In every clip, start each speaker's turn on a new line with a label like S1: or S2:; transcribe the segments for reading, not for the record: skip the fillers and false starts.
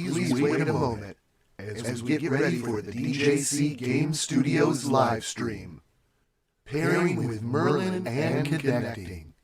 S1: Please wait a moment as we get ready for the DJC Game Studios live stream. Pairing with Merlin and connecting.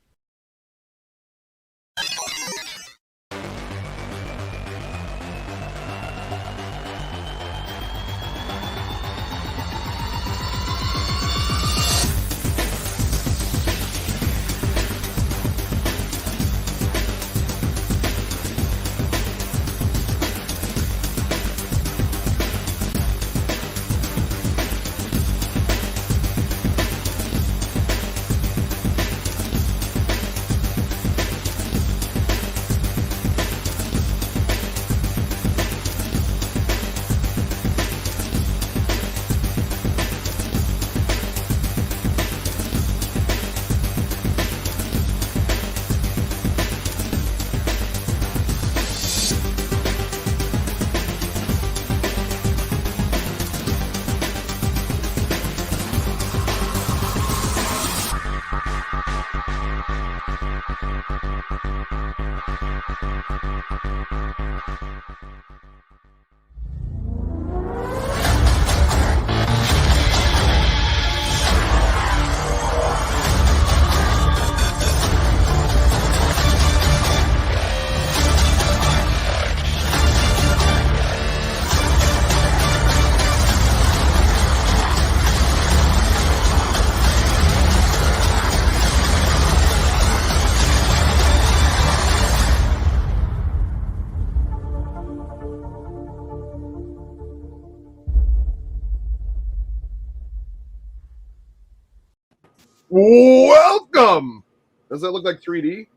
S2: Welcome. Does that look like 3D?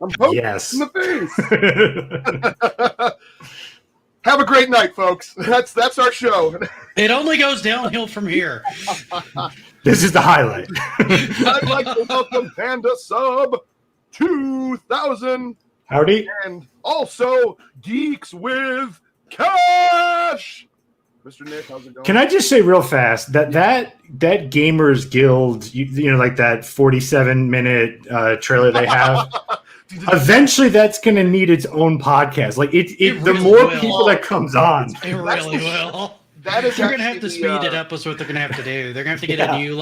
S2: I'm poking
S3: Yes.
S2: in the face. Have a great night, folks. That's our show.
S4: It only goes downhill from here.
S3: This is the highlight.
S2: I'd like to welcome Panda Sub 2000
S3: Howdy.
S2: and also Geeks with Cash. Mr. Nick, how's it going?
S3: Can I just say real fast that Gamers Guild, you know, like that 47-minute trailer they have, eventually that's going to need its own podcast. Like the
S4: really
S3: more
S4: will.
S3: people that comes on,
S4: It really will.
S2: That is
S4: They're going to have
S2: actually
S4: to speed it up is what they're going to have to do. They're going to have to get a new,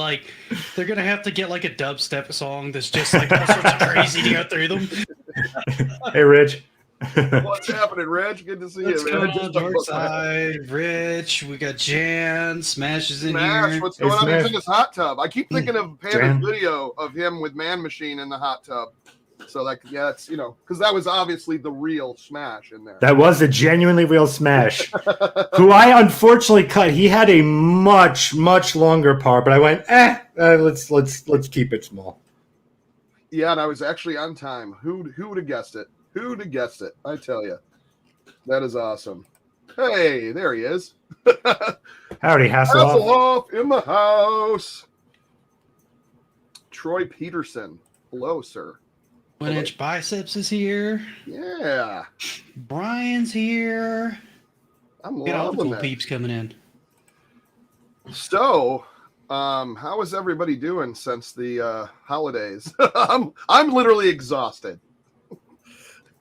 S4: they're going to have to get like a dubstep song that's just like all sorts of crazy to go through them.
S3: Hey, Rich.
S2: What's happening, Reg? Good to see
S4: What's
S2: you,
S4: going
S2: man.
S4: on, Dark Side? Rich, we got Jan, Smash is in
S2: Smash,
S4: here.
S2: what's going on?
S3: Smash.
S2: He's in his hot tub. I keep thinking of Panda's
S3: Jan.
S2: video of him with Man Machine in the hot tub. So, like, yeah, it's, you know, because that was obviously the real Smash in there.
S3: That was a genuinely real Smash, who I unfortunately cut. He had a much longer part, but I went, let's keep it small.
S2: Yeah, and I was actually on time. Who would have guessed it? Who'd have guessed it? I tell you. That is awesome. Hey, there he is.
S3: Howdy, Hasselhoff.
S2: Hasselhoff in the house. Troy Peterson. Hello, sir.
S4: 1 Inch Biceps is here.
S2: Yeah.
S4: Brian's here.
S2: I'm
S4: Get all the
S2: loving
S4: cool
S2: that.
S4: peeps coming in.
S2: So, how is everybody doing since the holidays? I'm literally exhausted.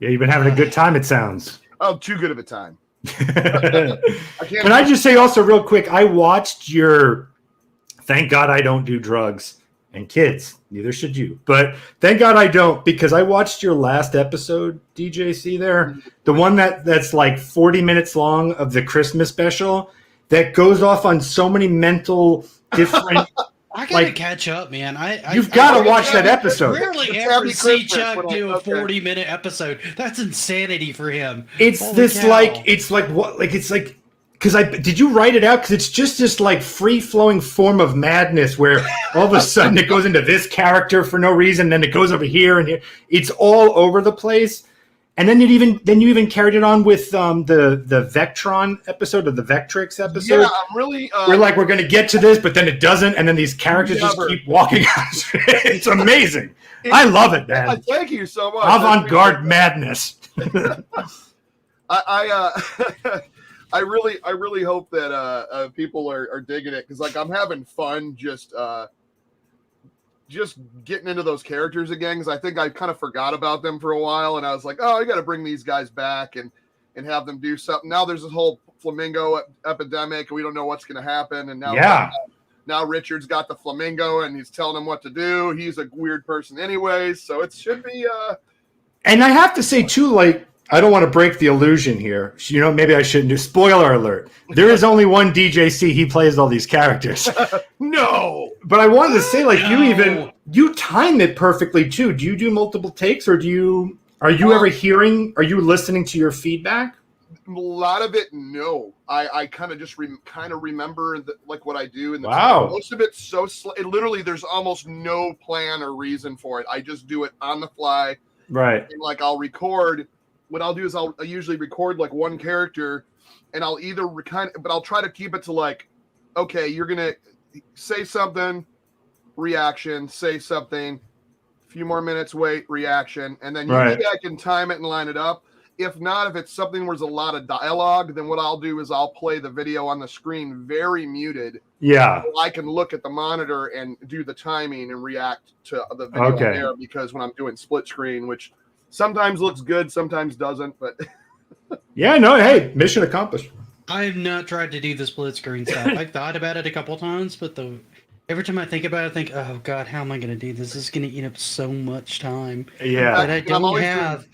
S3: Yeah, you've been having a good time, it sounds.
S2: Oh, too good of a time.
S3: Can I just say also real quick, I watched your Thank God I Don't Do Drugs and Kids. Neither should you. But thank God I don't, because I watched your last episode, DJC there. The one that's like 40 minutes long of the Christmas special that goes off on so many mental different...
S4: I gotta catch up, man.
S3: You've got to watch that episode.
S4: Rarely
S2: It's
S4: ever
S2: Happy
S4: see
S2: Christmas
S4: Chuck
S2: when I-
S4: do a
S2: okay.
S4: 40-minute episode. That's insanity for him.
S3: It's
S4: Holy
S3: this
S4: cow.
S3: because did you write it out? Because it's just this like free flowing form of madness where all of a sudden it goes into this character for no reason, then it goes over here and here. It's all over the place. And then you even carried it on with the Vectron episode or the Vectrix episode.
S2: Yeah, I'm really.
S3: We're going to get to this, but then it doesn't, and then these characters just keep walking out. It's amazing. I love it, man.
S2: Thank you so much.
S3: Avant-garde madness.
S2: I really hope that people are digging it, because like I'm having fun just getting into those characters again, because I think I kind of forgot about them for a while, and I was like, oh, I got to bring these guys back, and and have them do something. Now there's this whole flamingo epidemic, and we don't know what's going to happen. And now Richard's got the flamingo, and he's telling him what to do. He's a weird person anyways, so it should be.
S3: And I have to say too, like, I don't want to break the illusion here. You know, maybe I shouldn't do. Spoiler alert: there is only one DJC. He plays all these characters.
S2: No,
S3: but I wanted to say, like, you time it perfectly too. Do you do multiple takes, or are you ever hearing? Are you listening to your feedback?
S2: A lot of it, no. I kind of just remember like what I do, and most of it's so literally there's almost no plan or reason for it. I just do it on the fly,
S3: right?
S2: And like I'll record. What I'll do is I usually record like one character, and I'll either but I'll try to keep it to like, okay, you're gonna say something, reaction, say something, a few more minutes, wait, reaction, and then usually I can time it and line it up. If not, if it's something where there's a lot of dialogue, then what I'll do is I'll play the video on the screen very muted.
S3: Yeah.
S2: So I can look at the monitor and do the timing and react to the video there, because when I'm doing split screen, which sometimes looks good, sometimes doesn't, but
S3: yeah, no, hey, mission accomplished.
S4: I've not tried to do the split screen stuff. I've thought about it a couple times, but every time I think about it, I think, oh God, how am I going to do this? This is going to eat up so much time.
S3: Yeah.
S4: That I don't have.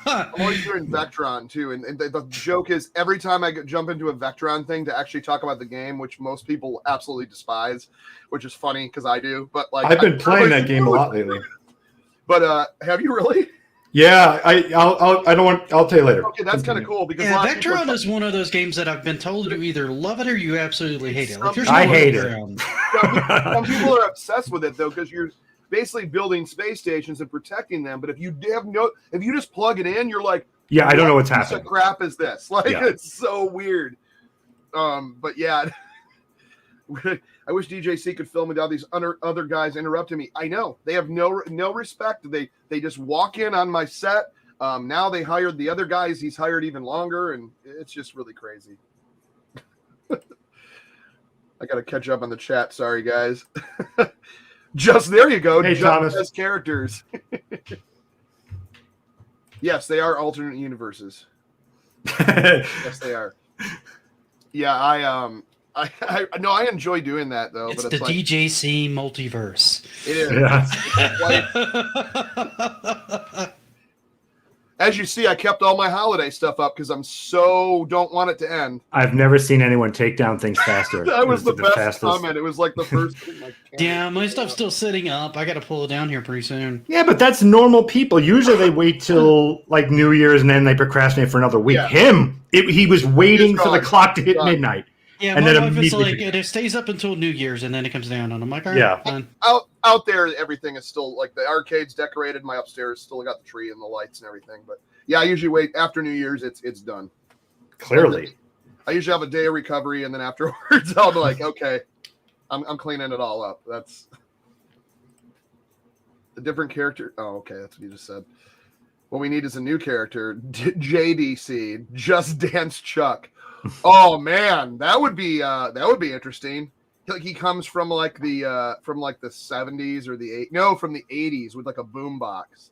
S2: I'm always doing Vectron too. And the joke is every time I jump into a Vectron thing to actually talk about the game, which most people absolutely despise, which is funny because I do. But like,
S3: I've been playing that game a lot lately.
S2: But have you really?
S3: Yeah, I'll tell you later.
S2: Okay, that's kind of cool because
S4: Vectron is one of those games that I've been told you either love it or you absolutely hate it. Like,
S3: I hate it.
S2: Some people are obsessed with it though, because you're basically building space stations and protecting them. But if you just plug it in, you're like,
S3: yeah, I don't know what's happening.
S2: What crap is this? Like, it's so weird. But yeah. I wish DJC could film without these other guys interrupting me. I know they have no respect. They just walk in on my set. Now they hired the other guys. He's hired even longer, and it's just really crazy. I got to catch up on the chat. Sorry, guys. Just there you go.
S3: Hey,
S2: just
S3: Thomas.
S2: as characters. Yes, they are alternate universes. Yes, they are. Yeah, I enjoy doing that though.
S4: It's
S2: but
S4: the DJC multiverse.
S2: It is.
S3: Yeah.
S2: As you see, I kept all my holiday stuff up because I'm so don't want it to end.
S3: I've never seen anyone take down things faster.
S2: That was the best fastest comment. It was like the first.
S4: Yeah, my stuff's still sitting up. I got to pull it down here pretty soon.
S3: Yeah, but that's normal people. Usually they wait till like New Year's and then they procrastinate for another week.
S2: Yeah.
S3: He was waiting for the clock to hit midnight.
S4: Yeah,
S3: and
S4: my
S3: then
S4: wife is like, it stays up until New Year's and then it comes down. And I'm like, all right, fine.
S2: Out there, everything is still like the arcade's decorated. My upstairs still got the tree and the lights and everything. But yeah, I usually wait after New Year's. It's done.
S3: Clearly,
S2: I usually have a day of recovery, and then afterwards, I'll be like, okay, I'm cleaning it all up. That's a different character. Oh, okay, that's what you just said. What we need is a new character, JDC, Just Dance Chuck. Oh man, that would be interesting. Like he comes from like the 70s or from the 80s with like a boombox.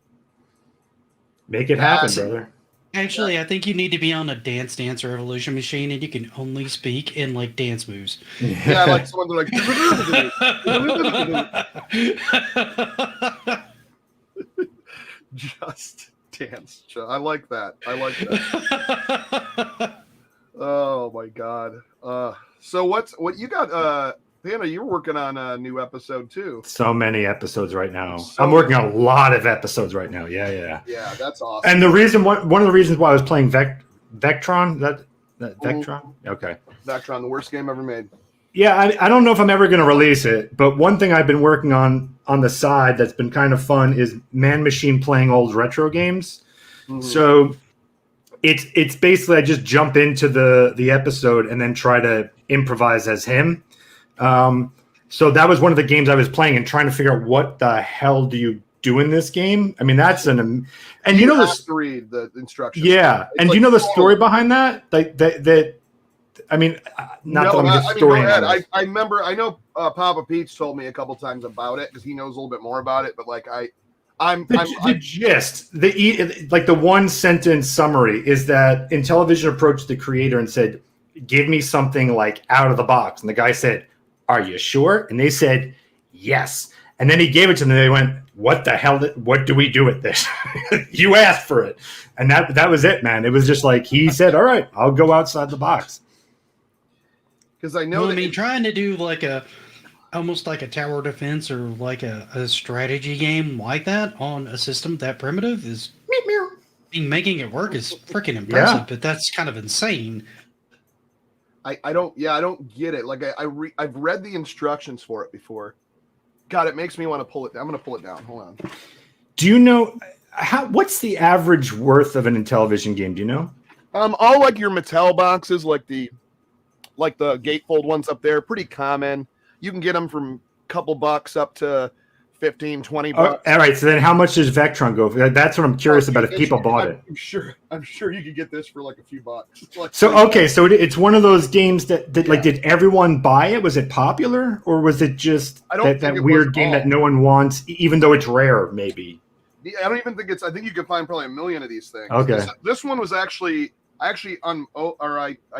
S3: Make it happen, brother.
S4: Actually, I think you need to be on a Dance Revolution machine, and you can only speak in like dance moves.
S2: Yeah, like someone like. Just Dance. I like that. Oh my god. So what you got? Hannah, you're working on a new episode too.
S3: So many episodes right now. I'm working on a lot of episodes right now. Yeah,
S2: that's awesome.
S3: And one of the reasons why I was playing Vectron, that Vectron? Okay.
S2: Vectron, the worst game ever made.
S3: Yeah, I don't know if I'm ever going to release it, but one thing I've been working on the side that's been kind of fun is man-machine playing old retro games. Mm-hmm. So it's basically I just jump into the episode and then try to improvise as him. So that was one of the games I was playing and trying to figure out what the hell do you do in this game. I mean, that's you know
S2: to read the instructions.
S3: Yeah, and do you know the story behind that? Like that. I mean, not that I'm a historian.
S2: Go ahead. I remember. I know Papa Pete's told me a couple times about it because he knows a little bit more about it. But like,
S3: The gist, like the one sentence summary is that Intellivision approached the creator and said, "Give me something like out of the box." And the guy said, "Are you sure?" And they said, "Yes." And then he gave it to them. And they went, "What the hell? What do we do with this?" You asked for it, and that was it, man. It was just like he said, "All right, I'll go outside the box."
S2: Because I know.
S4: Well, I mean, trying to do like almost like a tower defense or like a strategy game like that on a system that primitive is making it work is freaking impressive, but that's kind of insane.
S2: I don't get it. Like I've read the instructions for it before. God, it makes me want to pull it. I'm going to pull it down. Hold on.
S3: Do you know what's the average worth of an Intellivision game? Do you know?
S2: All like your Mattel boxes, like the gatefold ones up there, pretty common. You can get them from a couple bucks up to $15, $20.
S3: All right. So then how much does Vectron go for? That's what I'm curious about if people bought it.
S2: I'm sure you could get this for like a few bucks. Like
S3: so it's one of those games that like, did everyone buy it? Was it popular, or was it just that weird game that no one wants, even though it's rare, maybe?
S2: I don't even think I think you could find probably 1 million of these things.
S3: Okay.
S2: This one was I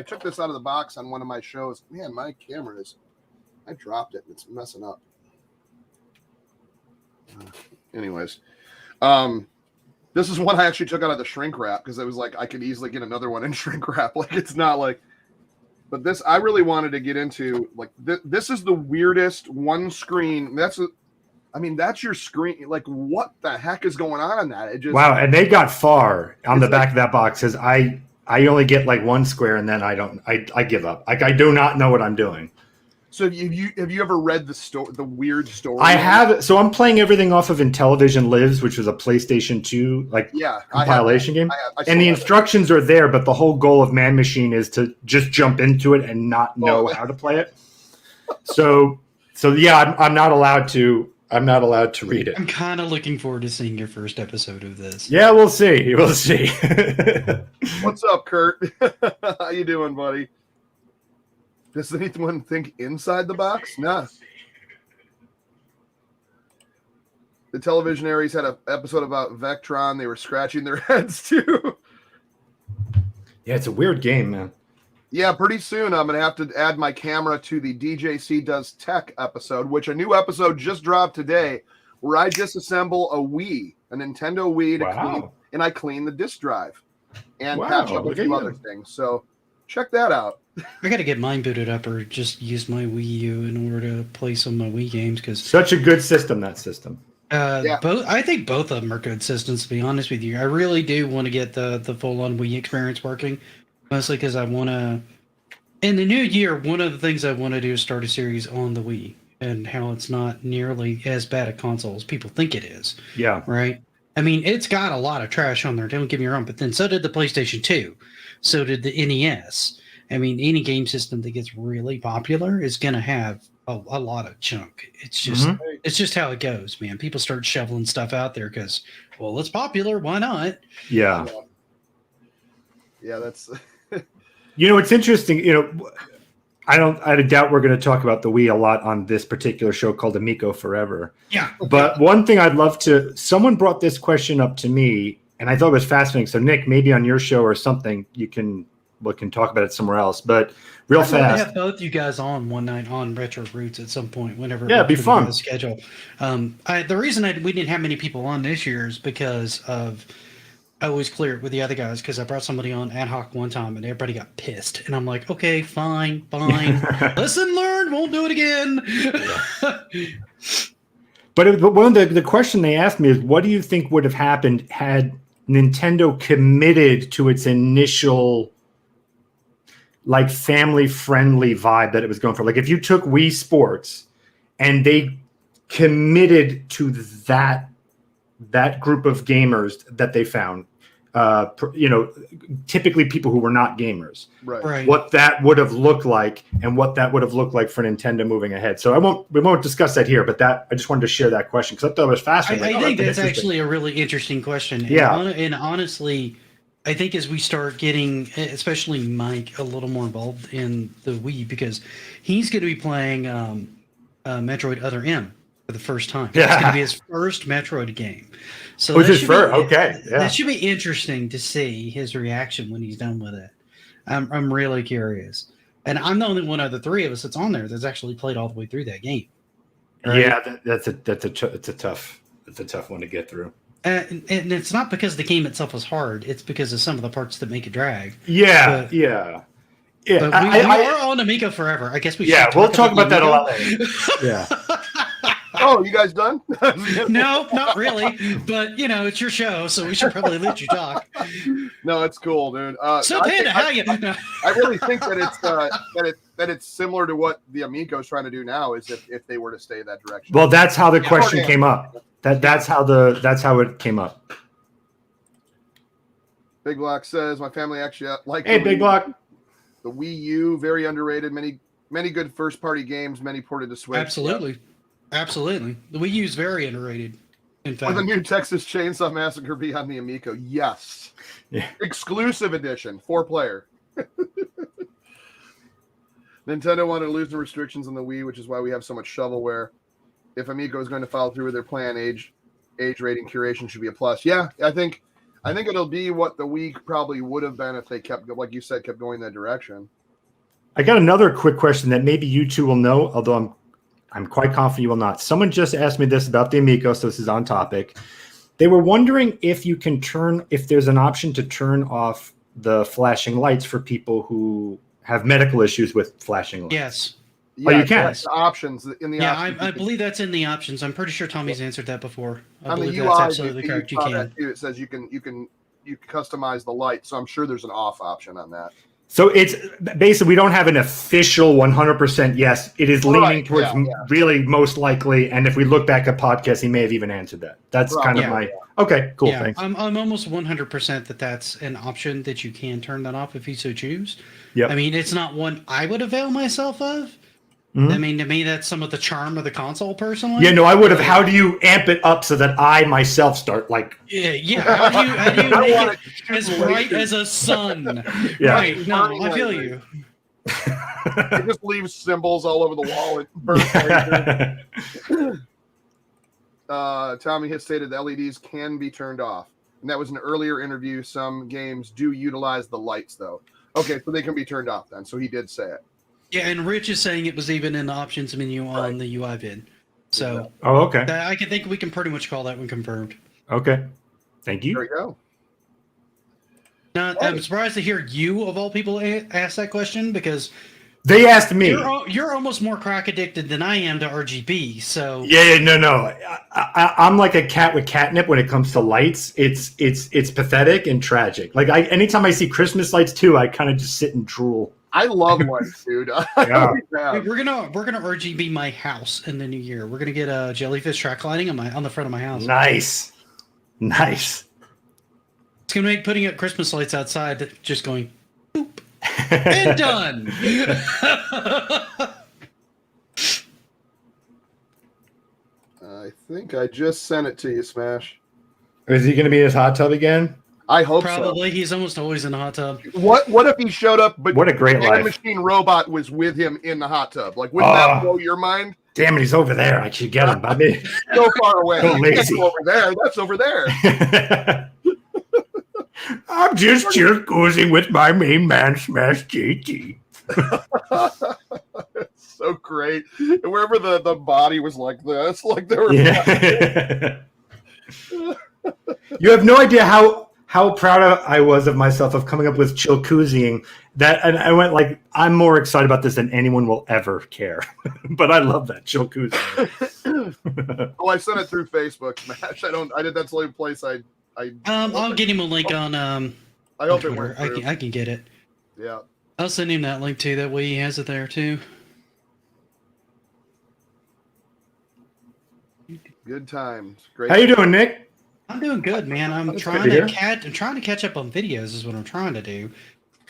S2: took this out of the box on one of my shows. Man, my camera I dropped it. It's messing up. Anyways, this is one I actually took out of the shrink wrap because I was like, I could easily get another one in shrink wrap. Like, it's not like, but this, I really wanted to get into. Like, this is the weirdest one screen. That's your screen. Like, what the heck is going on in that? It just,
S3: wow. And they got far on the back of that box because I only get like one square and then I give up. Like, I do not know what I'm doing.
S2: So have you ever read the weird story?
S3: I have. So I'm playing everything off of Intellivision Lives, which was a PlayStation 2 compilation game. And the instructions are there, but the whole goal of Man Machine is to just jump into it and not know how to play it. So yeah, I'm not allowed to read it.
S4: I'm kind of looking forward to seeing your first episode of this.
S3: Yeah, we'll see. We'll see.
S2: What's up, Kurt? How you doing, buddy? Does anyone think inside the box? No. The Televisionaries had an episode about Vectron. They were scratching their heads too.
S3: Yeah, it's a weird game, man.
S2: Yeah, pretty soon I'm going to have to add my camera to the DJC Does Tech episode, which a new episode just dropped today, where I disassemble a Nintendo Wii to clean, and I clean the disk drive and patch up a few other things. So check that out.
S4: I got to get mine booted up or just use my Wii U in order to play some of my Wii games. Cause,
S3: such a good system, that system.
S4: I think both of them are good systems, to be honest with you. I really do want to get the full-on Wii experience working, mostly because I want to... In the new year, one of the things I want to do is start a series on the Wii and how it's not nearly as bad a console as people think it is.
S3: Yeah.
S4: Right? I mean, it's got a lot of trash on there, don't get me wrong, but then so did the PlayStation 2. So did the NES. I mean, any game system that gets really popular is going to have a lot of junk. It's just it's just how it goes, man. People start shoveling stuff out there because, well, it's popular. Why not?
S3: Yeah.
S2: Yeah, that's...
S3: It's interesting. I doubt we're going to talk about the Wii a lot on this particular show called Amico Forever.
S4: Yeah.
S3: But one thing I'd love to... Someone brought this question up to me, and I thought it was fascinating. So, Nick, maybe on your show or something, we can talk about it somewhere else. But real fast,
S4: I'd have both you guys on one night on Retro Roots at some point, whenever.
S3: Yeah, it'd be fun.
S4: Schedule. The reason we didn't have many people on this year is because of I always clear it with the other guys because I brought somebody on ad hoc one time and everybody got pissed, and I'm like, okay, fine, lesson learned, won't do it again.
S3: But one of the question they asked me is, what do you think would have happened had Nintendo committed to its initial like family-friendly vibe that it was going for? Like if you took Wii Sports and they committed to that group of gamers that they found, typically people who were not gamers,
S2: right?
S3: What that would have looked like and what that would have looked like for Nintendo moving ahead. So we won't discuss that here, but I just wanted to share that question because I thought it was fascinating.
S4: I think that's actually a really interesting question.
S3: Yeah.
S4: And honestly, I think as we start getting, especially Mike, a little more involved in the Wii, because he's going to be playing Metroid Other M for the first time. It's going to be his first Metroid game. So
S3: which is first. Okay, yeah.
S4: That should be interesting to see his reaction when he's done with it. I'm really curious, and I'm the only one of the three of us that's on there that's actually played all the way through that game.
S3: Right? Yeah, it's a tough one to get through.
S4: And it's not because the game itself was hard; it's because of some of the parts that make it drag.
S3: Yeah, yeah.
S4: But we are on Amico forever. I guess we should.
S3: Yeah, we'll talk about that a lot later. Yeah.
S2: Oh, you guys done?
S4: No, not really. But it's your show, so we should probably let you talk.
S2: No, it's cool, dude.
S4: So Panda, how you?
S2: I really think that it's that it's similar to what the Amico is trying to do now. Is if they were to stay that direction.
S3: Well, that's how the question came up. That's how it came up.
S2: Big Block says my family actually like.
S3: Hey, Big Block.
S2: The Wii U, very underrated. Many good first party games. Many ported to Switch.
S4: Absolutely. Absolutely. The Wii U is very underrated. In fact,
S2: will the new Texas Chainsaw Massacre be on the Amico? Yes.
S3: Yeah.
S2: Exclusive edition, 4-player. Nintendo wanted to loosen restrictions on the Wii, which is why we have so much shovelware. If Amico is going to follow through with their plan, age rating curation should be a plus. Yeah, I think it'll be what the Wii probably would have been if they kept, like you said, kept going that direction.
S3: I got another quick question that maybe you two will know, although I'm quite confident you will not. Someone just asked me this about the Amico, so this is on topic. They were wondering if there's an option to turn off the flashing lights for people who have medical issues with flashing lights.
S4: Yes.
S2: Yeah,
S3: you can.
S2: That's options in the options.
S4: I believe that's in the options. I'm pretty sure Tommy's answered that before. I
S2: on the
S4: believe
S2: UI,
S4: that's absolutely correct. You can.
S2: It says you can customize the light, so I'm sure there's an off option on that.
S3: So it's basically we don't have an official 100% yes. It is leaning towards really most likely. And if we look back at podcasts, he may have even answered that. That's kind of my okay. Cool.
S4: Yeah,
S3: thanks.
S4: I'm almost 100% that's an option that you can turn that off if you so choose.
S3: Yeah.
S4: I mean, it's not one I would avail myself of.
S3: Mm-hmm.
S4: I mean, to me, that's some of the charm of the console, personally.
S3: Yeah, no, I would have. How do you amp it up so that I myself start like?
S4: Yeah. How do you make it as bright as a sun?
S3: Yeah.
S4: Right. No, I feel you.
S2: It just leaves symbols all over the wall. It burns. Tommy has stated the LEDs can be turned off, and that was an earlier interview. Some games do utilize the lights, though. Okay, so they can be turned off then. So he did say it.
S4: Yeah, and Rich is saying it was even in the options menu on the UI vid. So,
S3: okay.
S4: I can think we can pretty much call that one confirmed.
S3: Okay, thank you.
S2: There we go.
S4: Now, I'm surprised to hear you, of all people, ask that question because
S3: they asked me.
S4: You're almost more crack addicted than I am to RGB. So
S3: no. I'm like a cat with catnip when it comes to lights. It's pathetic and tragic. Like anytime I see Christmas lights too, I kind of just sit and drool.
S2: I love lights, dude.
S3: Yeah.
S4: We're gonna RGB my house in the new year. We're gonna get a jellyfish track lighting on the front of my house.
S3: Nice.
S4: It's gonna make putting up Christmas lights outside just going boop and done.
S2: I think I just sent it to you, Smash.
S3: Is he gonna be in his hot tub again?
S2: I hope
S4: Probably. So. He's almost always in the hot tub.
S2: What if he showed up, but
S3: what a great
S2: the
S3: life.
S2: machine robot was with him in the hot tub? Like, wouldn't that blow your mind?
S3: Damn it, he's over there. I should get him. I mean,
S2: so far away.
S3: So lazy.
S2: Over there. That's over there.
S3: I'm just jacuzzi with my main man, Smash JT.
S2: So great. And wherever the body was like this, like they were.
S3: Yeah. You have no idea how proud I was of myself of coming up with chilkoozying that, and I went like, I'm more excited about this than anyone will ever care. But I love that chilkoozying.
S2: Oh, I sent it through Facebook, Smash. That's the only place
S4: I'll get him a link on
S2: I hope
S4: Twitter.
S2: it works.
S4: I can get it.
S2: Yeah.
S4: I'll send him that link too. That way he has it there too.
S2: Good times. Great.
S3: How you doing, Nick?
S4: I'm doing good, man. I'm trying to catch up on videos is what I'm trying to do.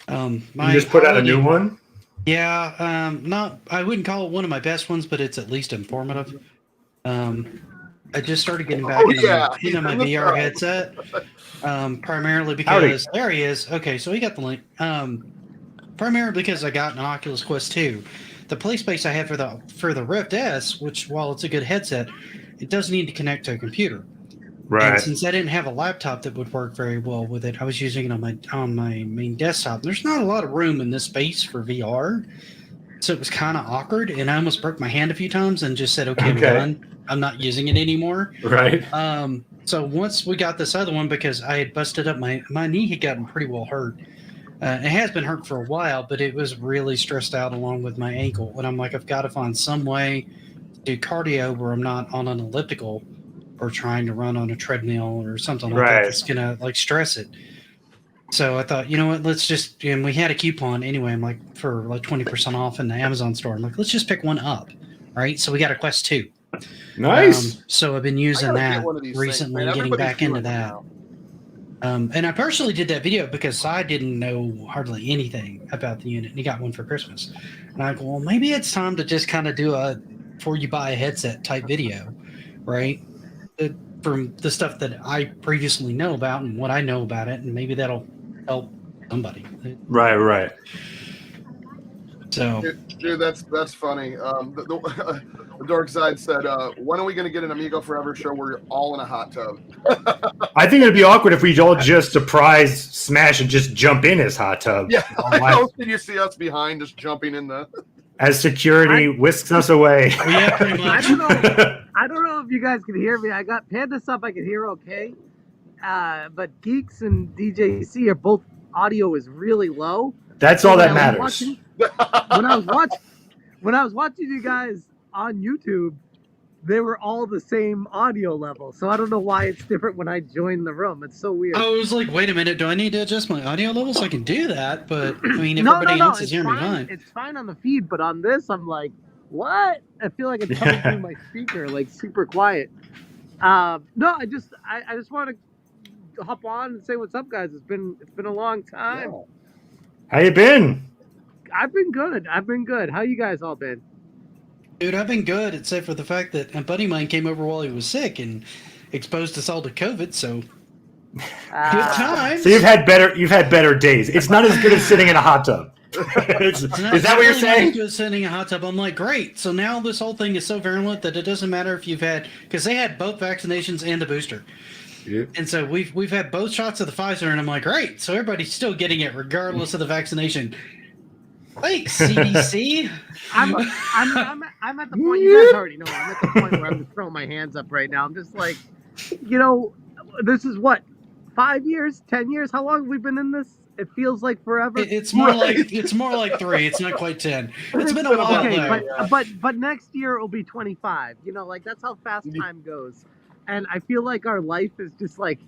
S3: You just put out a new one?
S4: Yeah, I wouldn't call it one of my best ones, but it's at least informative. I just started getting back into my VR headset, primarily because there he is. Okay, so he got the link. Primarily because I got an Oculus Quest 2. the play space I have for the Rift S, which while it's a good headset, it does need to connect to a computer.
S3: Right.
S4: And since I didn't have a laptop that would work very well with it, I was using it on my main desktop. There's not a lot of room in this space for VR, so it was kind of awkward. And I almost broke my hand a few times and just said, "Okay, I'm done. I'm not using it anymore."
S3: Right.
S4: So once we got this other one, because I had busted up my knee had gotten pretty well hurt. It has been hurt for a while, but it was really stressed out along with my ankle. And I'm like, I've got to find some way to do cardio where I'm not on an elliptical or trying to run on a treadmill or something like that that's gonna like stress it. So I thought, you know what, let's just, and we had a coupon anyway, I'm like, for like 20% off in the Amazon store. I'm like, let's just pick one up, right? So we got a Quest 2.
S3: Nice.
S4: So I've been using that
S2: things,
S4: recently, getting back into that. And I personally did that video because I didn't know hardly anything about the unit, and he got one for Christmas. And I go, well, maybe it's time to just kind of do a before you buy a headset type video, right? From the stuff that I previously know about and what I know about it, and maybe that'll help somebody.
S3: Right.
S2: So, dude, that's funny. The Dark Side said, "When are we going to get an Amigo Forever show where you're all in a hot tub?"
S3: I think it'd be awkward if we all just surprise Smash and just jump in his hot tub.
S2: Yeah, can you see us behind just jumping in the?
S3: As security whisks us away.
S4: Yeah, pretty much.
S5: I don't know if you guys can hear me. I got Panda stuff I can hear okay, but Geeks and DJC are both audio is really low.
S3: That's all that matters.
S5: When I was watching you guys on YouTube, they were all the same audio level. So I don't know why it's different when I join the room. It's so weird.
S4: I was like, wait a minute, do I need to adjust my audio levels? I can do that, but I mean, everybody else is hearing me fine.
S5: It's fine on the feed, but on this, I'm like, what? I feel like it's coming through my speaker, like super quiet. No, I just want to hop on and say what's up, guys. It's been a long time.
S2: Yeah.
S3: How you been?
S5: I've been good. How you guys all been?
S4: Dude, I've been good, except for the fact that a buddy of mine came over while he was sick and exposed us all to COVID. So good times.
S3: So you've had better days. It's not as good as sitting in a hot tub. Is that what you're saying?
S4: Good sitting in a hot tub. I'm like, great. So now this whole thing is so virulent that it doesn't matter if you've had, because they had both vaccinations and the booster. Yep. And so we've had both shots of the Pfizer, and I'm like, great. So everybody's still getting it regardless of the vaccination. Thanks, CDC.
S5: I'm at the point, you guys already know, I'm at the point where I'm just throwing my hands up right now. I'm just like, this is what, 5 years, 10 years? How long have we been in this? It feels like forever.
S4: It's more like 3. It's not quite 10. It's been a while.
S5: Okay, but next year it will be 25. That's how fast time goes. And I feel like our life is just like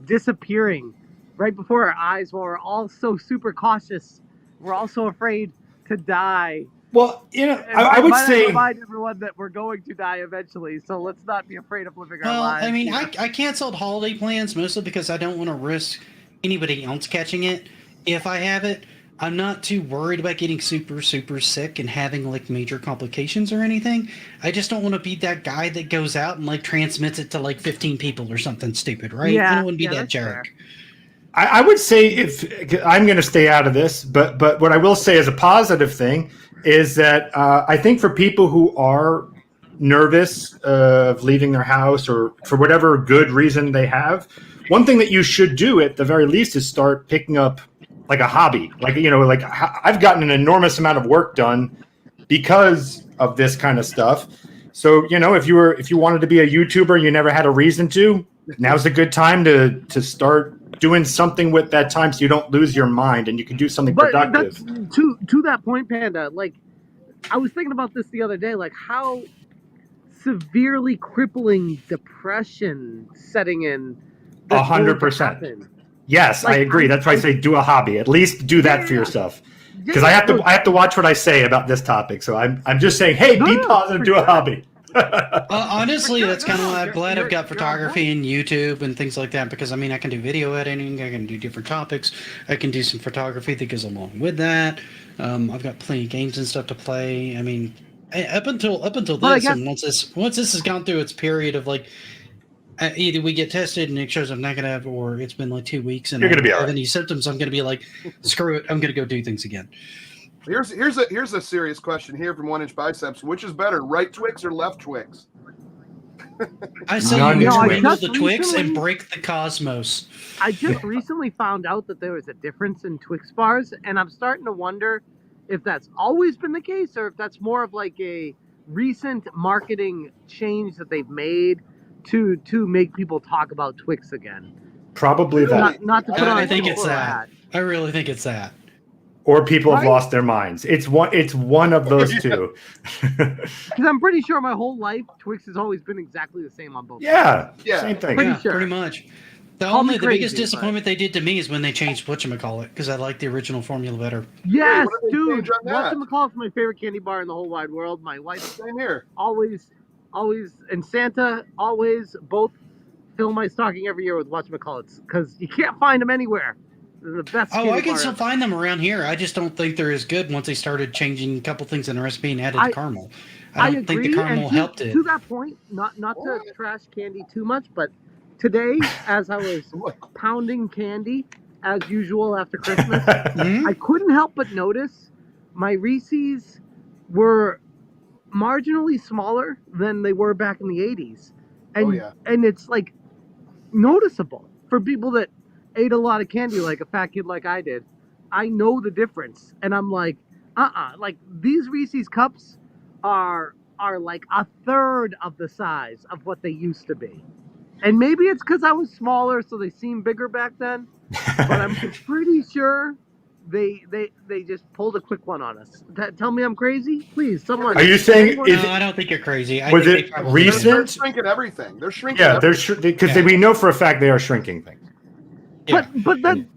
S5: disappearing right before our eyes while we're all so super cautious. We're all so afraid to die.
S3: Well, I would say
S5: remind everyone that we're going to die eventually, so let's not be afraid of living our lives.
S4: I mean, I canceled holiday plans mostly because I don't want to risk anybody else catching it. If I have it, I'm not too worried about getting super, super sick and having like major complications or anything. I just don't want to be that guy that goes out and like transmits it to like 15 people or something stupid, right?
S5: Yeah,
S4: I don't want to be that jerk.
S5: Fair.
S3: I would say if I'm going to stay out of this, but what I will say as a positive thing is that I think for people who are nervous of leaving their house or for whatever good reason they have, one thing that you should do at the very least is start picking up like a hobby. Like I've gotten an enormous amount of work done because of this kind of stuff. So, if you wanted to be a YouTuber and you never had a reason to, now's a good time to start doing something with that time so you don't lose your mind and you can do something productive.
S5: To that point, Panda, like I was thinking about this the other day, like how severely crippling depression setting in
S3: 100%. Yes, I agree. That's why I say do a hobby. At least do that for yourself. Because I have to watch what I say about this topic. So I'm just saying, hey, be positive, do a hobby.
S4: Honestly, that's kind of why I'm glad I've got photography and YouTube and things like that, because I mean I can do video editing, I can do different topics, I can do some photography that goes along with that. I've got plenty of games and stuff to play. I mean, up until this, and once this has gone through its period of like either we get tested and it shows I'm negative, or it's been like 2 weeks and
S3: you're gonna be
S4: I don't
S3: all
S4: have
S3: right.
S4: any symptoms, I'm gonna be like, screw it, I'm gonna go do things again.
S2: Here's a serious question here from 1 Inch Biceps. Which is better, right Twix or left Twix?
S4: I say
S3: None
S4: you
S3: of Twix.
S4: handle the Twix
S5: recently-
S4: and break the cosmos.
S5: I just recently found out that there was a difference in Twix bars, and I'm starting to wonder if that's always been the case or if that's more of like a recent marketing change that they've made to make people talk about Twix again.
S3: Probably that.
S5: Not to put on
S4: I
S5: a
S4: think it's
S5: tinfoil
S4: that.
S5: hat.
S4: I really think it's that.
S3: Or people have
S5: Right?
S3: lost their minds. It's one of those two.
S5: Because I'm pretty sure my whole life Twix has always been exactly the same on both.
S3: Yeah,
S2: Yeah.
S3: same thing.
S5: Pretty
S4: Yeah,
S5: sure.
S4: pretty much. The
S5: Call me
S4: biggest
S5: crazy,
S4: disappointment they did to me is when they changed whatchamacallit, because I like the original formula better.
S5: Yes,
S2: What did they
S5: dude.
S2: change on that?
S5: Whatchamacallit's my favorite candy bar in the whole wide world. My wife
S2: Same here.
S5: always, and Santa always both fill my stocking every year with whatchamacallits because you can't find them anywhere. They're the best.
S4: Oh,
S5: candy
S4: I can
S5: bar
S4: still
S5: ever.
S4: find them around here. I just don't think they're as good once they started changing a couple things in the recipe and added the caramel. I don't think the caramel
S5: and
S4: helped it.
S5: To that point, not to trash candy too much, but today, as I was pounding candy as usual after Christmas,
S4: Hmm?
S5: I couldn't help but notice my Reese's were marginally smaller than they were back in the 80s. And,
S2: Oh, yeah.
S5: and it's like noticeable for people that ate a lot of candy like a fat kid like I did. I know the difference. And I'm like, like these Reese's cups are like a third of the size of what they used to be. And maybe it's because I was smaller, so they seemed bigger back then. But I'm pretty sure they just pulled a quick one on us. Tell me I'm crazy, please. Someone.
S3: Are you saying
S5: anyone-
S3: is
S4: No, I don't think you're crazy. I
S3: Was
S4: think
S3: it
S4: they probably
S3: recent?
S2: They're
S4: did.
S2: shrinking everything. They're shrinking.
S3: Yeah,
S2: everything.
S3: they're because
S4: Yeah.
S3: we know for a fact they are shrinking things.
S4: Yeah.
S5: But then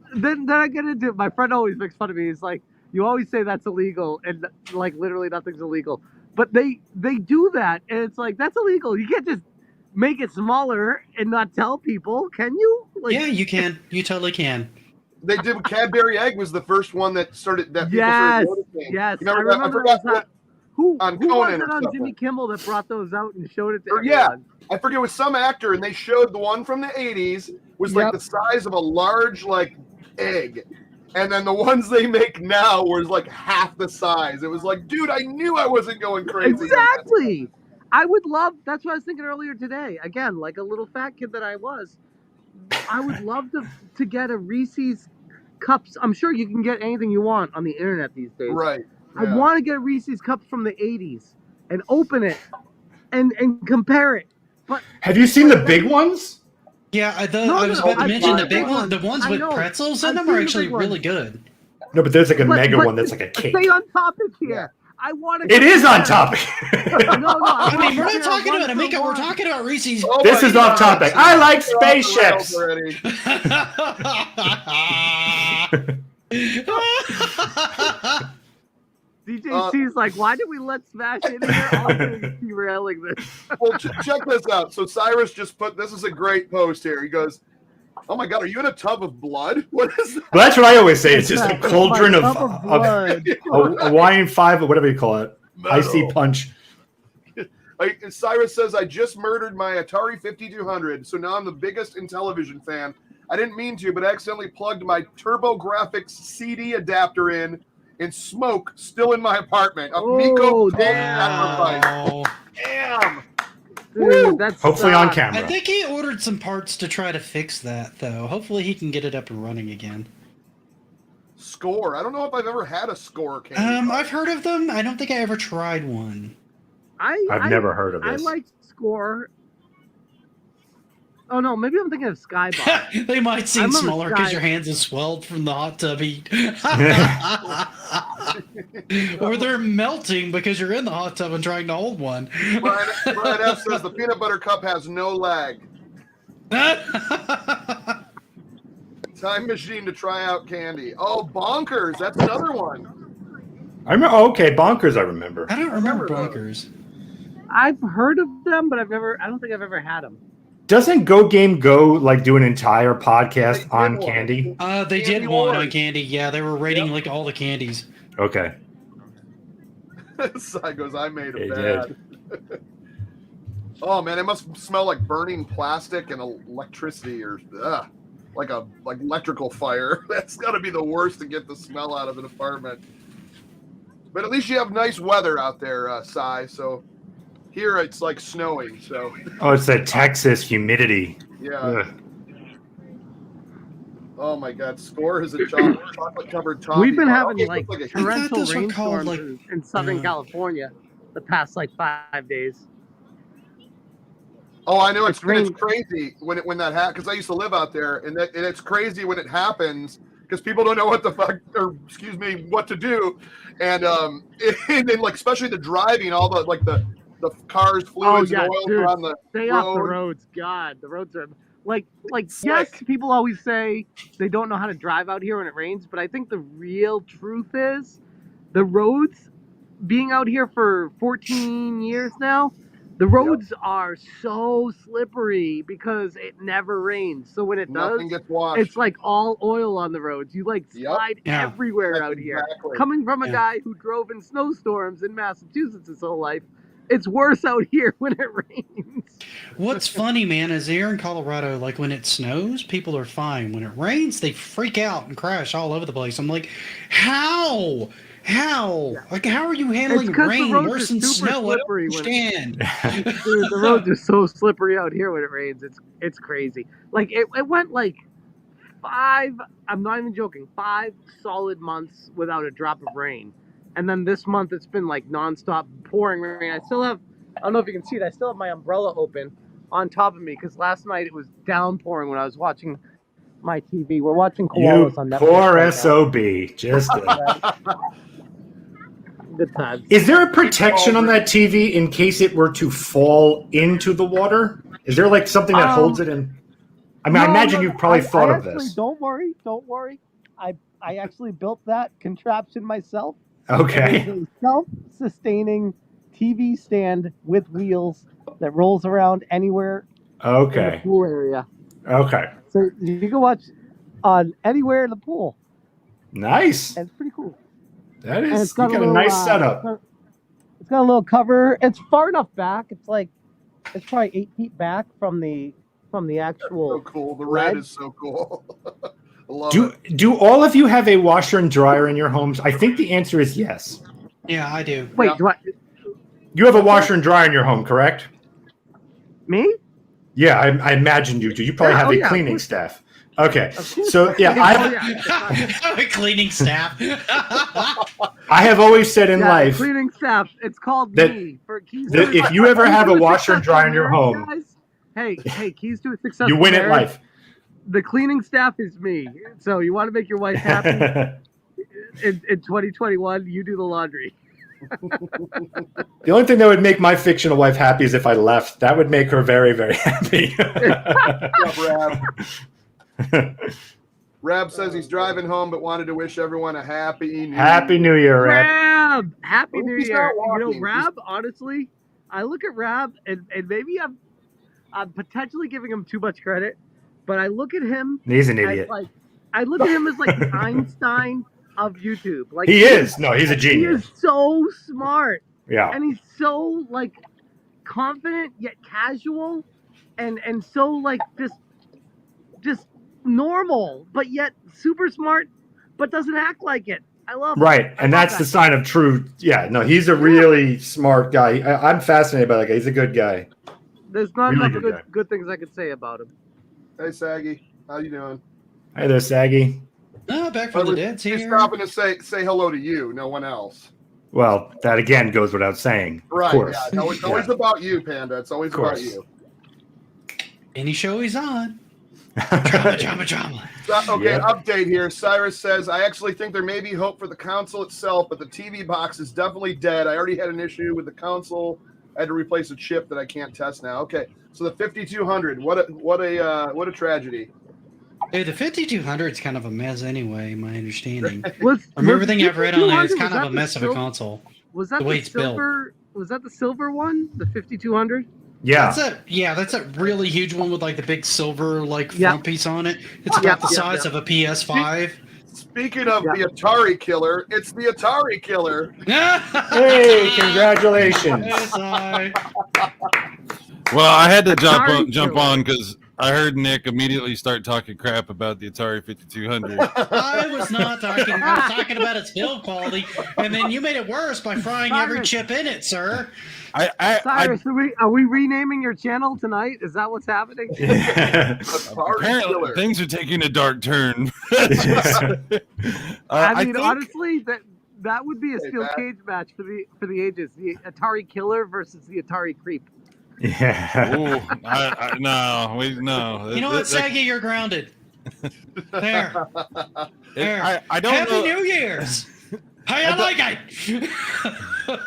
S5: I get into it. My friend always makes fun of me. He's like, you always say that's illegal, and like literally nothing's illegal. But they do that, and it's like that's illegal. You can't just make it smaller and not tell people, can you? Like,
S4: Yeah, you can. You totally can.
S2: They did. Cadbury Egg was the first one that started that. People
S5: Yes,
S2: started noticing.
S5: yes.
S2: You
S5: I
S2: remember that? I
S5: remember
S2: forgot
S5: those,
S2: what.
S5: Who
S2: on
S5: was
S2: Conan
S5: it
S2: or
S5: on
S2: something.
S5: Jimmy Kimmel that brought those out and showed it to
S2: Or, yeah.
S5: everyone?
S2: I forget it was some actor, and they showed the one from the 80s was like
S5: Yep.
S2: the size of a large like egg, and then the ones they make now was like half the size. It was like, dude, I knew I wasn't going crazy.
S5: Exactly. I would love. That's what I was thinking earlier today. Again, like a little fat kid that I was, I would love to get a Reese's cups. I'm sure you can get anything you want on the internet these days.
S2: Right.
S5: I want to get Reese's cups from the 80s and open it and compare it. But
S3: Have you seen the big ones?
S4: Yeah, I was
S5: no,
S4: about to
S5: I've
S4: mention
S5: seen
S4: the
S5: the
S4: big
S5: big
S4: one. The
S5: ones.
S4: ones
S5: I
S4: with
S5: know.
S4: pretzels in
S5: I've
S4: them
S5: seen
S4: are
S5: the
S4: actually
S5: big
S4: really
S5: ones.
S4: good.
S3: No, but there's like a mega
S5: but
S3: one that's like a cake.
S5: Stay on topic here. I want to.
S3: It is on topic.
S5: No,
S4: I mean, we're not
S5: compare
S4: talking
S5: one
S4: about
S5: for
S4: Amico. We're
S5: one.
S4: talking about Reese's.
S2: Oh
S3: This
S2: my
S3: is off
S2: God.
S3: topic. I like
S2: We're off the rails
S3: spaceships.
S2: already.
S5: DJC's like, why did we let Smash in here? All things derailing this.
S2: Well, check this out. So Cyrus just put this is a great post here. He goes, "Oh my God, are you in a tub of blood? What is that?"
S3: Well, that's what I always say. It's just a
S5: It's
S3: cauldron
S5: my
S3: of
S5: cup of blood.
S3: a Hawaiian 5 or whatever you call it. Icy
S2: Metal.
S3: punch.
S2: Cyrus says, I just murdered my Atari 5200, so now I'm the biggest Intellivision fan. I didn't mean to, but I accidentally plugged my TurboGrafx CD adapter in, and smoke still in my apartment. Amico total sacrifice.
S4: Oh.
S2: Damn.
S5: Dude, that's
S3: Hopefully on
S4: I
S3: camera.
S4: think he ordered some parts to try to fix that, though. Hopefully he can get it up and running again.
S2: Score. I don't know if I've ever had a score candy.
S4: I've heard of them. I don't think I ever tried one.
S3: I've never heard of
S5: I
S3: this.
S5: like Score. Oh no, maybe I'm thinking of Skybox.
S4: They might
S5: I
S4: seem
S5: remember
S4: smaller because
S5: Sky-
S4: your hands have swelled from the hot tub heat. Or they're melting because you're in the hot tub and trying to hold one.
S2: Brian F says the peanut butter cup has no lag. Time machine to try out candy. Oh, Bonkers. That's another one.
S3: I remember. Okay, Bonkers. I remember.
S4: I don't remember
S2: Remember
S4: Bonkers.
S5: I've heard of them, but I don't think I've ever had them.
S3: Doesn't Go Game Go like do an entire podcast
S2: They did
S3: on
S2: one.
S3: candy?
S4: They
S2: Candy
S4: did one on
S2: Wars.
S4: candy. Yeah, they were rating
S2: Yep.
S4: like all the candies.
S3: Okay.
S2: Side goes, I made
S3: They
S2: it bad. Oh man, it must smell like burning plastic and electricity, or like electrical fire. That's got to be the worst to get the smell out of an apartment. But at least you have nice weather out there, Cy. So here it's like snowing. So.
S3: Oh, it's that Texas humidity.
S2: Yeah.
S3: Ugh.
S2: Oh my God! Score is a chocolate covered toffee.
S5: We've been
S2: bar.
S5: having
S2: Okay,
S5: like
S2: looks a-
S5: torrential
S4: those were called,
S5: rainstorms in Southern California the past like 5 days.
S2: Oh, I know it's
S5: rain-
S2: crazy when that happens because I used to live out there, and it's crazy when it happens because people don't know what the fuck or excuse me what to do, and then like especially the driving, all the like the cars, fluids, and oils
S5: dude,
S2: are on the
S5: stay
S2: road.
S5: off the roads. God, the roads are like
S2: Slick.
S5: yes, people always say they don't know how to drive out here when it rains, but I think the real truth is the roads, being out here for 14 years now, the roads are so slippery because it never rains. So when it
S2: Nothing
S5: does,
S2: gets washed.
S5: it's like all oil on the roads. You like slide
S4: Yeah.
S5: everywhere
S2: That's
S5: out here.
S2: exactly.
S5: Coming from a guy who drove in snowstorms in Massachusetts his whole life, it's worse out here when it rains.
S4: What's funny, man, is here in Colorado, like when it snows, people are fine. When it rains, they freak out and crash all over the place. I'm like, how? Like, how are you handling
S5: It's 'cause the
S4: rain
S5: roads
S4: worse
S5: are
S4: than
S5: super
S4: snow? I don't
S5: slippery when-
S4: understand.
S5: Dude, the roads are so slippery out here when it rains. It's crazy. Like it went like 5, I'm not even joking, 5 solid months without a drop of rain. And then this month it's been like nonstop pouring rain. I don't know if you can see it, I still have my umbrella open on top of me because last night it was downpouring when I was watching my TV. We're watching koalas on Netflix.
S3: Poor
S5: right now.
S3: SOB. Just
S5: Good times.
S3: Is there a protection on that TV in case it were to fall into the water? Is there like something that holds it in? I mean, I imagine you've probably thought of this.
S5: Don't worry. I actually built that contraption myself.
S3: Okay.
S5: It is a self-sustaining TV stand with wheels that rolls around anywhere in the
S3: Okay.
S5: pool area.
S3: Okay.
S5: So you can watch on anywhere in the pool.
S3: Nice.
S5: And it's pretty cool.
S3: That
S5: And
S3: is.
S5: it's got
S3: You got a
S5: little,
S3: nice setup.
S5: It's got a little cover. It's far enough back. It's probably 8 feet back from the actual.
S2: So cool. The red
S5: ledge.
S2: is so cool. I love it.
S3: Do all of you have a washer and dryer in your homes? I think the answer is yes.
S4: Yeah, I do.
S5: Wait,
S2: Yeah.
S5: do I?
S3: You have a washer and dryer in your home, correct?
S5: Me?
S3: Yeah, I imagined you do. You probably
S5: Yeah,
S3: have
S5: oh
S3: a
S5: yeah, of
S3: cleaning
S5: course.
S3: staff. Okay, so yeah,
S5: Oh,
S4: Cleaning staff.
S3: I have always said in
S5: Yeah,
S3: life
S5: cleaning staff. It's called
S3: that-
S5: me. For keys
S3: that
S5: to-
S3: if you ever have a
S5: Keys to
S3: washer and dryer in your
S5: successful
S3: home,
S5: marriage, guys, hey, keys to a successful
S3: you win at
S5: marriage,
S3: life.
S5: The cleaning staff is me. So you want to make your wife happy in 2021, you do the laundry.
S3: The only thing that would make my fictional wife happy is if I left. That would make her very, very happy.
S2: Rab says he's driving home, but wanted to wish everyone a happy
S3: Happy New Year, Rab.
S5: Rab! Happy
S2: When
S5: New
S2: we start
S5: Year. You know,
S2: walking,
S5: Rab, honestly, I look at Rab, and maybe I'm potentially giving him too much credit, but I look at him
S3: He's an
S5: as
S3: idiot.
S5: like, I look at him as like the Einstein of YouTube. Like
S3: He is. No, he's a
S5: He
S3: genius.
S5: is so smart,
S3: Yeah.
S5: and he's so like confident yet casual, and so like just normal, but yet super smart, but doesn't act like it. I love it.
S3: Right.
S5: I
S3: And
S5: love
S3: that's the
S5: that.
S3: sign of true. Yeah. No, he's a really smart guy. I'm fascinated by that guy. He's a good guy.
S5: There's not
S3: really
S5: enough
S3: good guy.
S5: good things I could say about him.
S2: Hey, Saggy. How you doing?
S3: Hey there, Saggy.
S4: Back from the dead's
S2: He's
S4: here.
S2: stopping to say hello to you, no one else.
S3: Well, that again goes without saying.
S2: Right.
S3: Of course.
S2: Yeah. No, it's always about you, Panda. It's always
S3: Of
S2: about
S3: course.
S2: you.
S4: Any show he's on. Drama.
S2: Okay,
S3: Yeah.
S2: update here. Cyrus says, I actually think there may be hope for the console itself, but the TV box is definitely dead. I already had an issue with the console. I had to replace a chip that I can't test now. Okay, so the 5200, what a tragedy.
S4: Hey, the 5200 is kind of a mess anyway, my understanding.
S5: Was
S4: From everything I've read on there, it's
S5: 5200,
S4: kind
S5: was
S4: of
S5: that
S4: a
S5: the
S4: mess of a
S5: sil-
S4: console.
S5: Was that
S4: the way
S5: the
S4: it's built.
S5: silver? Was that the silver one? The 5200?
S3: Yeah.
S4: That's a really huge one with like the big silver like
S5: Yeah.
S4: front piece on it. It's about
S5: Yeah,
S4: the
S5: yeah,
S4: size of a PS5.
S2: Speaking of
S5: Yeah.
S2: the Atari killer, it's the Atari killer.
S3: Hey, congratulations.
S4: Yes, I-
S6: Well, I had to jump
S5: Atari
S6: on
S5: killer.
S6: because I heard Nick immediately start talking crap about the Atari 5200.
S4: I was not talking. I was talking about its build quality, and then you made it worse by frying every chip in it, sir.
S5: Cyrus, are we renaming your channel tonight? Is that what's happening?
S6: Apparently, things are taking a dark turn.
S5: I mean, honestly, that would be a steel cage match for the ages. The Atari Killer versus the Atari Creep.
S3: Yeah.
S6: Ooh, no.
S4: You know what, Saggy? You're grounded. There.
S6: I don't
S4: Happy
S6: know.
S4: New Year's. How you like it?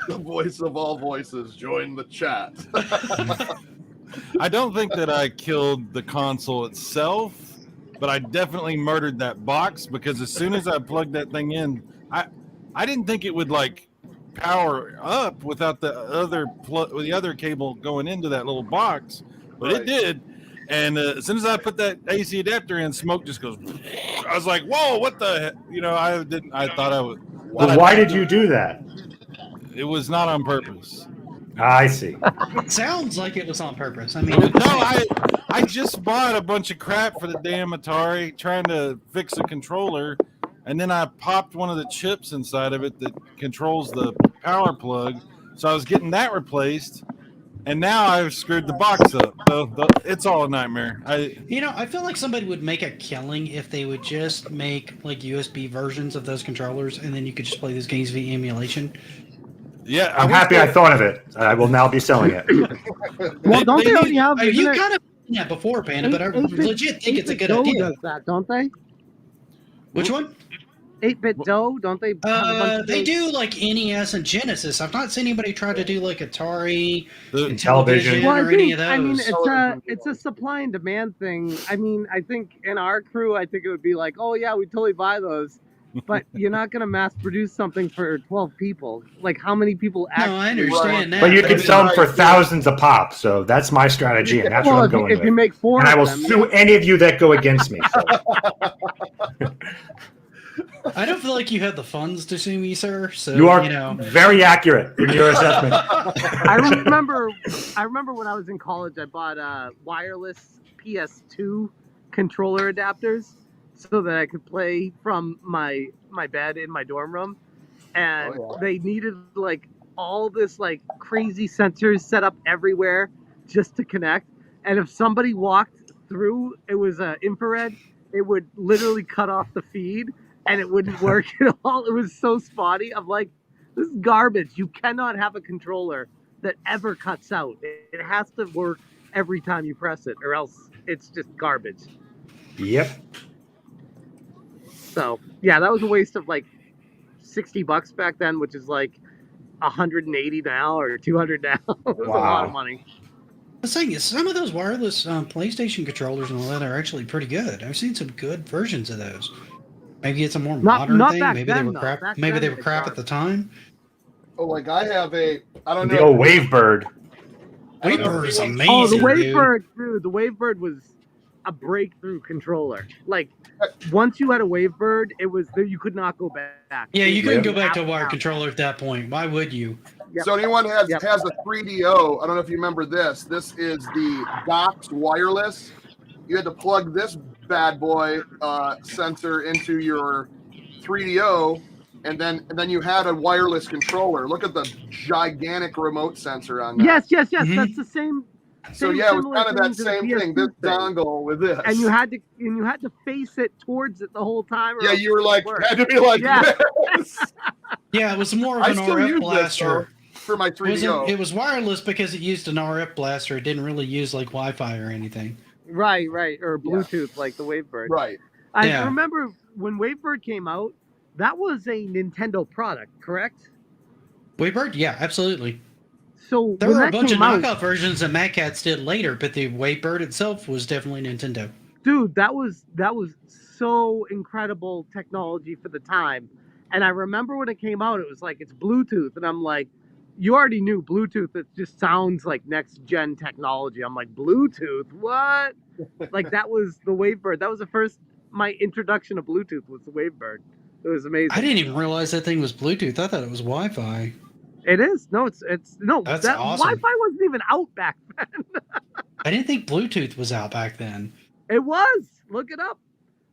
S2: The voice of all voices, join the chat.
S6: I don't think that I killed the console itself, but I definitely murdered that box because as soon as I plugged that thing in, I didn't think it would like power up without the other cable going into that little box, but it did. And as soon as I put that AC adapter in, smoke just goes. I was like, "Whoa, what the?" I didn't. I thought I was.
S3: Well, why did you do that?
S6: It was not on purpose.
S3: I see.
S4: It sounds like it was on purpose. I mean,
S6: No, I just bought a bunch of crap for the damn Atari, trying to fix a controller, and then I popped one of the chips inside of it that controls the power plug. So I was getting that replaced, and now I've screwed the box up. So it's all a nightmare. I
S4: feel like somebody would make a killing if they would just make like USB versions of those controllers, and then you could just play those games via emulation.
S6: Yeah,
S3: I'm happy I thought of it. I will now be selling it.
S5: Well, don't they already have?
S4: You kind of done that before, Panda, but I legit think it's a good idea.
S5: Does that, don't they?
S4: Which one?
S5: 8-bit Dough, don't they?
S4: They do like NES and Genesis. I've not seen anybody try to do like Atari,
S3: Intellivision,
S4: or any of those.
S5: I mean, it's a supply and demand thing. I mean, I think in our crew, I think it would be like, oh yeah, we totally buy those. But you're not going to mass produce something for 12 people. Like, how many people actually?
S4: No, I understand that.
S3: But you can sell them for thousands a pop. So that's my strategy, and that's what I'm going with.
S5: If you make 4
S3: and I will
S5: of them,
S3: sue any of you that go against me. So.
S4: I don't feel like you have the funds to sue me, sir. So
S3: you are very accurate in your assessment.
S5: I remember when I was in college, I bought wireless PS2 controller adapters so that I could play from my bed in my dorm room, and they needed like all this like crazy sensors set up everywhere just to connect. And if somebody walked through, it was infrared. It would literally cut off the feed, and it wouldn't work at all. It was so spotty. I'm like, this is garbage. You cannot have a controller that ever cuts out. It has to work every time you press it, or else it's just garbage.
S3: Yep.
S5: So yeah, that was a waste of like $60 back then, which is like $180 now or $200 now. It was a lot of money.
S4: The thing is, some of those wireless PlayStation controllers and all that are actually pretty good. I've seen some good versions of those. Maybe it's a more modern thing. Maybe they were crap. Maybe they were crap at the time.
S2: Oh, like I have I don't know.
S3: The old Wavebird.
S4: Wavebird is amazing.
S5: Oh, the Wavebird, dude. The Wavebird was a breakthrough controller. Like once you had a Wavebird, it was you could not go back.
S4: Yeah, you couldn't go back to a wired controller at that point. Why would you?
S2: Yep. So anyone has a 3DO, I don't know if you remember this. This is the Docs wireless. You had to plug this bad boy sensor into your 3DO, and then you had a wireless controller. Look at the gigantic remote sensor on that.
S5: Yes.
S2: Mm-hmm.
S5: That's the same.
S2: So yeah, it was kind of that same thing. This dongle with this,
S5: and you had to face it towards it the whole time.
S2: Yeah, you were like had to be like this.
S4: Yeah, it was more of an RF blaster
S2: for my 3DO.
S4: It was wireless because it used an RF blaster. It didn't really use like Wi-Fi or anything.
S5: Right, or Bluetooth like the Wavebird.
S2: Right.
S5: I remember when Wavebird came out. That was a Nintendo product, correct?
S4: Wavebird, yeah, absolutely.
S5: So
S4: there were a bunch of knockoff versions that Mad Catz did later, but the Wavebird itself was definitely Nintendo.
S5: Dude, that was so incredible technology for the time. And I remember when it came out, it was like it's Bluetooth, and I'm like, you already knew Bluetooth. It just sounds like next gen technology. I'm like, Bluetooth, what? Like that was the Wavebird. That was my introduction to Bluetooth was the Wavebird. It was amazing.
S4: I didn't even realize that thing was Bluetooth. I thought it was Wi-Fi.
S5: It is. No, it's no.
S4: That's awesome.
S5: Wi-Fi wasn't even out back then.
S4: I didn't think Bluetooth was out back then.
S5: It was. Look it up.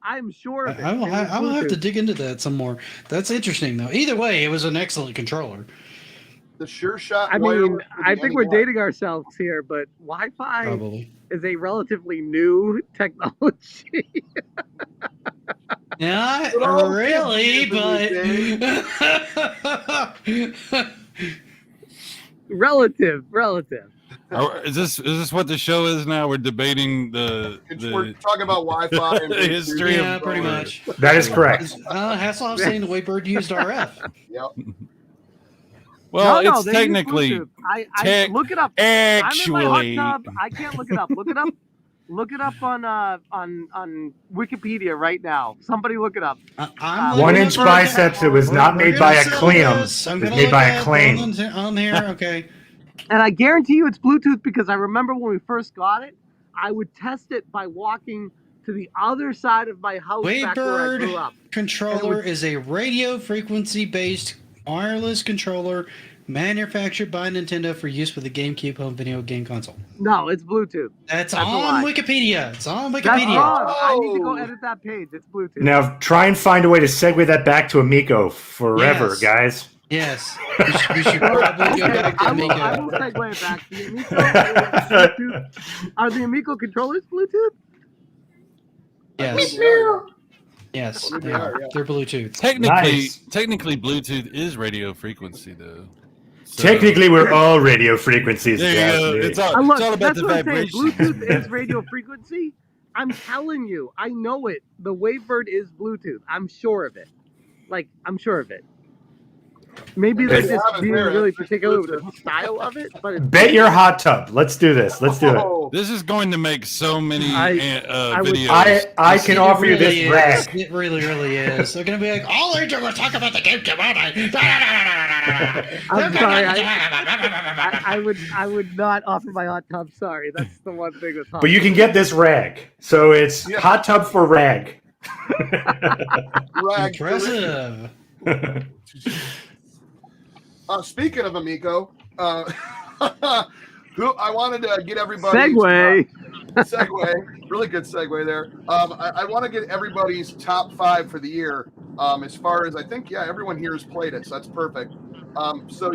S5: I'm sure of it.
S4: I will have to dig into that some more. That's interesting, though. Either way, it was an excellent controller.
S2: The Sure Shot.
S5: I mean, I think we're dating ourselves here, but Wi-Fi
S4: Probably.
S5: is a relatively new technology.
S4: Not really, but
S5: relative.
S6: Is this what the show is now? We're debating
S2: We're talking about Wi-Fi and
S6: the history
S4: yeah,
S6: of
S4: pretty much.
S3: That is correct.
S4: Hasselhoff saying the way Bird used RF.
S2: Yep.
S6: Well,
S5: no,
S6: it's
S5: they use
S6: technically
S5: Bluetooth. I look it up.
S6: actually.
S5: I'm in my hot tub. I can't look it up. Look it up. Look it up on Wikipedia right now. Somebody look it up.
S4: I'm
S3: 1
S4: looking
S3: inch
S4: up-
S3: biceps. It was not made by a Cleum. It was made by a Claim.
S4: On here, okay.
S5: And I guarantee you it's Bluetooth because I remember when we first got it, I would test it by walking to the other side of my house back where I grew
S4: Waybird
S5: up.
S4: controller is a radio frequency based wireless controller manufactured by Nintendo for use with the GameCube home video game console.
S5: No, it's Bluetooth.
S4: That's
S5: a
S4: on
S5: lie.
S4: Wikipedia. It's on
S5: That's
S4: Wikipedia.
S5: wrong. I need to go edit that page. It's Bluetooth.
S3: Now try and find a way to segue that back to Amico forever,
S4: Yes.
S3: guys.
S4: Yes. We should probably go back to
S5: I
S4: Amico.
S5: will segue it back. The Amico is Bluetooth. Are the Amico controllers Bluetooth?
S4: Yes. Yes. They are. They're Bluetooth.
S6: Technically, Bluetooth is radio frequency, though. So-
S3: Technically, we're all radio frequencies.
S6: There you go. It's all
S5: Look,
S6: about
S5: that's
S6: the
S5: what I'm saying.
S6: vibration.
S5: Bluetooth is radio frequency. I'm telling you, I know it. The Wavebird is Bluetooth. I'm sure of it. I'm sure of it. Maybe they're just being really particular with the style of it, but it's
S3: Bet your hot tub. Let's do this. Let's do it.
S6: This is going to make so many
S5: I would-
S6: videos.
S3: I can offer you this
S4: is.
S3: rag.
S4: It really is. They're going to be like, all they do is talk about the GameCube all night.
S5: I'm sorry. I would not offer my hot tub. Sorry, that's the one thing that's hot.
S3: But you can get this rag. So it's hot tub for rag.
S2: Rag.
S4: Impressive.
S2: Speaking of Amico, who I wanted to get everybody segue, really good segue there. I want to get everybody's top 5 for the year. As far as I think, everyone here has played it, so that's perfect. So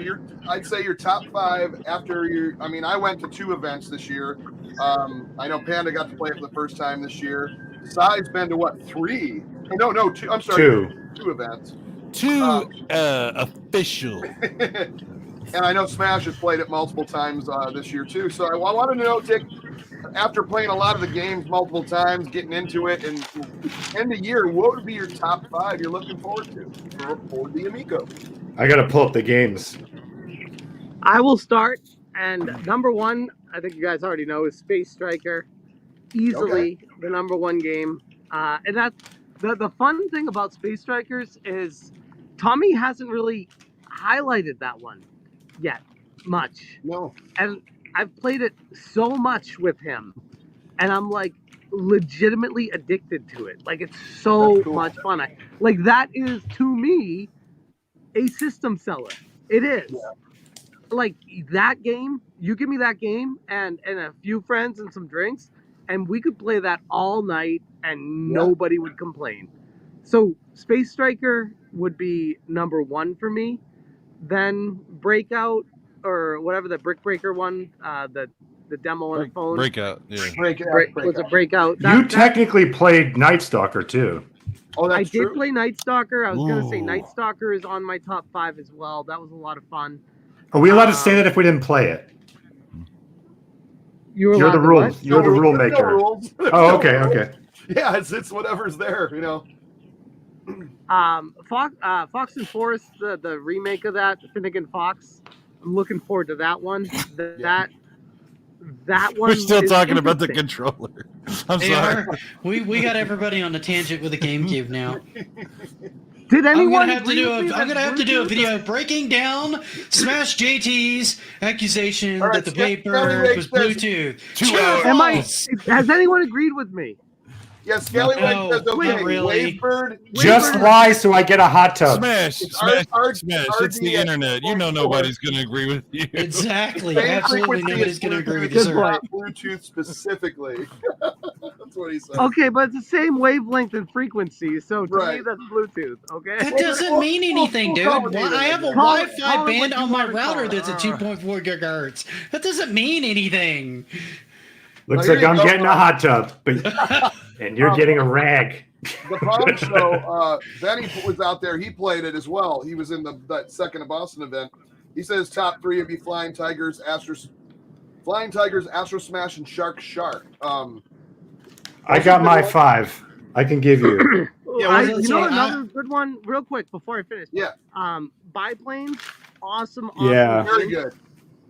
S2: I'd say your top 5 after your. I mean, I went to 2 events this year. I know Panda got to play it for the first time this year. Sai's been to what, 3? No, 2. I'm sorry, 2 events.
S6: 2 official.
S2: And I know Smash has played it multiple times this year too. So I wanted to know, Dick, after playing a lot of the games multiple times, getting into it, and end of year, what would be your top 5 you're looking forward to for the Amico?
S3: I got to pull up the games.
S5: I will start, and number 1, I think you guys already know, is Space Striker. Easily the number 1 game. And that's the fun thing about Space Strikers is Tommy hasn't really highlighted that one yet much.
S2: No.
S5: And I've played it so much with him, and I'm legitimately addicted to it. It's so much fun. That is, to me, a system seller. It is. Yeah. That game, you give me that game and a few friends and some drinks, and we could play that all night and nobody would complain. So Space Striker would be number 1 for me. Then Breakout, or whatever the Brick Breaker one, the demo on the phone.
S6: Breakout, yeah.
S5: Was a Breakout.
S3: You technically played Night Stalker too.
S2: Oh, that's
S5: I
S2: true.
S5: did play Night Stalker. I was going to say Night Stalker is on my top 5 as well. That was a lot of fun.
S3: Are we allowed to say that if we didn't play it?
S5: You're
S3: the
S5: allowed to
S3: rules.
S5: what?
S3: You're the rule
S2: There's no
S3: maker.
S2: rules.
S3: Oh, okay.
S2: Yeah, it's whatever's there,
S5: Fox and Forest, the remake of that, Finnegan Fox. I'm looking forward to that one. That one.
S6: We're still
S5: is
S6: talking about the
S5: interesting.
S6: controller. I'm
S4: They
S6: sorry.
S4: are. We got everybody on the tangent with the GameCube now.
S5: Did
S4: I'm
S5: anyone?
S4: gonna have to do
S5: agree with me
S4: I'm
S5: that
S4: gonna have to do a
S5: Bluetooth-
S4: video breaking down Smash JT's accusation
S2: All right,
S4: that the
S2: Scott,
S4: Wavebird was
S2: says-
S4: Bluetooth.
S6: Two
S4: True or
S6: hours.
S5: Am I?
S4: false?
S5: Has anyone agreed with me?
S2: Yeah, Scallywag
S4: No,
S2: says okay.
S4: not really.
S2: Wavebird.
S3: Just lie so I get a hot tub.
S6: Smash.
S2: It's
S6: It's the internet. You know nobody's going to agree with you.
S4: Exactly.
S2: Same
S4: Absolutely
S2: frequency
S4: nobody's
S2: as
S4: going to agree with
S2: Bluetooth,
S4: you,
S5: Good
S4: sir.
S5: point.
S2: not Bluetooth specifically. That's what he said.
S5: Okay, but it's the same wavelength and frequency, so to me
S2: Right.
S5: that's Bluetooth. Okay.
S4: That doesn't mean anything, dude. I have a
S5: Call it
S4: Wi-Fi
S5: what
S4: band
S5: you
S4: on my
S5: wanna call
S4: router
S5: it.
S4: that's at 2.4 gigahertz. That doesn't mean anything.
S3: Looks
S2: Oh,
S3: like
S2: here you
S3: I'm
S2: go,
S3: getting a hot tub, but and you're getting a rag.
S2: The Pong Show, Benny was out there. He played it as well. He was in that second Boston event. He says top three would be Flying Tigers, Astro Smash, and Shark.
S3: I got my 5. I can give you.
S2: Yeah,
S5: You know another good one, real quick before I finish.
S2: Yeah.
S5: Biplanes, awesome.
S3: Yeah.
S2: Very good.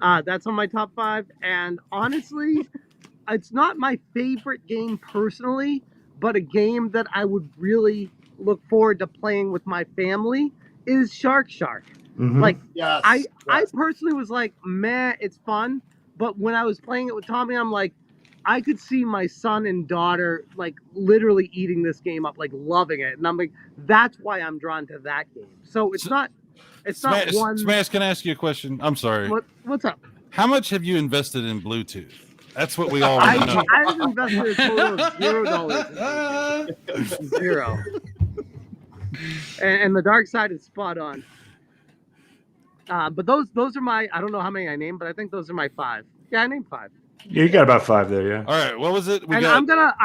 S5: That's on my top 5, and honestly, it's not my favorite game personally, but a game that I would really look forward to playing with my family is Shark.
S3: Mhm.
S5: Like,
S2: Yes.
S5: I personally was like, meh, it's fun. But when I was playing it with Tommy, I'm like, I could see my son and daughter like literally eating this game up, like loving it. And I'm like, that's why I'm drawn to that game. So it's not
S6: Smash,
S5: one.
S6: Smash, can I ask you a question? I'm sorry.
S5: What's up?
S6: How much have you invested in Bluetooth? That's what we all want to know.
S5: I've invested a total of $0. Zero. And the dark side is spot on. But those are my, I don't know how many I named, but I think those are my 5. Yeah, I named 5.
S3: You got about 5 there, yeah.
S6: All right, what was it?
S5: I'm gonna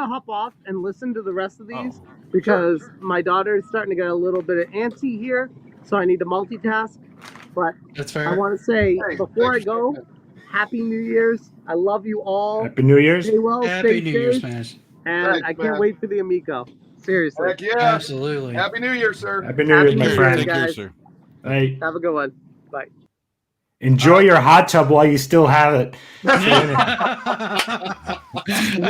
S5: hop off and listen to the rest of these because my daughter is starting to get a little bit of antsy here, so I need to multitask. But
S4: That's
S5: I
S4: fair.
S5: want to say
S2: Hey,
S5: before I
S2: thanks,
S5: go, Happy New Year's. I love you all.
S3: Happy New Year's.
S5: Stay well,
S4: Happy
S5: stay
S4: New Year's,
S5: safe,
S4: Smash.
S5: and
S2: Thanks,
S5: I can't
S2: man.
S5: wait for the Amico. Seriously.
S2: Heck yeah.
S4: Absolutely.
S2: Happy New Year, sir.
S3: Happy New Year's, my
S5: Happy New Year,
S3: friend.
S6: Take care,
S5: guys.
S6: sir.
S3: Hey,
S5: Have a good one. Bye.
S3: enjoy your hot tub while you still have it.
S4: I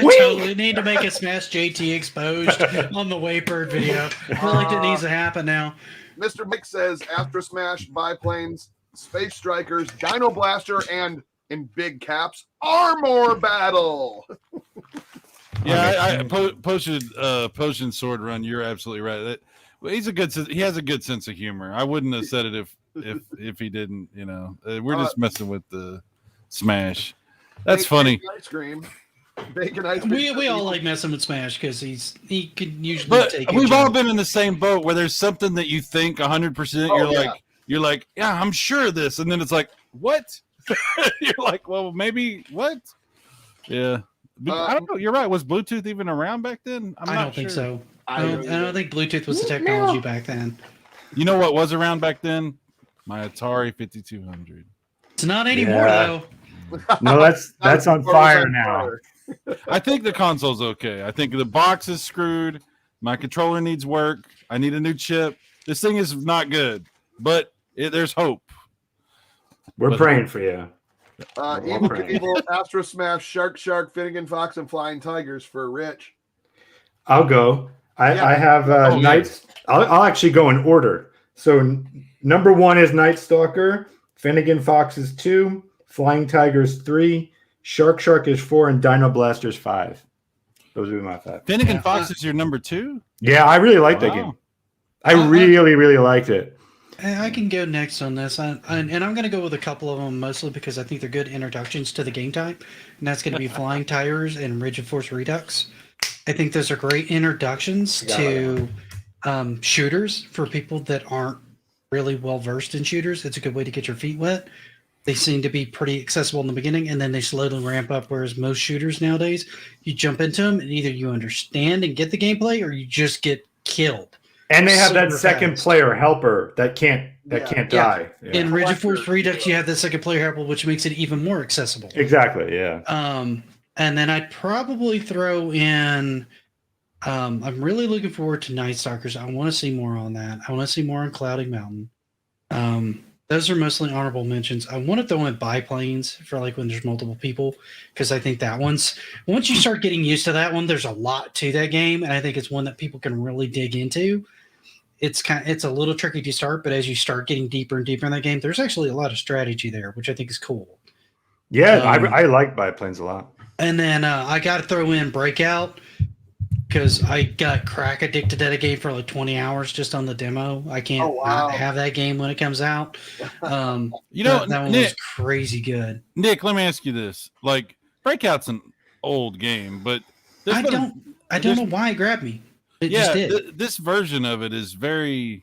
S4: totally need to make a Smash JT exposed on the Waypird video. I feel like that needs to happen now.
S2: Mr. Mike says Astro Smash, Biplanes, Space Strikers, Dino Blaster, and in big caps, Armor Battle.
S6: Yeah, Potion Sword Run. You're absolutely right. He has a good sense of humor. I wouldn't have said it if he didn't. You know, we're just messing with the Smash. That's funny.
S2: Bacon ice cream. Bacon ice cream.
S4: We all like messing with Smash because he can usually
S6: But
S4: take.
S6: we've all been in the same boat where there's something that you think 100%. You're like, yeah, I'm sure of this, and then it's like, what? You're like, well, maybe what? Yeah. I don't know. You're right. Was Bluetooth even around back then?
S4: I don't think so. I
S2: don't
S4: don't think Bluetooth was the technology back then.
S6: You know what was around back then? My Atari 5200.
S4: It's not anymore
S3: Yeah.
S4: though.
S3: No, that's on fire now.
S6: I think the console's okay. I think the box is screwed. My controller needs work. I need a new chip. This thing is not good, but there's hope.
S3: We're praying for you.
S2: Evil, Astro Smash, Shark, Finnegan Fox, and Flying Tigers for Rich.
S3: I'll go. I have Knights. I'll actually go in order. So number 1 is Night Stalker. Finnegan Fox is 2. Flying Tigers 3. Shark is 4, and Dino Blasters 5. Those would be my 5.
S6: Finnegan Fox is your number 2?
S3: Yeah, I really liked that game. I really liked it.
S4: I can go next on this, and I'm going to go with a couple of them mostly because I think they're good introductions to the game type, and that's going to be Flying Tigers and Rigid Force Redux. I think those are great introductions to shooters for people that aren't really well versed in shooters. It's a good way to get your feet wet. They seem to be pretty accessible in the beginning, and then they slowly ramp up. Whereas most shooters nowadays, you jump into them, and either you understand and get the gameplay, or you just get killed.
S3: And they have that
S4: Super
S3: second
S4: fast.
S3: player helper that can't die. Yeah.
S4: In Rigid Force Redux, you have the second player helper, which makes it even more accessible.
S3: Exactly. Yeah.
S4: And then I'd probably throw in. I'm really looking forward to Night Stalkers. I want to see more on that. I want to see more on Cloudy Mountain. Those are mostly honorable mentions. I want to throw in biplanes for like when there's multiple people, because I think that once you start getting used to that one, there's a lot to that game, and I think it's one that people can really dig into. It's a little tricky to start, but as you start getting deeper and deeper in that game, there's actually a lot of strategy there, which I think is cool.
S3: Yeah, I like biplanes a lot.
S4: And then I got to throw in Breakout. because I got crack addicted to that game for like 20 hours just on the demo. I can't not have that game when it comes out.
S6: You know,
S4: that one was crazy good.
S6: Nick, let me ask you this: like, Breakout's an old game, but
S4: I don't know why it grabbed me. It just did.
S6: This version of it is very,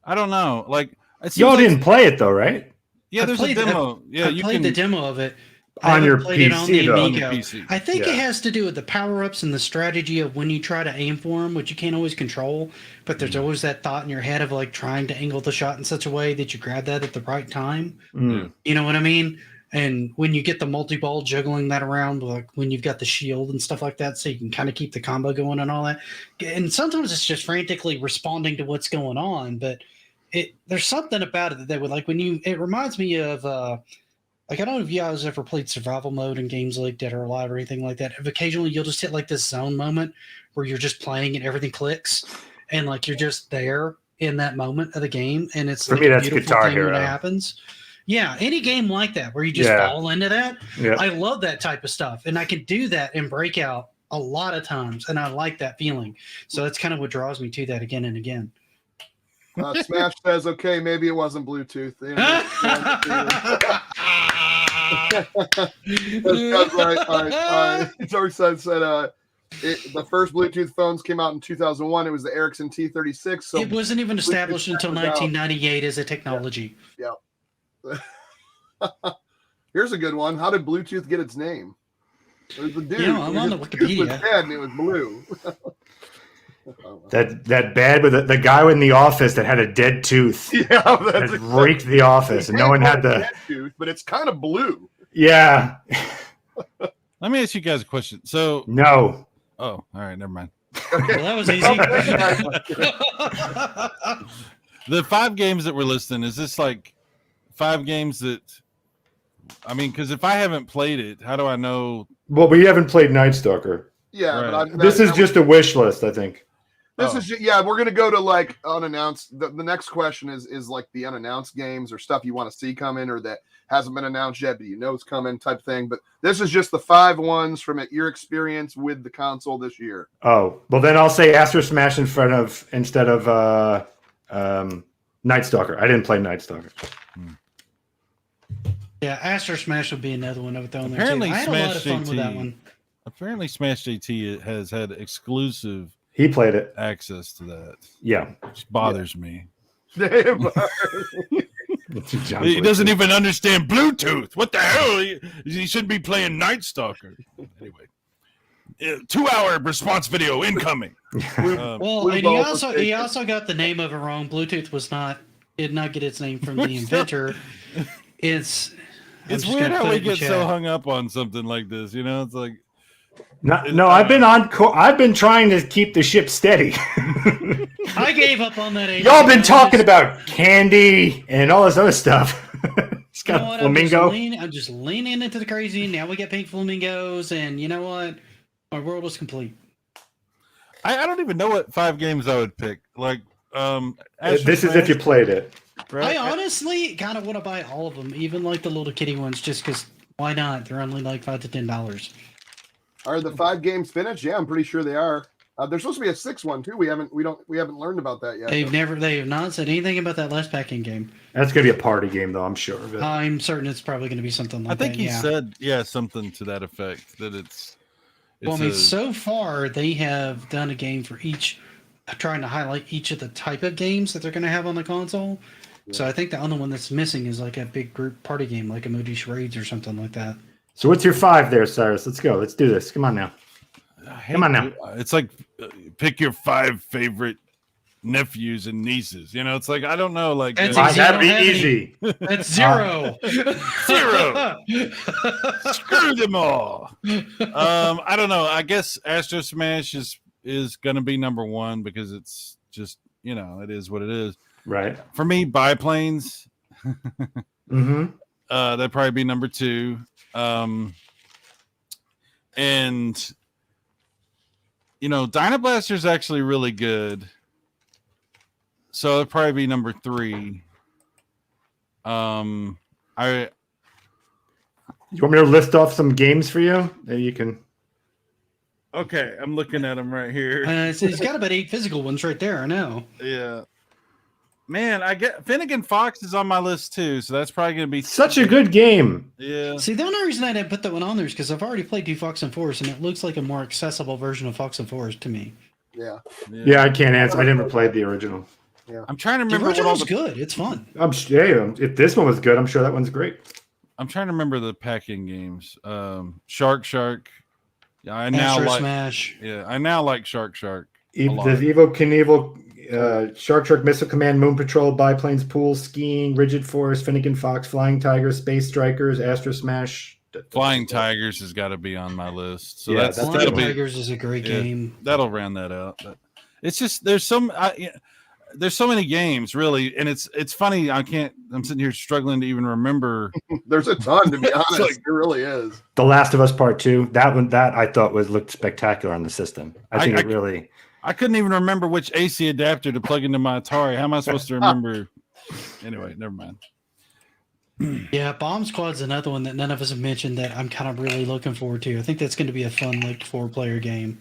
S6: I don't know. Like,
S3: y'all didn't play it though, right?
S6: Yeah, there's a demo.
S4: I played the demo of it.
S3: On your
S4: played it on the
S3: PC, though.
S4: Amico.
S6: On the PC.
S4: I think it has to do with the power-ups and the strategy of when you try to aim for them, which you can't always control. But there's always that thought in your head of like trying to angle the shot in such a way that you grab that at the right time.
S3: Mm.
S4: You know what I mean? And when you get the multi-ball, juggling that around, like when you've got the shield and stuff like that, so you can kind of keep the combo going and all that. And sometimes it's just frantically responding to what's going on. But there's something about it that would like it reminds me of. Like, I don't know if you guys ever played survival mode in games like Dead or Alive or anything like that. If occasionally you'll just hit like this zone moment where you're just playing and everything clicks and like you're just there in that moment of the game. And it's
S3: for
S4: like
S3: me,
S4: a
S3: that's
S4: beautiful
S3: Guitar
S4: thing
S3: Hero.
S4: when it happens. Yeah, any game like that where you just fall into that.
S3: Yeah.
S4: I love that type of stuff. And I can do that in Breakout a lot of times. And I like that feeling. So that's kind of what draws me to that again and again.
S2: Smash says, okay, maybe it wasn't Bluetooth. George said the first Bluetooth phones came out in 2001. It was the Ericsson T36. So
S4: it wasn't even established until 1998 as a technology.
S2: Yeah. Here's a good one. How did Bluetooth get its name? There's a dude.
S4: I'm on the Wikipedia.
S2: It was dead and it was blue.
S3: That bad with the guy in the office that had a dead tooth.
S2: Yeah,
S3: that reeked the office, and no one had the
S2: dead tooth, but it's kind of blue.
S3: Yeah.
S6: Let me ask you guys a question. So
S3: no.
S6: Oh, all right, never mind.
S4: Well, that was easy.
S6: The 5 games that we're listing, is this like 5 games that? I mean, because if I haven't played it, how do I know?
S3: Well, we haven't played Night Stalker.
S2: Yeah,
S6: right.
S2: but
S3: this is just a wish list, I think.
S2: This is we're gonna go to like unannounced. The next question is like the unannounced games or stuff you want to see come in or that hasn't been announced yet, but you know it's coming type thing. But this is just the 5 ones from your experience with the console this year.
S3: Oh, well then I'll say Astro Smash instead of Night Stalker. I didn't play Night Stalker.
S4: Yeah, Astro Smash would be another one I would throw in there
S6: Apparently,
S4: too. I had a lot of fun with that one.
S6: Apparently, Smash JT has had exclusive.
S3: He played it.
S6: Access to that.
S3: Yeah.
S6: Which bothers me.
S3: He
S6: doesn't even understand Bluetooth. What the hell? He shouldn't be playing Night Stalker. Anyway. 2-hour response video incoming.
S4: Well, and he also got the name of it wrong. Bluetooth did not get its name from the inventor. It's
S6: weird how we get so hung up on something like this. You know, it's like
S3: no. I've been trying to keep the ship steady.
S4: I gave up on that.
S3: Y'all been talking about candy and all this other stuff. It's got flamingo.
S4: I'm just leaning into the crazy. Now we get pink flamingos, and you know what? My world is complete.
S6: I don't even know what 5 games I would pick. Like,
S3: this is if you played it.
S4: Right? I honestly kind of want to buy all of them, even like the little kitty ones, just because. Why not? They're only like $5 to $10.
S2: Are the 5 games finished? Yeah, I'm pretty sure they are. There's supposed to be a 6th one too. We haven't learned about that yet.
S4: They have not said anything about that last packing game.
S3: That's gonna be a party game, though. I'm sure of it.
S4: I'm certain it's probably going to be something like that.
S6: I think he said, something to that effect. That it's
S4: well, I mean, so far they have done a game for each, trying to highlight each of the type of games that they're going to have on the console. Yeah. So I think the only one that's missing is like a big group party game, like Emoji Charades or something like that.
S3: So what's your 5 there, Cyrus? Let's go. Let's do this. Come on now. Come on now.
S6: It's like pick your 5 favorite nephews and nieces. You know, it's like I don't know. Like
S3: that'd be easy.
S4: That's 0.
S6: 0. Screw them all. I don't know. I guess Astro Smash is going to be number 1 because it's just it is what it is.
S3: Right.
S6: For me, biplanes.
S3: Mm-hmm.
S6: That'd probably be number 2. And Dyna Blaster's actually really good. So it'd probably be number 3.
S3: You want me to list off some games for you that you can?
S6: Okay, I'm looking at them right here.
S4: So he's got about 8 physical ones right there. I know.
S6: Yeah. Man, I get Finnegan Fox is on my list too, so that's probably going to be
S3: Such a good game.
S6: Yeah.
S4: See, the only reason I didn't put that one on there is because I've already played 2 Fox and Forest, and it looks like a more accessible version of Fox and Forest to me.
S2: Yeah.
S3: Yeah, I can't answer. I never played the original.
S6: I'm trying to
S4: The
S6: remember what all
S4: original's
S6: the
S4: good. It's fun.
S3: If this one was good, I'm sure that one's great.
S6: I'm trying to remember the packing games. Shark. Yeah, I now
S4: Astro
S6: like.
S4: Smash.
S6: Yeah, I now like Shark.
S3: The Evo Knievel, Shark, Missile Command, Moon Patrol, Biplanes, Pool, Skiing, Rigid Forest, Finnegan Fox, Flying Tigers, Space Strikers, Astro Smash.
S6: Flying Tigers has got to be on my list. So
S3: Yeah,
S6: that'll
S4: Flying
S6: be
S4: Tigers is a great game.
S6: That'll round that out. But it's just there's so many games really, and it's funny. I'm sitting here struggling to even remember.
S2: There's a ton, to be honest.
S6: Like,
S2: there really is.
S3: The Last of Us Part 2. That I thought looked spectacular on the system. I think it really.
S6: I couldn't even remember which AC adapter to plug into my Atari. How am I supposed to remember? Anyway, never mind.
S4: Yeah, Bomb Squad's another one that none of us have mentioned that I'm kind of really looking forward to. I think that's going to be a fun 4-player game.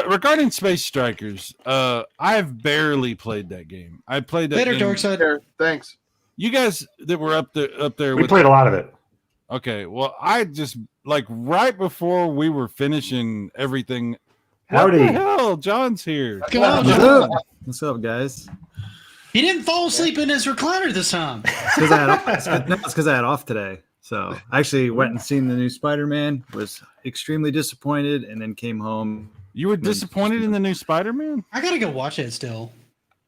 S6: Regarding Space Strikers, I've barely played that game. I played that
S4: Later,
S6: game.
S4: Dark Side.
S2: There, thanks.
S6: You guys that were up there
S3: We
S6: with
S3: played a lot of it.
S6: Okay, well, I just right before we were finishing everything.
S3: Howdy.
S6: What the hell? John's here.
S4: Come on,
S7: What's
S4: John.
S7: up? What's up, guys?
S4: He didn't fall asleep in his recliner this time.
S7: It's because I had off today. So I actually went and seen the new Spider-Man, was extremely disappointed, and then came home.
S6: You were disappointed in the new Spider-Man?
S4: I got to go watch it still.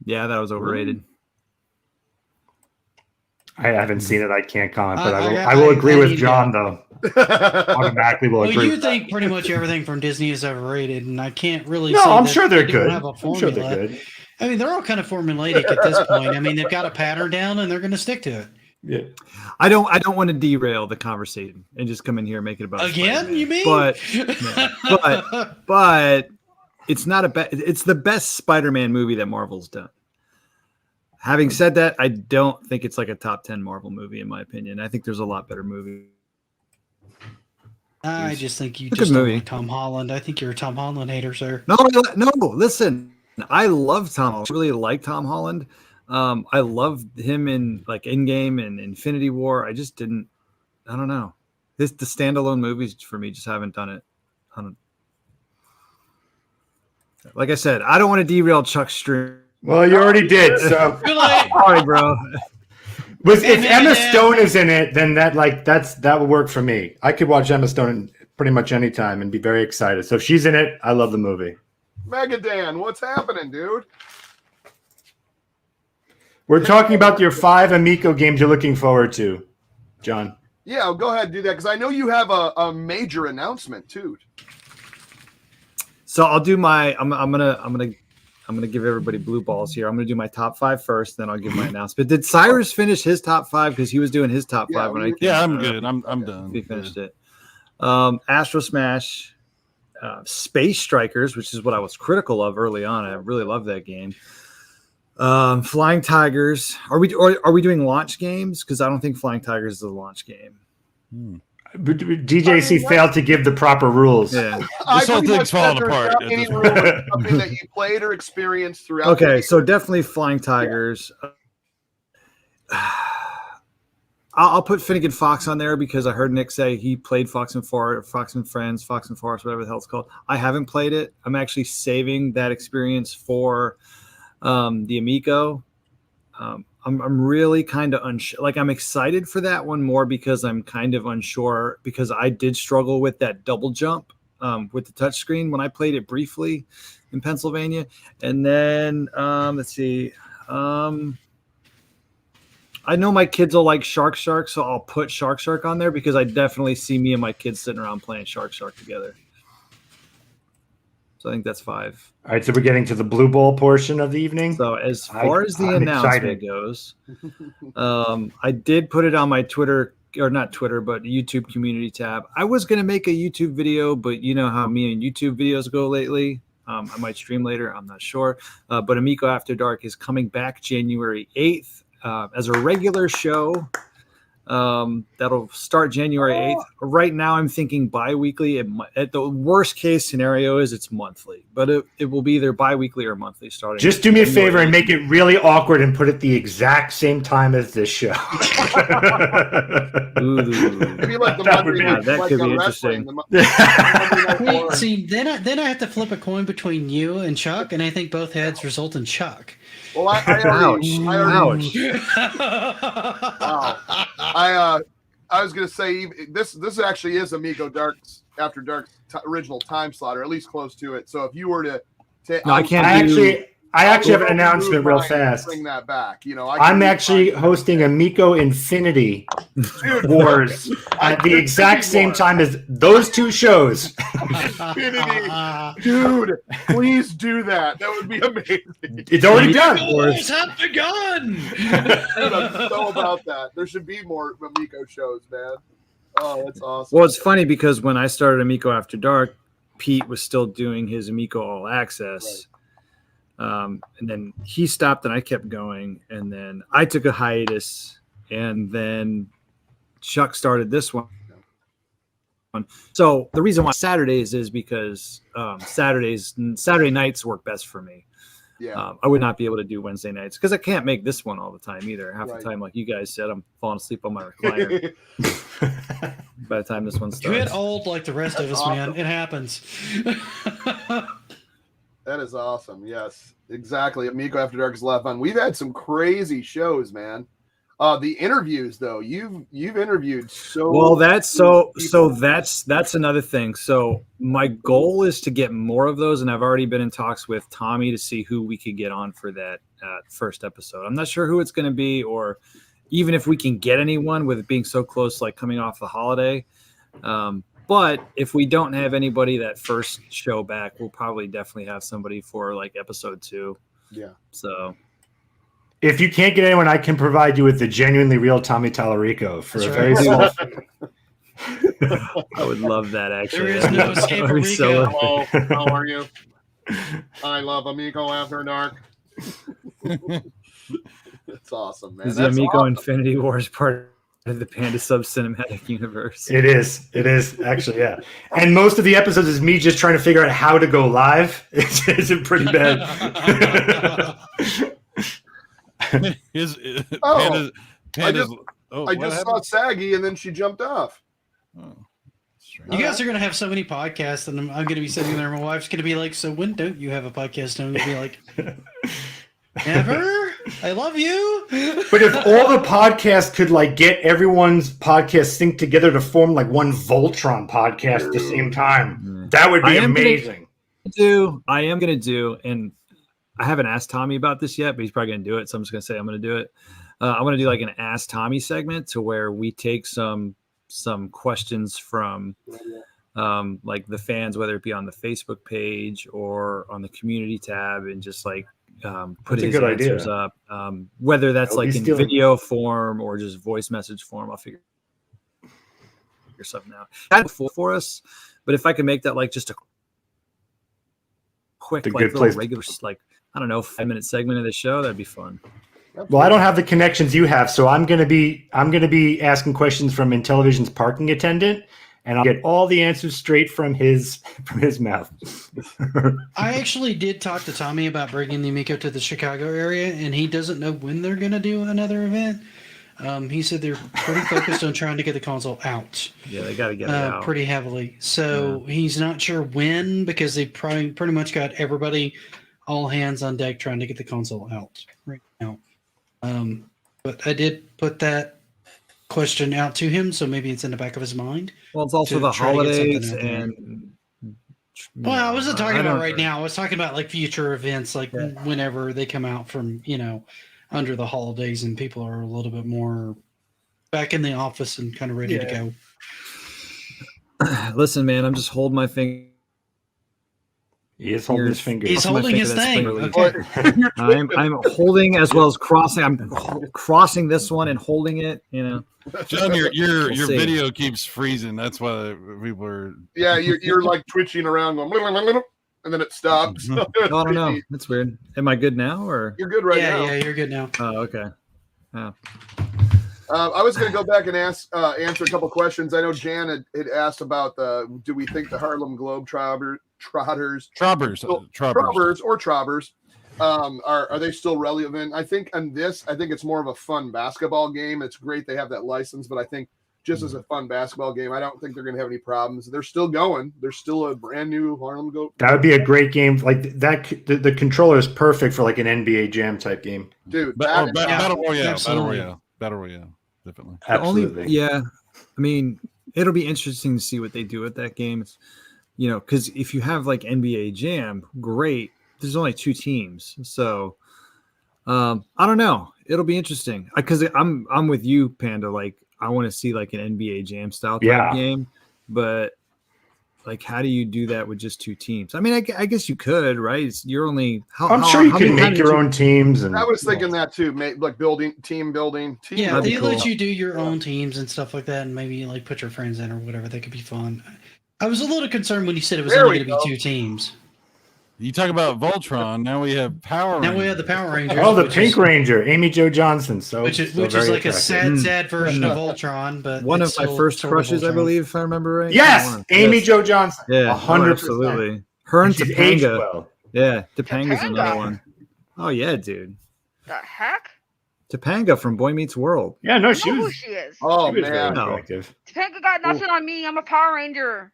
S7: Yeah, that was overrated.
S3: I haven't seen it. I can't comment, but
S4: I
S3: I will agree with
S4: need to
S3: John, though. Automatically will
S4: Well,
S3: agree.
S4: you think pretty much everything from Disney is overrated, and I can't really.
S3: No,
S4: say
S3: I'm
S4: that
S3: sure they're
S4: they don't
S3: good.
S4: have a
S3: I'm sure they're
S4: formula.
S3: good.
S4: I mean, they're all kind of formulaic at this point. I mean, they've got a pattern down, and they're going to stick to it.
S3: Yeah.
S7: I don't want to derail the conversation and just come in here and make it about
S4: Again,
S7: Spider-Man.
S4: you mean?
S7: But it's not it's the best Spider-Man movie that Marvel's done. Having said that, I don't think it's like a top 10 Marvel movie in my opinion. I think there's a lot better movies.
S4: I just think you
S7: It's a
S4: just
S7: good
S4: don't
S7: movie.
S4: like Tom Holland. I think you're a Tom Holland hater, sir.
S7: No, listen. I love Tom Holland. I really like Tom Holland. I loved him in like Endgame and Infinity War. I don't know. The standalone movies for me just haven't done it. Like I said, I don't want to derail Chuck's stream.
S3: Well, you already did. So
S4: Good night.
S7: Sorry, bro.
S3: if Emma Stone is in it, then that will work for me. I could watch Emma Stone pretty much any time and be very excited. So if she's in it, I love the movie.
S2: Megadan, what's happening, dude?
S3: We're talking about your 5 Amico games you're looking forward to, John.
S2: Yeah, go ahead and do that because I know you have a major announcement too.
S7: So I'll do my. I'm gonna give everybody blue balls here. I'm gonna do my top 5 first, then I'll give my announcement. Did Cyrus finish his top 5 because he was doing his top 5 when I came?
S6: Yeah, I'm good. I'm done.
S7: He finished it. Astro Smash, Space Strikers, which is what I was critical of early on. I really love that game. Flying Tigers. Are we doing launch games? Because I don't think Flying Tigers is a launch game.
S3: DJC failed to give the proper rules.
S7: Yeah.
S6: This whole thing's falling apart.
S2: Any rule of something that you played or experienced throughout.
S7: Okay,
S2: the
S7: so definitely Flying Tigers. I'll put Finnegan Fox on there because I heard Nick say he played Fox and Friends, Fox and Forest, whatever the hell it's called. I haven't played it. I'm actually saving that experience for the Amico. I'm really kind of unsure. Like, I'm excited for that one more because I'm kind of unsure because I did struggle with that double jump with the touchscreen when I played it briefly in Pennsylvania. And then let's see. I know my kids will like Shark, so I'll put Shark on there because I definitely see me and my kids sitting around playing Shark together. So I think that's 5.
S3: All right, so we're getting to the blue ball portion of the evening.
S7: So as far as the
S3: I'm
S7: announcement
S3: excited.
S7: goes, I did put it on my Twitter, or not Twitter, but YouTube community tab. I was going to make a YouTube video, but you know how me and YouTube videos go lately. I might stream later. I'm not sure. But Amico After Dark is coming back January 8th as a regular show. That'll start January 8th. Right now, I'm thinking bi-weekly. At the worst case scenario is it's monthly, but it will be either bi-weekly or monthly starting.
S3: Just do me a favor and make it really awkward and put it the exact same time as this show.
S2: Maybe like the
S7: that
S2: Monday,
S7: could be interesting.
S4: Wait, see, then I have to flip a coin between you and Chuck, and I think both heads result in Chuck.
S2: Well, I was going to say this actually is Amico Dark's After Dark's original time slot, or at least close to it. So if you were to
S7: no, I can't.
S3: I actually have an announcement real fast.
S2: Bring that back.
S3: I'm actually hosting Amico Infinity Wars at the exact same time as those two shows.
S2: Dude, please do that. That would be amazing.
S3: It's already done.
S4: Wars have begun.
S2: Dude, I'm so about that. There should be more Amico shows, man. Oh, that's awesome.
S7: Well, it's funny because when I started Amico After Dark, Pete was still doing his Amico All Access. Right. And then he stopped and I kept going. And then I took a hiatus. And then Chuck started this one. So the reason why Saturdays is because Saturday nights work best for me.
S2: Yeah.
S7: I would not be able to do Wednesday nights because I can't make this one all the time either. Half the time, like you guys said, I'm falling asleep on my recliner by the time this one starts.
S4: You get old like the rest of us, awesome. Man. It happens.
S2: That is awesome. Yes, exactly. Amico After Dark is a lot of fun. We've had some crazy shows, man. The interviews, though, you've interviewed so
S7: well. That's that's another thing. So my goal is to get more of those, and I've already been in talks with Tommy to see who we could get on for that first episode. I'm not sure who it's going to be, or even if we can get anyone with it being so close, like coming off the holiday. But if we don't have anybody that first show back, we'll probably definitely have somebody for like episode 2.
S2: Yeah.
S7: So
S3: if you can't get anyone, I can provide you with the genuinely real Tommy Tallarico for a very small fee.
S7: I would love that, actually.
S4: There is no escape from Rico.
S2: Hello, how are you? I love Amico After Dark. It's awesome, man.
S7: Is the Amico awesome. Infinity Wars part of the Panda Sub cinematic universe?
S3: It is actually, yeah. And most of the episodes is me just trying to figure out how to go live. It's pretty bad.
S2: I just saw Saggy and then she jumped off.
S4: You guys are going to have so many podcasts, and I'm going to be sitting there, and my wife's going to be like, so when don't you have a podcast? And I'm going to be like, never. I love you.
S3: But if all the podcasts could like get everyone's podcast synced together to form like one Voltron podcast at the same time, that would be amazing.
S7: I am going to do, and I haven't asked Tommy about this yet, but he's probably going to do it. So I'm just going to say I'm going to do it. I'm going to do like an Ask Tommy segment to where we take some questions from like the fans, whether it be on the Facebook page or on the community tab, and just like put his answers up, whether that's like in video form or just voice message form. I'll figure something out. That's for us, but if I can make that like just a quick like little regular, like I don't know, 5-minute segment of the show, that'd be fun.
S3: Well, I don't have the connections you have, so I'm gonna be asking questions from Intellivision's parking attendant, and I'll get all the answers straight from his mouth.
S4: I actually did talk to Tommy about bringing the Amico to the Chicago area, and he doesn't know when they're going to do another event. He said they're pretty focused on trying to get the console out.
S7: Yeah, they got to get it out
S4: pretty heavily. So he's not sure when, because they pretty much got everybody all hands on deck trying to get the console out right now. But I did put that question out to him, so maybe it's in the back of his mind.
S7: Well, it's also the holidays, and
S4: well, I wasn't talking about right now. I was talking about like future events, like whenever they come out from under the holidays and people are a little bit more back in the office and kind of ready to go.
S7: Listen, man, I'm just holding my finger.
S3: He is holding his finger.
S4: He's holding his thing.
S7: Okay. I'm holding as well as crossing. I'm crossing this one and holding it.
S6: John, your video keeps freezing. That's why people are.
S2: Yeah, you're like twitching around, going, and then it stops.
S7: I don't know. That's weird. Am I good now, or
S2: you're good right now?
S4: Yeah, you're good now.
S7: Oh, okay. Oh.
S2: I was going to go back and answer a couple questions. I know Jan had asked about do we think the Harlem Globetrotters, Trobbers, are they still relevant? I think it's more of a fun basketball game. It's great they have that license, but I think just as a fun basketball game, I don't think they're going to have any problems. They're still going. They're still a brand new Harlem Globetrotters.
S3: That would be a great game. Like that, the controller is perfect for like an NBA Jam type game.
S2: Dude,
S6: Battle Royale, definitely.
S3: Absolutely.
S7: I mean, it'll be interesting to see what they do with that game. It's, because if you have like NBA Jam, great. There's only 2 teams, so I don't know. It'll be interesting because I'm with you, Panda. Like, I want to see like an NBA Jam style type game, but like, how do you do that with just 2 teams? I mean, I guess you could, right? You're only
S3: I'm sure you can make your own teams. And
S2: I was thinking that too, like team building.
S4: Yeah, they let you do your own teams and stuff like that, and maybe like put your friends in or whatever. That could be fun. I was a little concerned when you said it was only going to be 2 teams.
S6: You talk about Voltron. Now we have Power Rangers.
S4: Now we have the Power Rangers.
S3: Oh, the Pink Ranger, Amy Jo Johnson.
S4: Which is like a sad version of Voltron. But
S7: one of my first crushes, I believe, if I remember right.
S3: Yes, Amy Jo Johnson.
S7: Yeah,
S3: 100%.
S7: Absolutely. Her and Topanga.
S3: Well.
S7: Yeah, Topanga's another one. Oh yeah, dude.
S8: The heck?
S7: Topanga from Boy Meets World.
S3: Yeah, no,
S8: I
S3: she
S8: know
S3: was.
S8: who she is.
S2: Oh
S3: She was
S2: man,
S3: very attractive.
S8: Topanga got nothing on me. I'm a Power Ranger.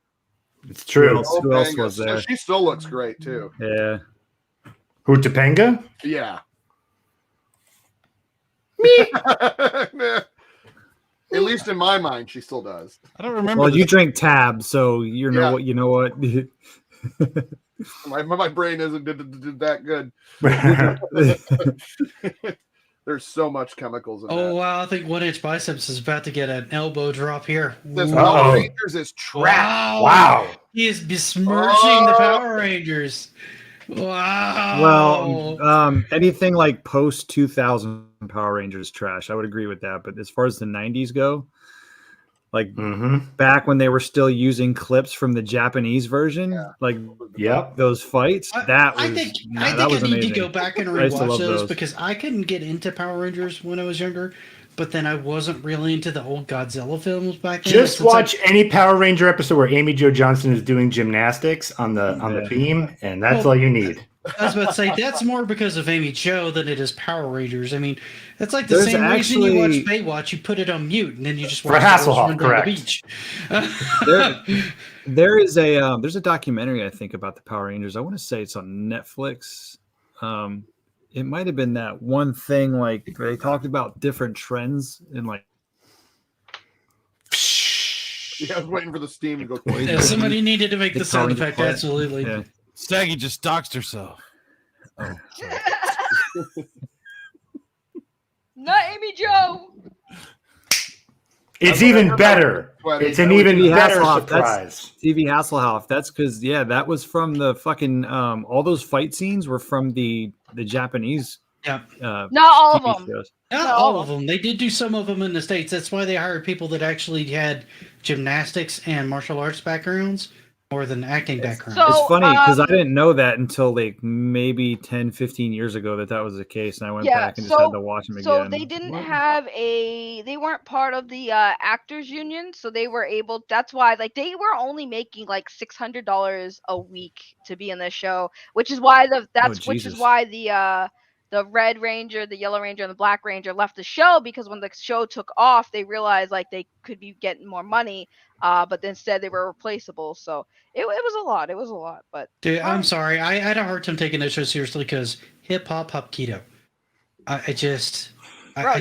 S3: It's true.
S7: Who else was there?
S2: She still looks great too.
S7: Yeah.
S3: Who, Topanga?
S2: Yeah.
S3: Me.
S2: At least in my mind, she still does.
S6: I don't remember.
S7: Well, you drink Tab, so you know what. You know what.
S2: my brain isn't did that good. There's so much chemicals in that.
S4: Oh wow! I think 1 Inch Biceps is about to get an elbow drop here.
S2: This Power Rangers is trash.
S3: Wow!
S4: He is besmirching the Power Rangers. Wow.
S7: Well, anything like post 2000 Power Rangers trash. I would agree with that. But as far as the 90s go, like back when they were still using clips from the Japanese version, like those fights,
S4: I think I need to go back and rewatch those because I couldn't get into Power Rangers when I was younger. But then I wasn't really into the old Godzilla films back then.
S3: Just watch any Power Ranger episode where Amy Jo Johnson is doing gymnastics on the beam, and that's all you need.
S4: I was about to say that's more because of Amy Jo than it is Power Rangers. I mean, it's like the same reason you watch Baywatch, you put it on mute and then you just watch
S3: Hasselhoff, correct?
S4: The beach.
S7: There's a documentary I think about the Power Rangers. I want to say it's on Netflix. It might have been that one thing like they talked about different trends in like.
S2: Yeah, I was waiting for the steam to go.
S4: Yeah, somebody needed to make the sound effect. Absolutely.
S7: Yeah.
S6: Staggy just doxed herself. Oh,
S8: Not Amy Jo.
S3: It's even better. It's an even better surprise.
S7: TV Hasselhoff. That's because that was from the fucking all those fight scenes were from the Japanese.
S4: Yeah.
S8: Not all of them.
S7: Shows.
S4: Not all of them. They did do some of them in the States. That's why they hired people that actually had gymnastics and martial arts backgrounds more than acting backgrounds.
S7: It's funny because I didn't know that until like maybe 10, 15 years ago that was the case. And I went back and just had to watch them again.
S8: So they didn't they weren't part of the actors union. So they were able, that's why like they were only making like $600 a week to be in this show, which is why the Red Ranger, the Yellow Ranger, and the Black Ranger left the show because when the show took off, they realized like they could be getting more money, but instead they were replaceable. So it was a lot. It was a lot. But
S4: dude, I'm sorry. I had a hard time taking that show seriously because hip hop keto. I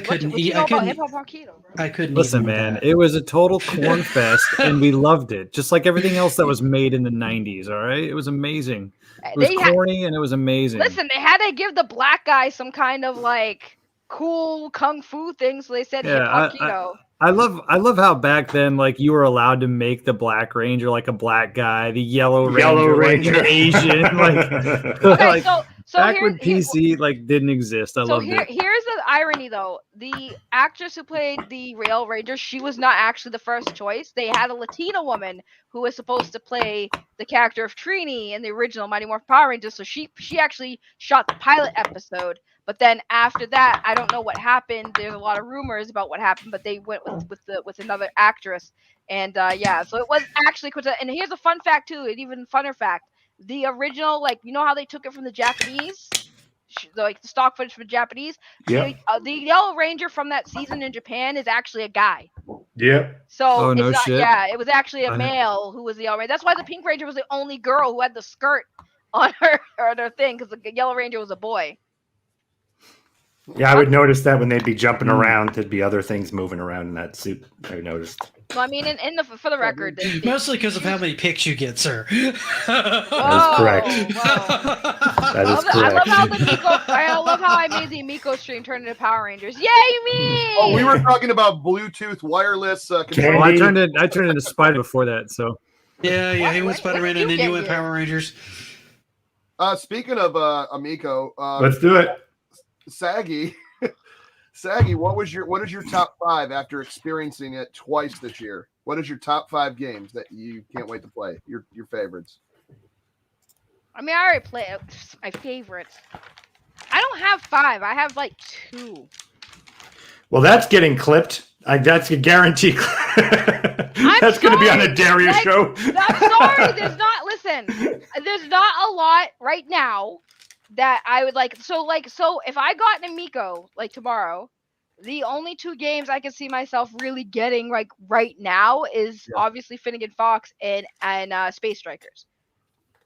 S4: couldn't eat. I couldn't.
S7: Listen, man, it was a total corn fest, and we loved it, just like everything else that was made in the '90s. All right, it was amazing. It was corny, and it was amazing.
S8: Listen, they had to give the black guy some kind of like cool kung fu thing, so they said hip hop keto.
S7: I love how back then, like, you were allowed to make the Black Ranger like a black guy, the Yellow Ranger like an Asian, like,
S8: okay,
S7: like back when PC like didn't exist. I love it.
S8: Here's irony though, the actress who played the Rail Ranger, she was not actually the first choice. They had a Latina woman who was supposed to play the character of Trini in the original Mighty Morphin Power Rangers. So she actually shot the pilot episode. But then after that, I don't know what happened. There's a lot of rumors about what happened, but they went with another actress. And yeah, so it was actually. And here's a fun fact too, an even funner fact. The original, like, you know how they took it from the Japanese? Like the stock footage from the Japanese.
S3: Yeah.
S8: The Yellow Ranger from that season in Japan is actually a guy.
S3: Yeah.
S8: So
S7: no
S8: it's not,
S7: shit.
S8: yeah, it was actually a male who was the Yellow Ranger. That's why the Pink Ranger was the only girl who had the skirt on her thing, because the Yellow Ranger was a boy.
S3: Yeah, I would notice that when they'd be jumping around, there'd be other things moving around in that suit. I noticed.
S8: So I mean, for the record,
S4: mostly because of how many pics you get, sir.
S3: That's correct. That is correct.
S8: I love how I love how I made the Amico stream turn into Power Rangers. Yay me!
S2: Oh, we were talking about Bluetooth wireless control.
S7: Well, I turned into Spider before that, so.
S4: Yeah, he went Spider-Man and then you went Power Rangers.
S2: Speaking of Amico,
S3: Let's do it.
S2: Saggy, what is your top 5 after experiencing it twice this year? What is your top 5 games that you can't wait to play? Your favorites?
S8: I mean, I already played my favorites. I don't have 5. I have like 2.
S3: Well, that's getting clipped. That's a guarantee. That's going to be on a Darius show.
S8: I'm sorry. There's not a lot right now that I would like. So if I got an Amico like tomorrow, the only 2 games I can see myself really getting like right now is obviously Finnegan Fox and Space Strikers.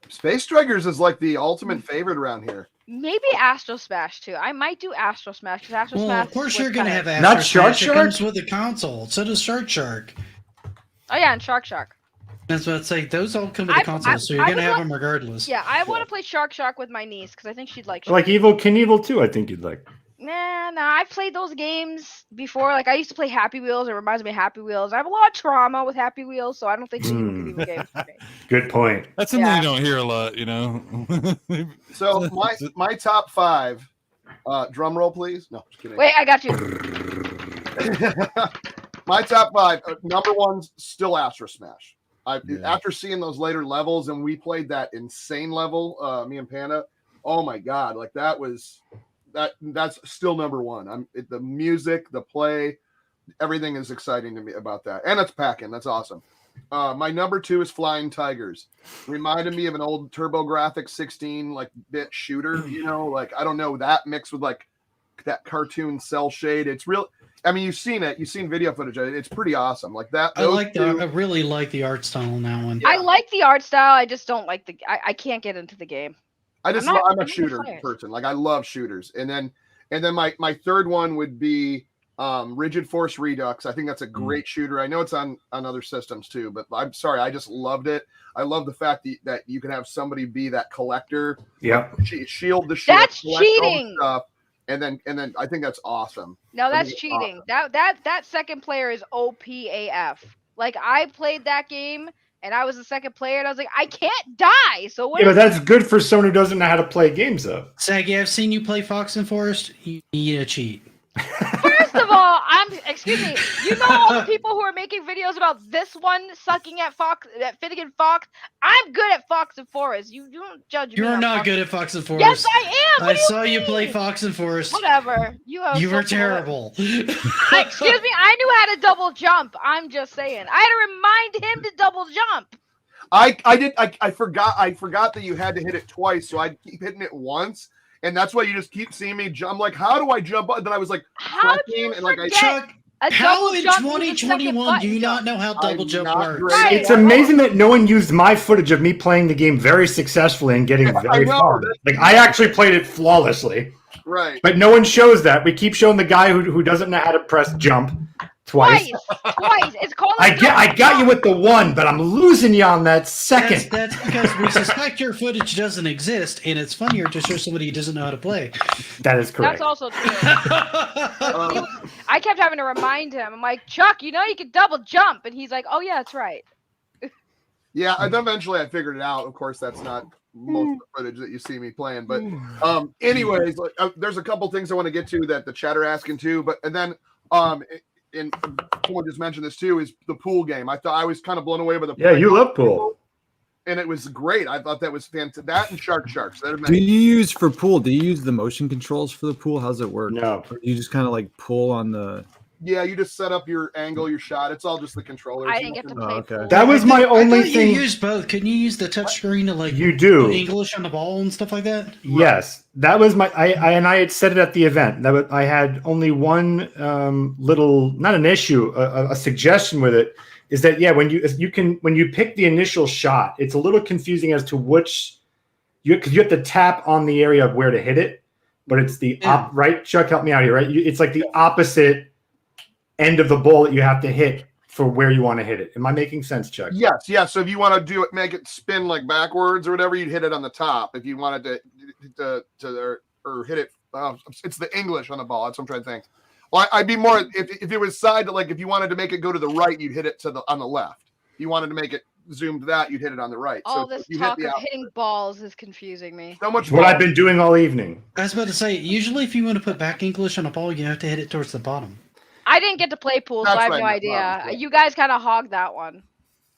S2: Space Strikers is like the ultimate favorite around here.
S8: Maybe Astro Smash too. I might do Astro Smash because Astro Smash.
S4: Of course, you're gonna have Astro
S3: Not Shark
S4: Smash. It comes with the console. So does Shark.
S8: Oh yeah, and Shark.
S4: That's what I'd say. Those all come with the console, so you're gonna have them regardless.
S8: Yeah, I want to play Shark with my niece because I think she'd like.
S3: Like Evil Knievel too. I think you'd like.
S8: Nah. I've played those games before. Like I used to play Happy Wheels. It reminds me of Happy Wheels. I have a lot of trauma with Happy Wheels, so I don't think Knievel games.
S3: Good point.
S6: That's something you don't hear a lot, you know.
S2: So my top 5. Drum roll, please. No, just kidding.
S8: Wait, I got you.
S2: My top 5. Number 1's still Astro Smash. After seeing those later levels, and we played that insane level, me and Panda. Oh my god, like that's still number 1. The music, the play, everything is exciting to me about that, and it's packing. That's awesome. My number 2 is Flying Tigers. Reminded me of an old TurboGrafx 16 like bit shooter. You know, like I don't know, that mixed with like that cartoon cell shade. It's real. I mean, you've seen it. You've seen video footage of it. It's pretty awesome. Like that.
S4: I really like the art style in that one.
S8: Yeah. I like the art style. I just don't like I can't get into the game.
S2: I'm a shooter person. Like I love shooters. And then my third one would be Rigid Force Redux. I think that's a great shooter. I know it's on other systems too, but I'm sorry, I just loved it. I love the fact that you can have somebody be that collector.
S3: Yeah.
S2: Shield the shit.
S8: That's cheating.
S2: Stuff, and then I think that's awesome.
S8: No, that's cheating. Awesome. That second player is OPAF. Like I played that game and I was the second player and I was like, I can't die. So what?
S3: Yeah, but that's good for someone who doesn't know how to play games though.
S4: Saggy, I've seen you play Fox and Forest. You need to cheat.
S8: First of all, excuse me. You know all the people who are making videos about this one sucking at Finnegan Fox. I'm good at Fox and Forest. You don't judge me.
S4: You're not good at Fox and Forest.
S8: Yes, I am.
S4: I saw you play Fox and Forest.
S8: Whatever. You
S4: were terrible.
S8: Excuse me. I knew how to double jump. I'm just saying. I had to remind him to double jump.
S2: I forgot that you had to hit it twice, so I'd keep hitting it once. And that's why you just keep seeing me jump. I'm like, how do I jump up? And then I was like,
S8: how do you
S4: Chuck, how in 2021 do you not know how double jump works?
S8: Right.
S3: It's amazing that no one used my footage of me playing the game very successfully and getting very far. Like I actually played it flawlessly.
S2: Right.
S3: But no one shows that. We keep showing the guy who doesn't know how to press jump twice.
S8: It's called.
S3: I got you with the one, but I'm losing you on that second.
S4: That's because we suspect your footage doesn't exist, and it's funnier to show somebody who doesn't know how to play.
S3: That is correct.
S8: That's also true. I kept having to remind him. I'm like, Chuck, you know you can double jump, and he's like, oh yeah, that's right.
S2: Yeah, and eventually I figured it out. Of course, that's not most of the footage that you see me playing. But anyways, like, there's a couple things I want to get to that the chat are asking too. But and then and someone just mentioned this too, is the pool game. I thought I was kind of blown away by the
S3: Yeah, you love pool.
S2: And it was great. I thought that was fantastic. That and Sharks.
S7: Do you use for pool? Do you use the motion controls for the pool? How's it work?
S3: No.
S7: Or you just kind of like pull on the.
S2: Yeah, you just set up your angle, your shot. It's all just the controller.
S8: I didn't get to play.
S7: okay.
S3: That was my only
S4: I thought
S3: thing.
S4: You use both. Couldn't you use the touchscreen to like
S3: You do.
S4: put English on the ball and stuff like that?
S3: Yes, that was my. I had said it at the event. I had only one little, not an issue, a suggestion with it. Is that when you pick the initial shot, it's a little confusing as to which because you have to tap on the area of where to hit it, but it's the right. Chuck, help me out here. Right, it's like the opposite end of the ball that you have to hit for where you want to hit it. Am I making sense, Chuck?
S2: Yes. So if you want to do it, make it spin like backwards or whatever, you'd hit it on the top. If you wanted to or hit it, it's the English on the ball. That's what I'm trying to think. Well, I'd be more if it was side to, like, if you wanted to make it go to the right, you'd hit it on the left. If you wanted to make it zoom to that, you'd hit it on the right.
S8: All
S2: so
S8: this talk of hitting balls is confusing me.
S2: So much.
S3: What I've been doing all evening.
S4: I was about to say, usually if you want to put back English on a ball, you have to hit it towards the bottom.
S8: I didn't get to play pool, so I have no idea. You guys kind of hogged that one.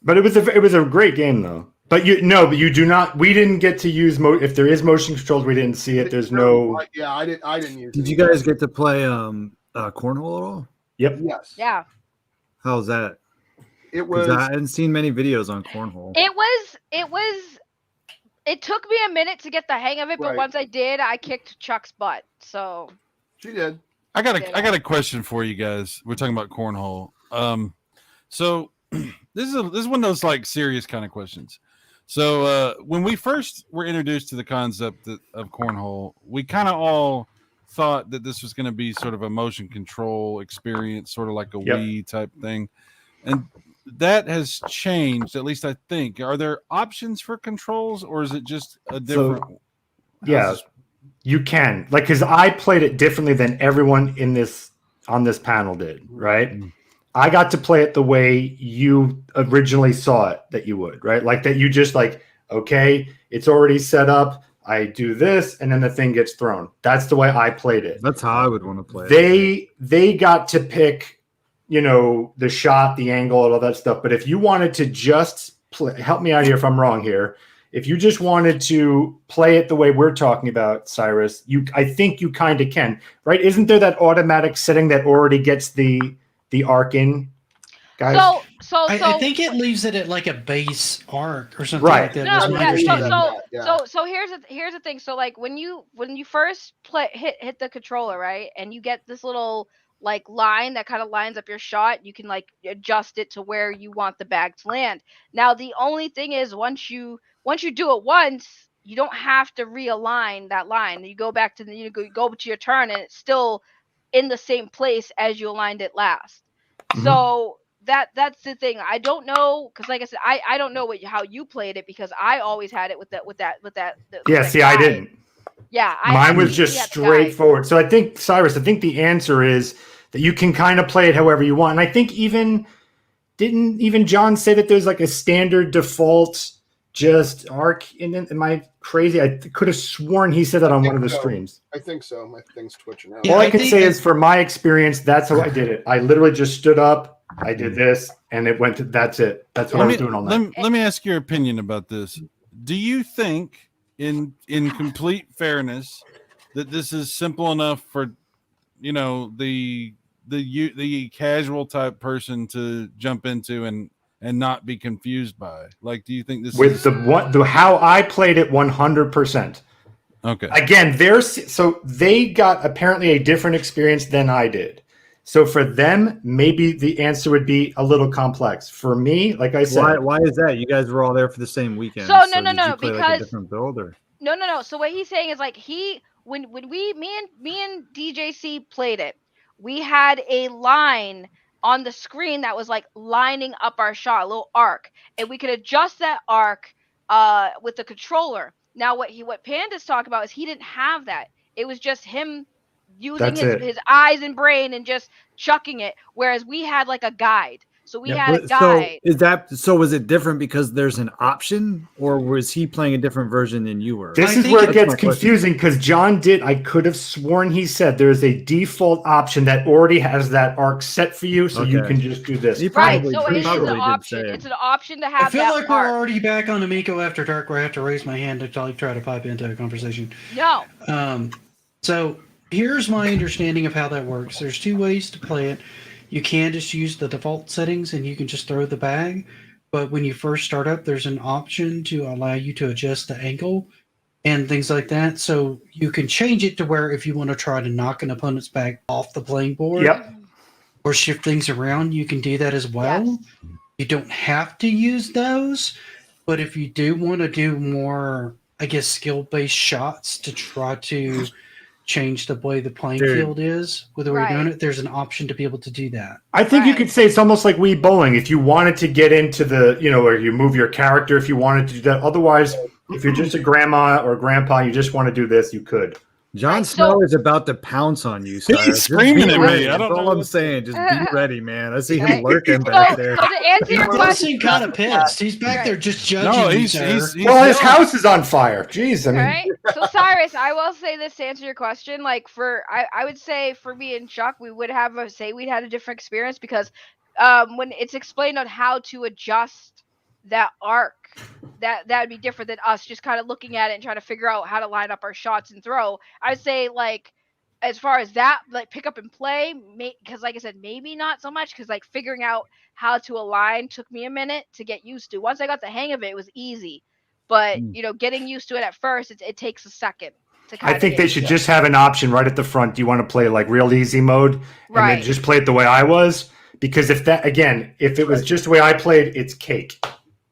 S3: But it was a great game though. But you do not. We didn't get to use if there is motion controls. We didn't see it. There's no.
S2: Yeah, I didn't use.
S7: Did you guys get to play cornhole at all?
S3: Yep.
S2: Yes.
S8: Yeah.
S7: How's that?
S2: It was.
S7: I hadn't seen many videos on cornhole.
S8: It took me a minute to get the hang of it, but
S2: Right.
S8: once I did, I kicked Chuck's butt. So.
S2: She did.
S6: I got a question for you guys. We're talking about cornhole. So this is one of those like serious kind of questions. So when we first were introduced to the concept of cornhole, we kind of all thought that this was going to be sort of a motion control experience, sort of like a Wii type thing, and that has changed. At least I think. Are there options for controls, or is it just a different?
S3: You can, like, because I played it differently than everyone on this panel did, right? Mm-hmm. I got to play it the way you originally saw it that you would, right? Like that you just like, okay, it's already set up. I do this, and then the thing gets thrown. That's the way I played it.
S7: That's how I would want to play it.
S3: They got to pick, the shot, the angle, and all that stuff. But if you wanted to just play, help me out here if I'm wrong here. If you just wanted to play it the way we're talking about, Cyrus, I think you kind of can, right? Isn't there that automatic setting that already gets the arc in, guys?
S4: I think it leaves it at like a base arc or something
S3: like
S4: that.
S8: So here's the thing. So like when you first hit the controller, right, and you get this little like line that kind of lines up your shot, you can like adjust it to where you want the bag to land. Now the only thing is once you do it once, you don't have to realign that line. You go back to you go to your turn, and it's still in the same place as you aligned it last. Mm-hmm. So that's the thing. I don't know, because like I said, I don't know how you played it, because I always had it with that.
S3: I didn't.
S8: Yeah,
S3: mine was just straightforward. So I think, Cyrus, the answer is that you can kind of play it however you want. And I think didn't John say that there's like a standard default just arc in it? Am I crazy? I could have sworn he said that on one of the streams.
S2: I think so. My thing's twitching out.
S3: All I can say is, for my experience, that's how I did it. I literally just stood up, I did this, and it went to, that's it. That's what I was doing all night.
S6: Let me ask your opinion about this. Do you think, in complete fairness, that this is simple enough for, the casual type person to jump into and not be confused by? Like, do you think this
S3: is the how I played it 100%?
S6: Okay.
S3: Again, they got apparently a different experience than I did. So for them, maybe the answer would be a little complex. For me, like I said,
S7: why is that? You guys were all there for the same weekend.
S8: So no, because
S7: like a different build, or?
S8: No. So what he's saying is like when me and DJC played it, we had a line on the screen that was like lining up our shot, a little arc, and we could adjust that arc with the controller. Now what Panda's talking about is he didn't have that. It was just him using his eyes and brain and just chucking it, whereas we had like a guide. So we had a guide.
S7: So was it different because there's an option, or was he playing a different version than you were?
S3: This is where it gets confusing because John I could have sworn he said there's a default option that already has that arc set for you, so you can just do this.
S8: Right, so it is an option. It's an option to have.
S4: I feel like we're already back on Amico After Dark, where I have to raise my hand to try to pipe into a conversation.
S8: No.
S4: So here's my understanding of how that works. There's two ways to play it. You can just use the default settings and you can just throw the bag. But when you first start up, there's an option to allow you to adjust the angle and things like that. So you can change it to where if you want to try to knock an opponent's bag off the playing board or shift things around, you can do that as well. Yes. You don't have to use those. But if you do want to do more, I guess, skill-based shots to try to change the way the playing field is with the way you're doing it, there's an option to be able to do that.
S3: I think you could say it's almost like Wii Bowling. If you wanted to get into the, where you move your character, if you wanted to do that. Otherwise, if you're just a grandma or grandpa, you just want to do this, you could.
S7: John Snow is about to pounce on you, Cyrus.
S6: He's screaming at me.
S7: That's all I'm saying. Just be ready, man. I see him lurking back there.
S8: So to answer your question,
S4: he's kind of pissed. He's back there just judging.
S3: No, he's well, his house is on fire. Jeez, I mean.
S8: Right? So Cyrus, I will say this to answer your question. Like I would say for me and Chuck, we would have we'd had a different experience because when it's explained on how to adjust that arc, that would be different than us just kind of looking at it and trying to figure out how to line up our shots and throw. I'd say like as far as that, like pick up and play, because like I said, maybe not so much because like figuring out how to align took me a minute to get used to. Once I got the hang of it, it was easy. But getting used to it at first, it takes a second.
S3: I think they should just have an option right at the front. Do you want to play like real easy mode and then just play it the way I was? Because if it was just the way I played, it's cake.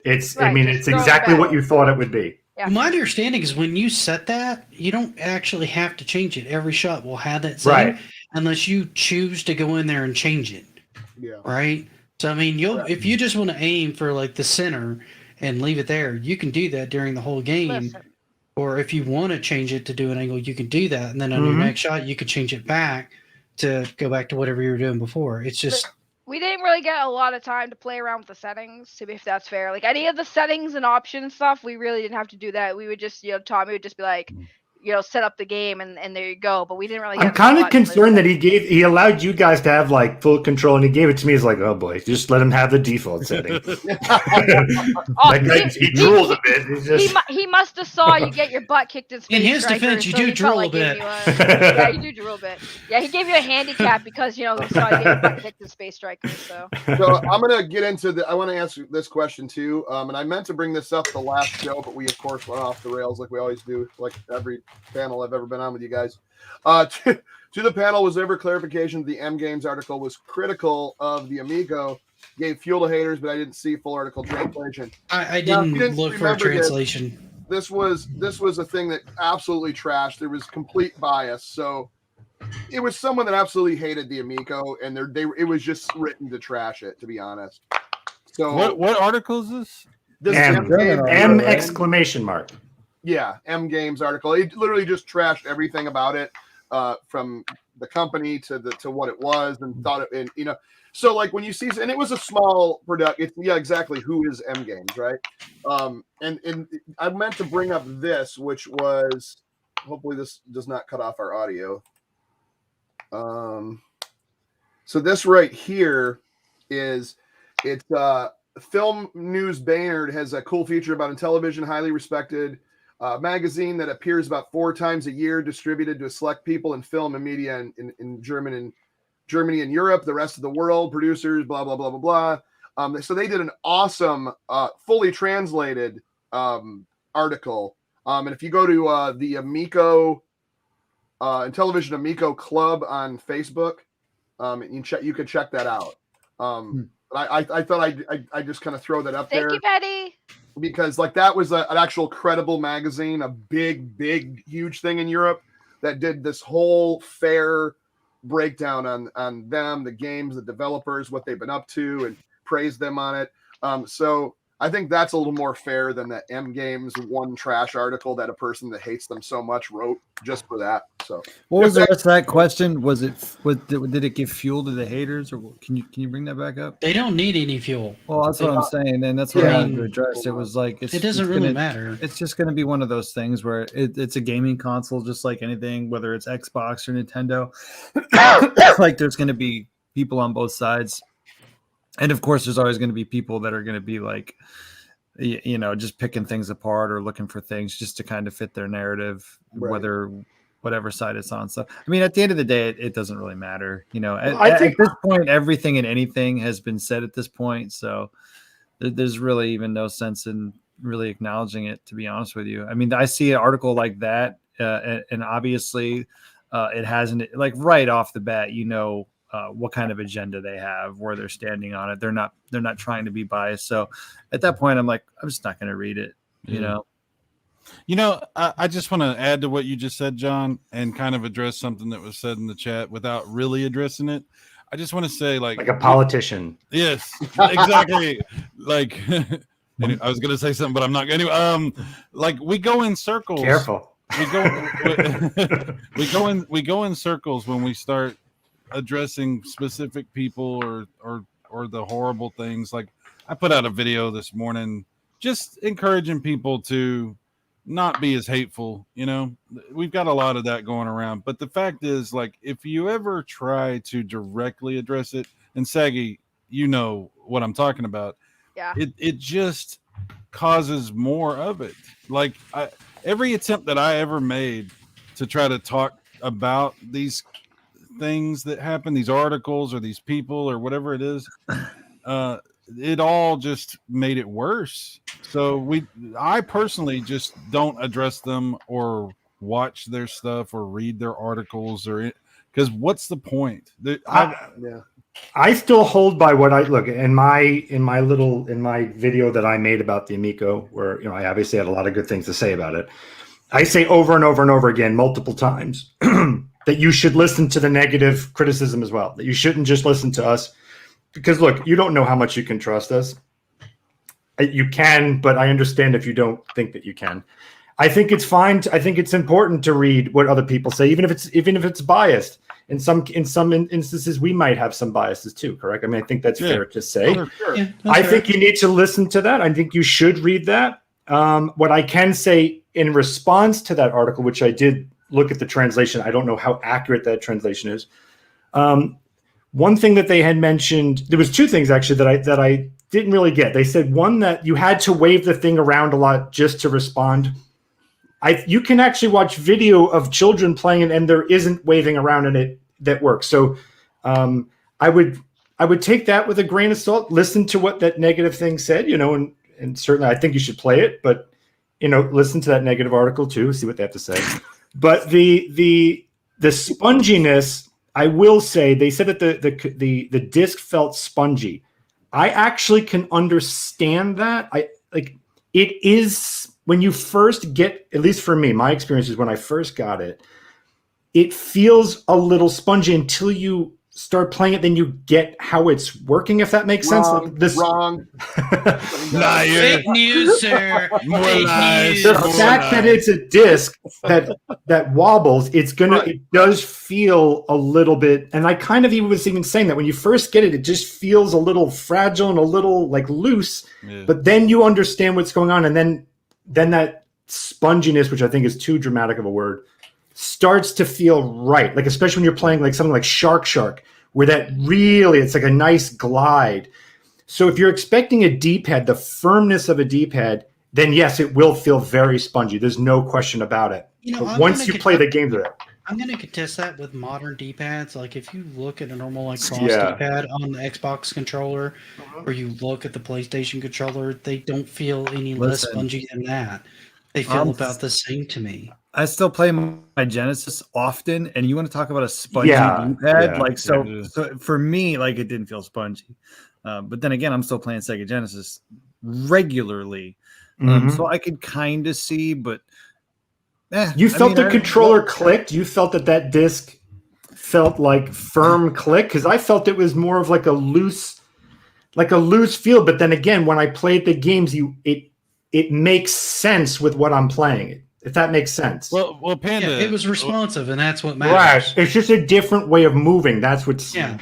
S3: It's it's exactly what you thought it would be.
S4: Yeah. My understanding is when you set that, you don't actually have to change it. Every shot will have that setting unless you choose to go in there and change it.
S2: Yeah.
S4: Right? So I mean, if you just want to aim for like the center and leave it there, you can do that during the whole game.
S8: Listen.
S4: Or if you want to change it to do an angle, you can do that. And then on your next shot, you could change it back to go back to whatever you were doing before. It's just...
S8: We didn't really get a lot of time to play around with the settings, to be if that's fair. Like any of the settings and options stuff, we really didn't have to do that. We would just, Tommy would just be like, set up the game and there you go. But we didn't really.
S3: I'm kind of concerned that he allowed you guys to have like full control, and he gave it to me as like, oh boy, just let him have the default setting. He drools a bit.
S8: He must have saw you get your butt kicked in space.
S4: In his defense, you do drool a bit.
S8: Yeah, you do drool a bit. Yeah, he gave you a handicap because he saw you get your butt kicked in Space Strikers. So
S2: I'm gonna get into I want to answer this question too. And I meant to bring this up the last show, but we of course went off the rails like we always do, like every panel I've ever been on with you guys. To the panel, was there ever clarification the M Games article was critical of the Amico, gave fuel to haters, but I didn't see full article translation.
S4: I didn't look for a translation.
S2: This was a thing that absolutely trashed. There was complete bias. So it was someone that absolutely hated the Amico, and it was just written to trash it, to be honest. So
S6: what article is this?
S2: This
S3: M exclamation mark.
S2: Yeah, M Games article. It literally just trashed everything about it, from the company to what it was, and thought it. And so like when you see, and it was a small production. Yeah, exactly. Who is M Games, right? And I meant to bring up this, which was, hopefully this does not cut off our audio. So this right here it's Film News Baynard has a cool feature about Intellivision, highly respected magazine that appears about 4 times a year, distributed to select people in film and media in Germany and Europe, the rest of the world, producers, blah, blah, blah, blah, blah. So they did an awesome, fully translated article. And if you go to the Amico, Intellivision Amico Club on Facebook, you can check that out. I thought I just kind of throw that up there.
S8: Thank you, Betty.
S2: Because like that was an actual credible magazine, a big, huge thing in Europe that did this whole fair breakdown on them, the games, the developers, what they've been up to, and praised them on it. So I think that's a little more fair than the M Games one trash article that a person that hates them so much wrote just for that. So
S7: what was the rest of that question? Did it give fuel to the haters, or can you bring that back up?
S4: They don't need any fuel.
S7: Well, that's what I'm saying, and that's what I wanted to address. It was like
S4: It doesn't really matter.
S7: It's just going to be one of those things where it's a gaming console, just like anything, whether it's Xbox or Nintendo. Like there's going to be people on both sides, and of course, there's always going to be people that are going to be like, you know, just picking things apart or looking for things just to kind of fit their narrative, whatever side it's on. So, I mean, at the end of the day, it doesn't really matter. You know, at this point, everything and anything has been said at this point. So there's really even no sense in really acknowledging it, to be honest with you. I mean, I see an article like that, and obviously it hasn't, like right off the bat, you know, what kind of agenda they have, where they're standing on it. They're not trying to be biased. So at that point, I'm like, I'm just not going to read it, you know?
S6: You know, I just want to add to what you just said, John, and kind of address something that was said in the chat without really addressing it. I just want to say, like
S3: a politician.
S6: Yes, exactly. Like, I was going to say something, but I'm not going to. Like we go in circles.
S3: Careful.
S6: We go in circles when we start addressing specific people or the horrible things. Like I put out a video this morning just encouraging people to not be as hateful. You know, we've got a lot of that going around, but the fact is, like, if you ever try to directly address it, and Saggy, you know what I'm talking about.
S8: Yeah.
S6: It just causes more of it. Like every attempt that I ever made to try to talk about these things that happen, these articles or these people or whatever it is, it all just made it worse. So I personally just don't address them or watch their stuff or read their articles because what's the point?
S3: I still hold by what I look in my video that I made about the Amico, where, you know, I obviously had a lot of good things to say about it. I say over and over and over again, multiple times, that you should listen to the negative criticism as well, that you shouldn't just listen to us, because look, you don't know how much you can trust us. You can, but I understand if you don't think that you can. I think it's fine. I think it's important to read what other people say, even if it's biased. In some instances, we might have some biases too. Correct? I mean, I think that's fair to say.
S2: Sure.
S4: Yeah,
S3: I think you need to listen to that. I think you should read that. What I can say in response to that article, which I did look at the translation, I don't know how accurate that translation is. One thing that they had mentioned, there was two things actually that I didn't really get. They said, one, that you had to wave the thing around a lot just to respond. You can actually watch video of children playing it, and there isn't waving around in it that works. So I would take that with a grain of salt. Listen to what that negative thing said, you know, and certainly I think you should play it, but, you know, listen to that negative article too, see what they have to say. But the sponginess, I will say, they said that the disc felt spongy. I actually can understand that. It is, when you first get, at least for me, my experience is when I first got it, it feels a little spongy until you start playing it, then you get how it's working, if that makes sense.
S2: Wrong.
S4: Fake news, sir. Fake news.
S3: The fact that it's a disc that wobbles, it does feel a little bit, and I kind of was even saying that when you first get it, it just feels a little fragile and a little like loose, but then you understand what's going on, and then that sponginess, which I think is too dramatic of a word, starts to feel right. Like, especially when you're playing like something like Shark, where that really, it's like a nice glide. So if you're expecting a D-pad, the firmness of a D-pad, then yes, it will feel very spongy. There's no question about it.
S4: You know,
S3: but once you play the games with it.
S4: I'm going to contest that with modern D-pads. Like, if you look at a normal like cross D-pad on the Xbox controller, or you look at the PlayStation controller, they don't feel any less spongy than that. They feel about the same to me.
S7: I still play my Genesis often, and you want to talk about a spongy D-pad? So for me, like, it didn't feel spongy. But then again, I'm still playing Sega Genesis regularly. So I could kind of see, but
S3: you felt the controller clicked. You felt that disc felt like firm click, because I felt it was more of like a loose. like a loose feel. But then again, when I played the games, it makes sense with what I'm playing. If that makes sense.
S6: Well, Panda.
S4: Yeah, it was responsive, and that's what matters.
S3: Right. It's just a different way of moving. That's what's.
S4: Yeah.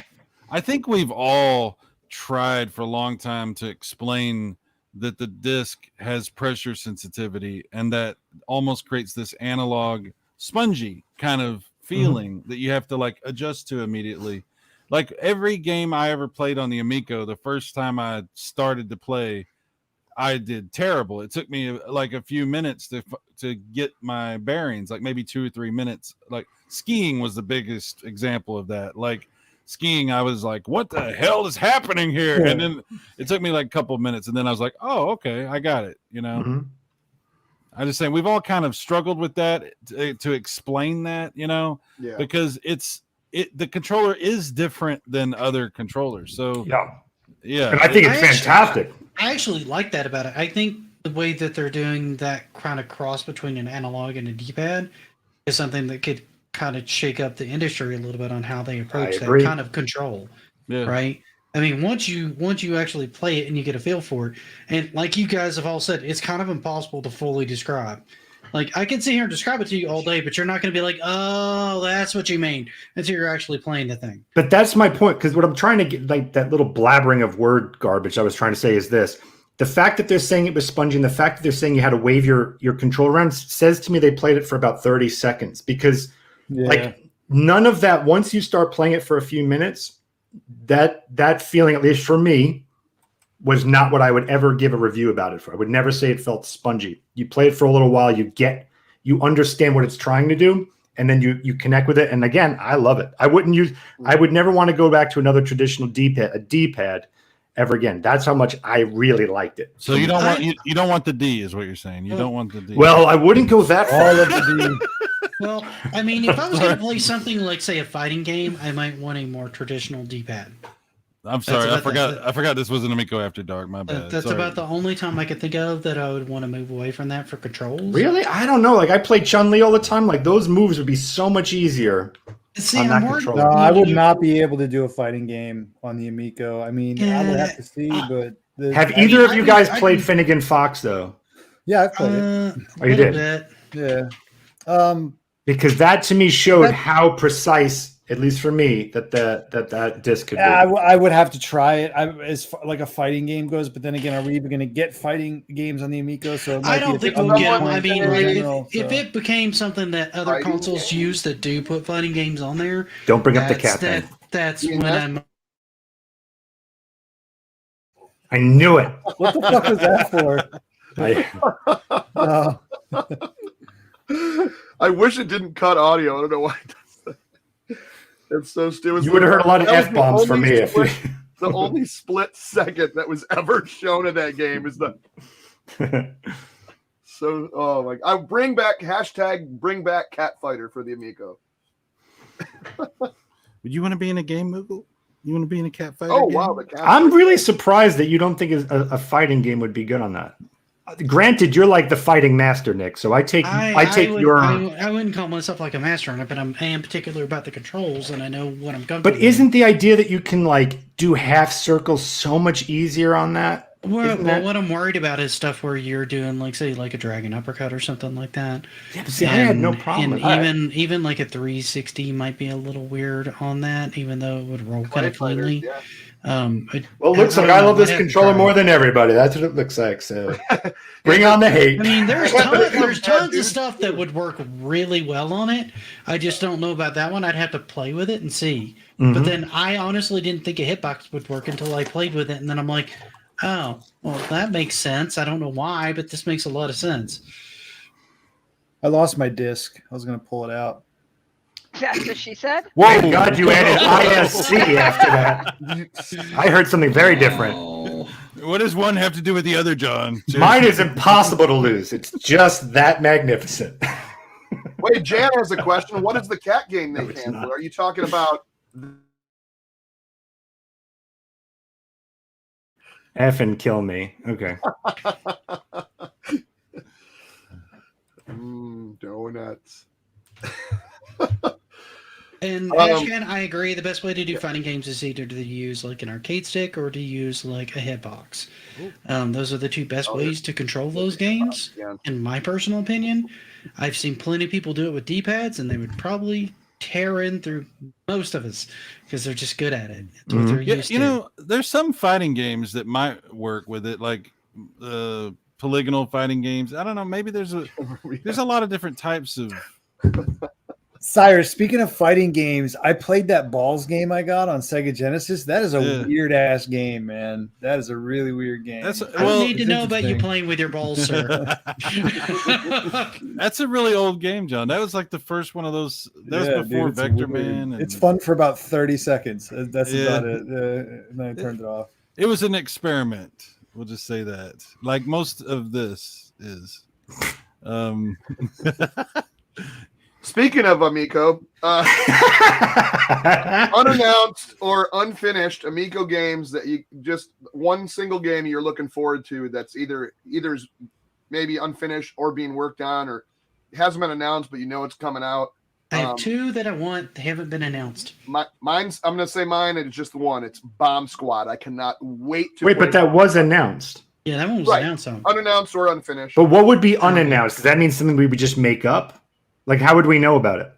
S6: I think we've all tried for a long time to explain that the disc has pressure sensitivity, and that almost creates this analog spongy kind of feeling that you have to like adjust to immediately. Like every game I ever played on the Amico, the first time I started to play, I did terrible. It took me like a few minutes to get my bearings, like maybe 2 or 3 minutes. Like skiing was the biggest example of that. Like skiing, I was like, what the hell is happening here? And then it took me like a couple of minutes, and then I was like, oh, okay, I got it. You know, I just saying we've all kind of struggled with that to explain that, you know, because the controller is different than other controllers. So yeah,
S3: and I think it's fantastic.
S4: I actually like that about it. I think the way that they're doing that kind of cross between an analog and a D-pad is something that could kind of shake up the industry a little bit on how they approach that kind of control. Yeah. Right. I mean, once you actually play it and you get a feel for it, and like you guys have all said, it's kind of impossible to fully describe. Like I can sit here and describe it to you all day, but you're not going to be like, oh, that's what you mean until you're actually playing the thing.
S3: But that's my point, because what I'm trying to get, like that little blabbering of word garbage I was trying to say is this. The fact that they're saying it was spongy and the fact that they're saying you had to wave your controller around says to me they played it for about 30 seconds, because like none of that, once you start playing it for a few minutes, that feeling, at least for me, was not what I would ever give a review about it for. I would never say it felt spongy. You play it for a little while, you understand what it's trying to do, and then you connect with it. And again, I love it. I would never want to go back to another traditional D-pad ever again. That's how much I really liked it.
S6: So you don't want the D, is what you're saying. You don't want the D.
S3: Well, I wouldn't go that far.
S7: All of the D.
S4: Well, I mean, if I was going to play something like, say, a fighting game, I might want a more traditional D-pad.
S6: I'm sorry, I forgot this was an Amico After Dark. My bad.
S4: That's about the only time I could think of that I would want to move away from that for controls.
S3: Really? I don't know. Like I played Chun-Li all the time. Like those moves would be so much easier.
S4: See,
S7: no, I would not be able to do a fighting game on the Amico. I mean, I would have to see, but
S3: have either of you guys played Finnegan Fox though?
S7: Yeah, I played it.
S3: Oh, you did?
S7: Yeah.
S3: Because that to me showed how precise, at least for me, that disc could be.
S7: I would have to try it as far, like a fighting game goes, but then again, are we even going to get fighting games on the Amico? So
S4: I don't think we'll get them. I mean, if it became something that other consoles use that do put fighting games on there,
S3: don't bring up the cat thing.
S4: That's when I'm.
S3: I knew it.
S7: What the fuck was that
S2: for? I wish it didn't cut audio. I don't know why it does that. It's so stupid.
S3: You would have heard a lot of F-bombs from me.
S2: The only split second that was ever shown in that game is the. So, oh my! I bring back #BringBackCatFighter for the Amico.
S6: Would you want to be in a game, Moogle? You want to be in a cat fighter?
S2: Oh
S6: game?
S2: wow! The cat
S3: I'm really surprised that you don't think a fighting game would be good on that. Granted, you're like the fighting master, Nick. So I
S4: wouldn't call myself like a master on it, but I am particular about the controls, and I know what I'm going.
S3: But isn't the idea that you can like do half circles so much easier on that?
S4: Well, what I'm worried about is stuff where you're doing, like, say, like a dragon uppercut or something like that.
S3: Yeah, but see, I had no problem with that.
S4: Even like a 360 might be a little weird on that, even though it would roll kind of cleanly.
S2: Yeah.
S3: It looks like I love this controller more than everybody. That's what it looks like. So bring on the hate.
S4: I mean, there's tons of stuff that would work really well on it. I just don't know about that one. I'd have to play with it and see. Mm-hmm. But then I honestly didn't think a hitbox would work until I played with it, and then I'm like, oh, well, that makes sense. I don't know why, but this makes a lot of sense.
S7: I lost my disc. I was going to pull it out.
S8: That's what she said.
S3: Whoa, God, you added ISC after that. I heard something very different.
S6: What does one have to do with the other, John? Seriously.
S3: Mine is impossible to lose. It's just that magnificent.
S2: Wait, Jan has a question. What is the cat game they handle? Are you talking about...
S3: F and kill me. Okay.
S2: Donuts.
S4: And Ashcan, I agree. The best way to do fighting games is either to use like an arcade stick or to use like a hitbox. Those are the two best ways to control those games, in my personal opinion. I've seen plenty of people do it with D-pads, and they would probably tear in through most of us because they're just good at it. It's what they're used to.
S6: You know, there's some fighting games that might work with it, like polygonal fighting games. I don't know. Maybe there's a lot of different types of.
S7: Cyrus, speaking of fighting games, I played that balls game I got on Sega Genesis. That is a weird ass game, man. That is a really weird game.
S4: I don't need to know about you playing with your balls, sir.
S6: That's a really old game, John. That was like the first one of those. That was before Vector Man.
S7: It's fun for about 30 seconds. That's about it. And then I turned it off.
S6: It was an experiment. We'll just say that. Like most of this is.
S2: Speaking of Amico, unannounced or unfinished Amico games that you just one single game you're looking forward to that's either maybe unfinished or being worked on or hasn't been announced, but you know it's coming out.
S4: I have two that I want. They haven't been announced.
S2: I'm going to say mine. It's just the one. It's Bomb Squad. I cannot wait to.
S3: Wait, but that was announced.
S4: Yeah, that one was announced.
S2: Unannounced or unfinished.
S3: But what would be unannounced? Does that mean something we would just make up? Like, how would we know about it?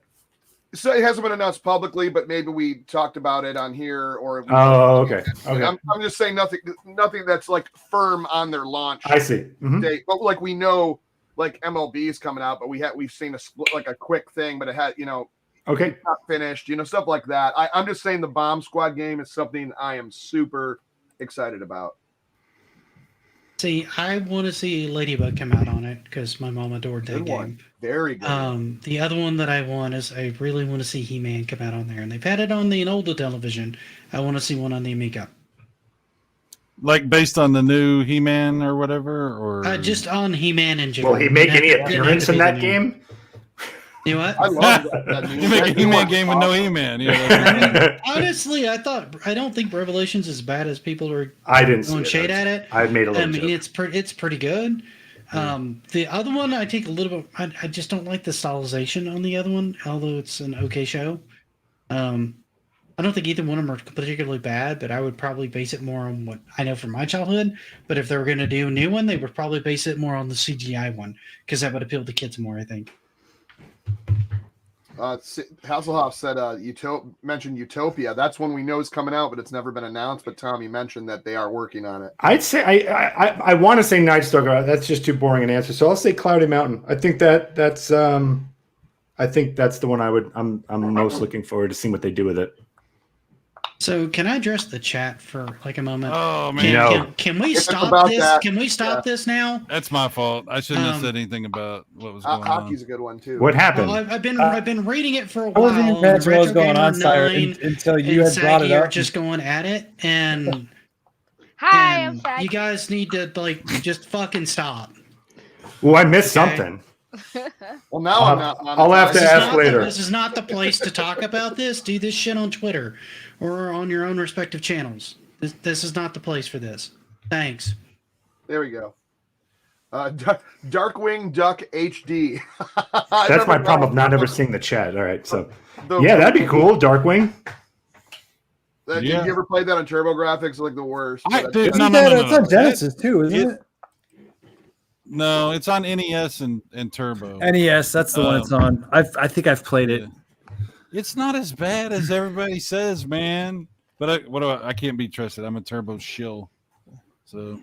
S2: So it hasn't been announced publicly, but maybe we talked about it on here or.
S3: Okay.
S2: I'm just saying nothing that's like firm on their launch.
S3: I see.
S2: Date. But like we know, like MLB is coming out, but we've seen a quick thing, but it had
S3: okay,
S2: not finished, stuff like that. I'm just saying the Bomb Squad game is something I am super excited about.
S4: See, I want to see Ladybug come out on it because my mom adored that game.
S2: Very good.
S4: The other one that I want is I really want to see He-Man come out on there, and they've had it on the older television. I want to see one on the Amiga.
S6: Like based on the new He-Man or whatever, or
S4: just on He-Man in general.
S3: Will he make any appearance in that game?
S4: You know what?
S2: I love that.
S6: You make a He-Man game with no He-Man. Yeah,
S4: honestly, I don't think Revelations is as bad as people are.
S3: I didn't
S4: going shade at it.
S3: I made a little.
S4: I mean, it's pretty good. The other one, I take a little bit. I just don't like the stylization on the other one, although it's an okay show. I don't think either one of them are particularly bad, but I would probably base it more on what I know from my childhood. But if they were going to do a new one, they would probably base it more on the CGI one because that would appeal to kids more, I think.
S2: Hasselhoff said mentioned Utopia. That's one we know is coming out, but it's never been announced. But Tommy mentioned that they are working on it.
S3: I'd say I want to say Night Stalker. That's just too boring an answer. So I'll say Cloudy Mountain. I think that's the one I'm most looking forward to seeing what they do with it.
S4: So can I address the chat for like a moment?
S6: Oh man,
S4: can we stop this? That, can we stop this now?
S6: That's my fault. I shouldn't have said anything about what was going on.
S2: Hockey's a good one too.
S3: What happened?
S4: Well, I've been reading it for a while.
S7: I wasn't even what was going on, Sire, until you had brought it up.
S4: Just going at it, and
S8: hi, I'm Sag.
S4: You guys need to just fucking stop.
S3: Well, I missed something.
S2: Well, now I'm not.
S3: I'll have to ask later.
S4: This is not the place to talk about this. Do this shit on Twitter or on your own respective channels. This is not the place for this. Thanks.
S2: There we go. Darkwing Duck HD.
S3: That's my problem of not ever seeing the chat. All right, so that'd be cool. Darkwing.
S2: Did you ever play that on TurboGrafx? Like the worst.
S6: No.
S7: It's on Genesis too, isn't it?
S6: No, it's on NES and Turbo.
S7: NES, that's the one it's on. I think I've played it.
S6: It's not as bad as everybody says, man. But I can't be trusted. I'm a Turbo shill. So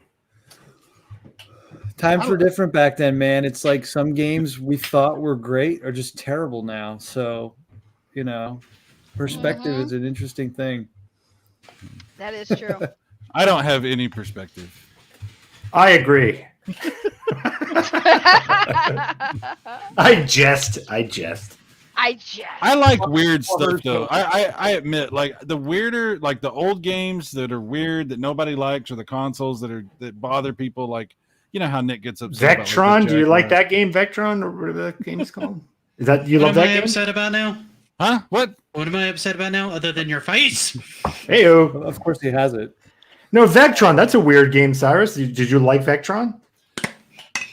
S7: times were different back then, man. It's like some games we thought were great are just terrible now. So, perspective is an interesting thing.
S8: That is true.
S6: I don't have any perspective.
S3: I agree. I jest.
S6: I like weird stuff though. I admit, like the weirder, like the old games that are weird that nobody likes, or the consoles that bother people. Like how Nick gets upset.
S3: Vectron. Do you like that game, Vectron, or whatever the game is called? Is that you love that game?
S4: What am I upset about now?
S6: Huh? What
S4: am I upset about now, other than your face?
S3: Heyo.
S7: Of course he has it.
S3: No, Vectron. That's a weird game, Cyrus. Did you like Vectron?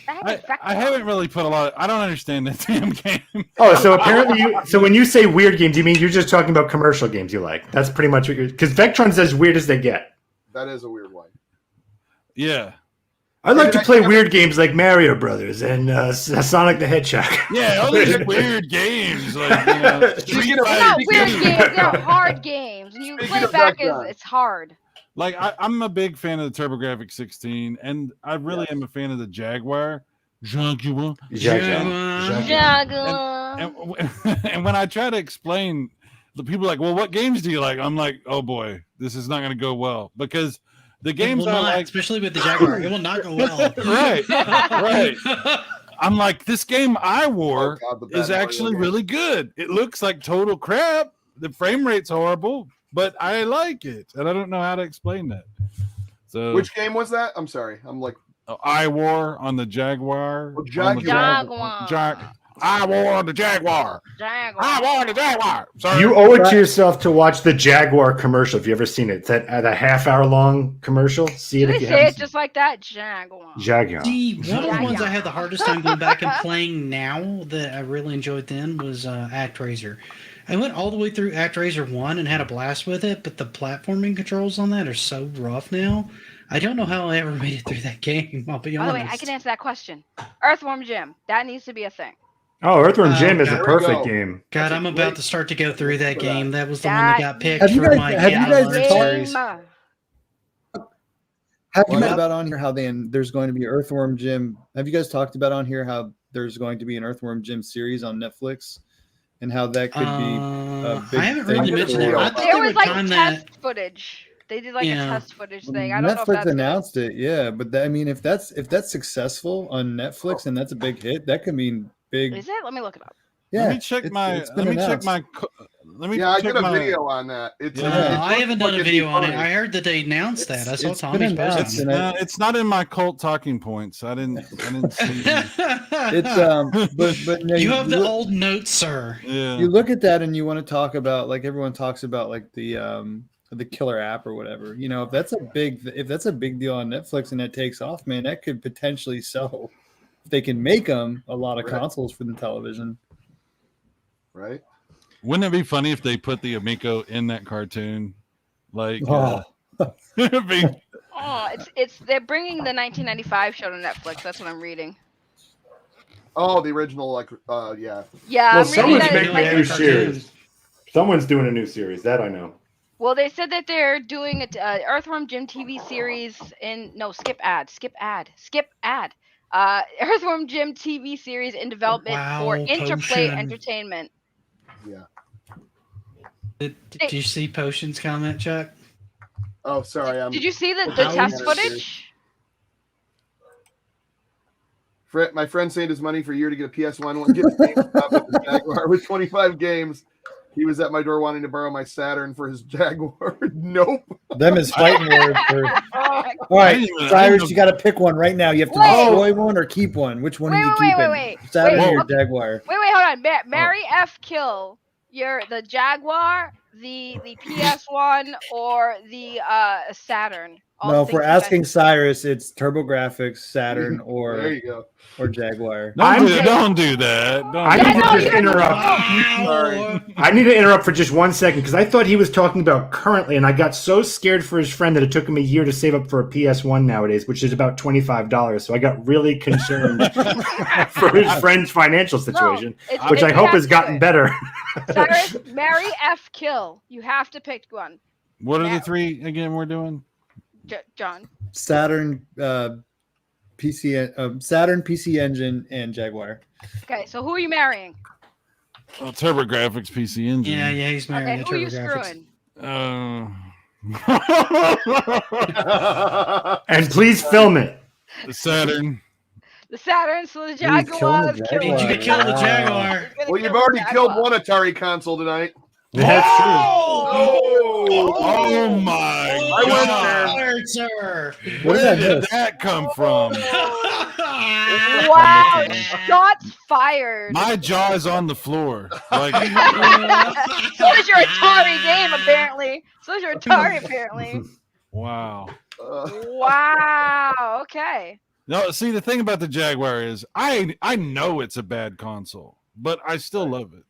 S8: That
S6: I haven't really put a lot. I don't understand that damn game.
S3: Oh, so apparently, so when you say weird games, you mean you're just talking about commercial games you like? That's pretty much what you're. Because Vectron's as weird as they get.
S2: That is a weird one.
S6: Yeah.
S3: I like to play weird games like Mario Brothers and Sonic the Hedgehog.
S6: Yeah, all these weird games. Like,
S8: They're not weird games. They're hard games. And you play it back, it's hard.
S6: Like, I'm a big fan of the TurboGrafx 16, and I really am a fan of the Jaguar. Jaguar. And when I try to explain, the people are like, well, what games do you like? I'm like, oh boy, this is not going to go well. Because the games I like,
S4: especially with the Jaguar, it will not go well.
S6: Right. I'm like, this game I wore is actually really good. It looks like total crap. The frame rate's horrible, but I like it, and I don't know how to explain that. So,
S2: which game was that? I'm sorry. I'm like,
S6: I wore on the Jaguar.
S8: Jaguar.
S6: I wore the Jaguar. I wore the Jaguar. Sorry.
S3: You owe it to yourself to watch the Jaguar commercial if you ever seen it. It's a half-hour-long commercial. See it
S8: Did
S3: if you
S8: they say
S3: haven't
S8: it just like that? Jaguar.
S3: See,
S4: one of the ones I had the hardest time going back and playing now that I really enjoyed then was ActRaiser. I went all the way through ActRaiser 1 and had a blast with it, but the platforming controls on that are so rough now. I don't know how I ever made it through that game, I'll be honest.
S8: By the way, I can answer that question. Earthworm Jim. That needs to be a thing.
S3: Oh, Earthworm Jim is a perfect game.
S4: God, I'm about to start to go through that game. That was the one that got picked for my
S7: have you guys
S4: series.
S7: Have you talked about on here how there's going to be Earthworm Jim? Have you guys talked about on here how there's going to be an Earthworm Jim series on Netflix, and how that could be a big
S4: I haven't
S7: thing
S4: really mentioned that. I thought
S8: There was like
S4: time
S8: test footage. They did like a test footage thing. I don't know if
S7: Netflix
S8: that's
S7: announced it, yeah, but I mean, if that's successful on Netflix and that's a big hit, that could mean big.
S8: Is it? Let me look it up.
S7: Yeah,
S6: Let me check I
S2: did a video on that.
S4: I haven't done a video on it. I heard that they announced that. I saw Tommy's post.
S6: It's not in my cult talking points. I didn't see.
S7: But
S4: you have the old notes, sir.
S6: Yeah.
S7: You look at that and you want to talk about, like everyone talks about, like the killer app or whatever. You know, if that's a big deal on Netflix and that takes off, man, that could potentially sell. If they can make them a lot of consoles for the television.
S2: Right.
S6: Wouldn't it be funny if they put the Amico in that cartoon? Like,
S8: it's they're bringing the 1995 show to Netflix. That's what I'm reading.
S2: Oh, the original, like, yeah.
S8: Yeah,
S3: Well,
S8: I'm reading
S3: someone's
S8: that.
S3: making a new series. Someone's doing a new series. That I know.
S8: Well, they said that they're doing an Earthworm Jim TV series skip ad. Earthworm Jim TV series in development for Interplay Entertainment.
S2: Yeah.
S4: Did you see Potion's comment, Chuck?
S2: Oh, sorry.
S8: Did you see the test footage?
S2: My friend saved his money for a year to get a PS1. One get the Jaguar with 25 games. He was at my door wanting to borrow my Saturn for his Jaguar. Nope.
S7: Them is fighting words. All right, Cyrus, you got to pick one right now. You have to destroy one or keep one. Which one are you keeping?
S8: Wait.
S7: Saturn or Jaguar?
S8: Wait, hold on. Mary F. Kill. You're the Jaguar, the PS1, or the Saturn.
S7: No, if we're asking Cyrus, it's TurboGrafx, Saturn, or
S2: there you go.
S7: Or Jaguar.
S6: Don't do that.
S3: I need to just interrupt. I need to interrupt for just 1 second because I thought he was talking about currently, and I got so scared for his friend that it took him a year to save up for a PS1 nowadays, which is about $25. So I got really concerned for his friend's financial situation, which I hope has gotten better.
S8: Cyrus, Mary F. Kill. You have to pick one.
S6: What are the three again we're doing?
S8: John.
S7: Saturn, PC Engine, and Jaguar.
S8: Okay, so who are you marrying?
S6: TurboGrafx PC Engine.
S4: Yeah, he's marrying
S8: who are you screwing?
S3: And please film it.
S6: The Saturn.
S8: The Saturn, so the Jaguar.
S4: You could kill the Jaguar.
S2: Well, you've already killed one Atari console tonight.
S3: That's true.
S6: Oh my God.
S4: Sir.
S6: Where did that come from?
S8: Wow, shots fired.
S6: My jaw is on the floor. Like,
S8: so is your Atari game, apparently. So is your Atari, apparently.
S6: Wow.
S8: Wow. Okay.
S6: No, see, the thing about the Jaguar is I know it's a bad console, but I still love it.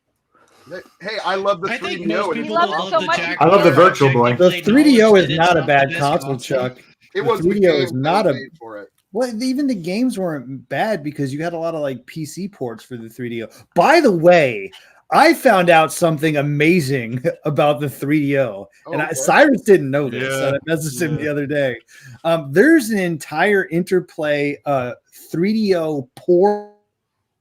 S2: Hey, I love the
S4: I think
S2: 3DO.
S4: most
S2: and
S4: people
S8: love
S4: don't
S8: it
S4: love
S8: so
S4: the
S8: much.
S4: Jaguar.
S3: I love the Virtual Boy.
S7: The
S4: Objectively
S7: 3DO
S4: knows
S7: is
S4: that
S7: not
S4: it's
S7: a
S4: the
S7: bad
S4: best
S7: console, Chuck.
S2: It
S7: The
S2: was the
S7: 3DO
S2: game
S7: is not
S2: that
S7: a.
S2: made for it.
S7: Well, even the games weren't bad because you had a lot of like PC ports for the 3DO. By the way, I found out something amazing about the 3DO, and
S2: okay.
S7: Cyrus didn't know this.
S6: Yeah,
S7: So I messaged him
S6: yeah.
S7: the other day. There's an entire Interplay 3DO porn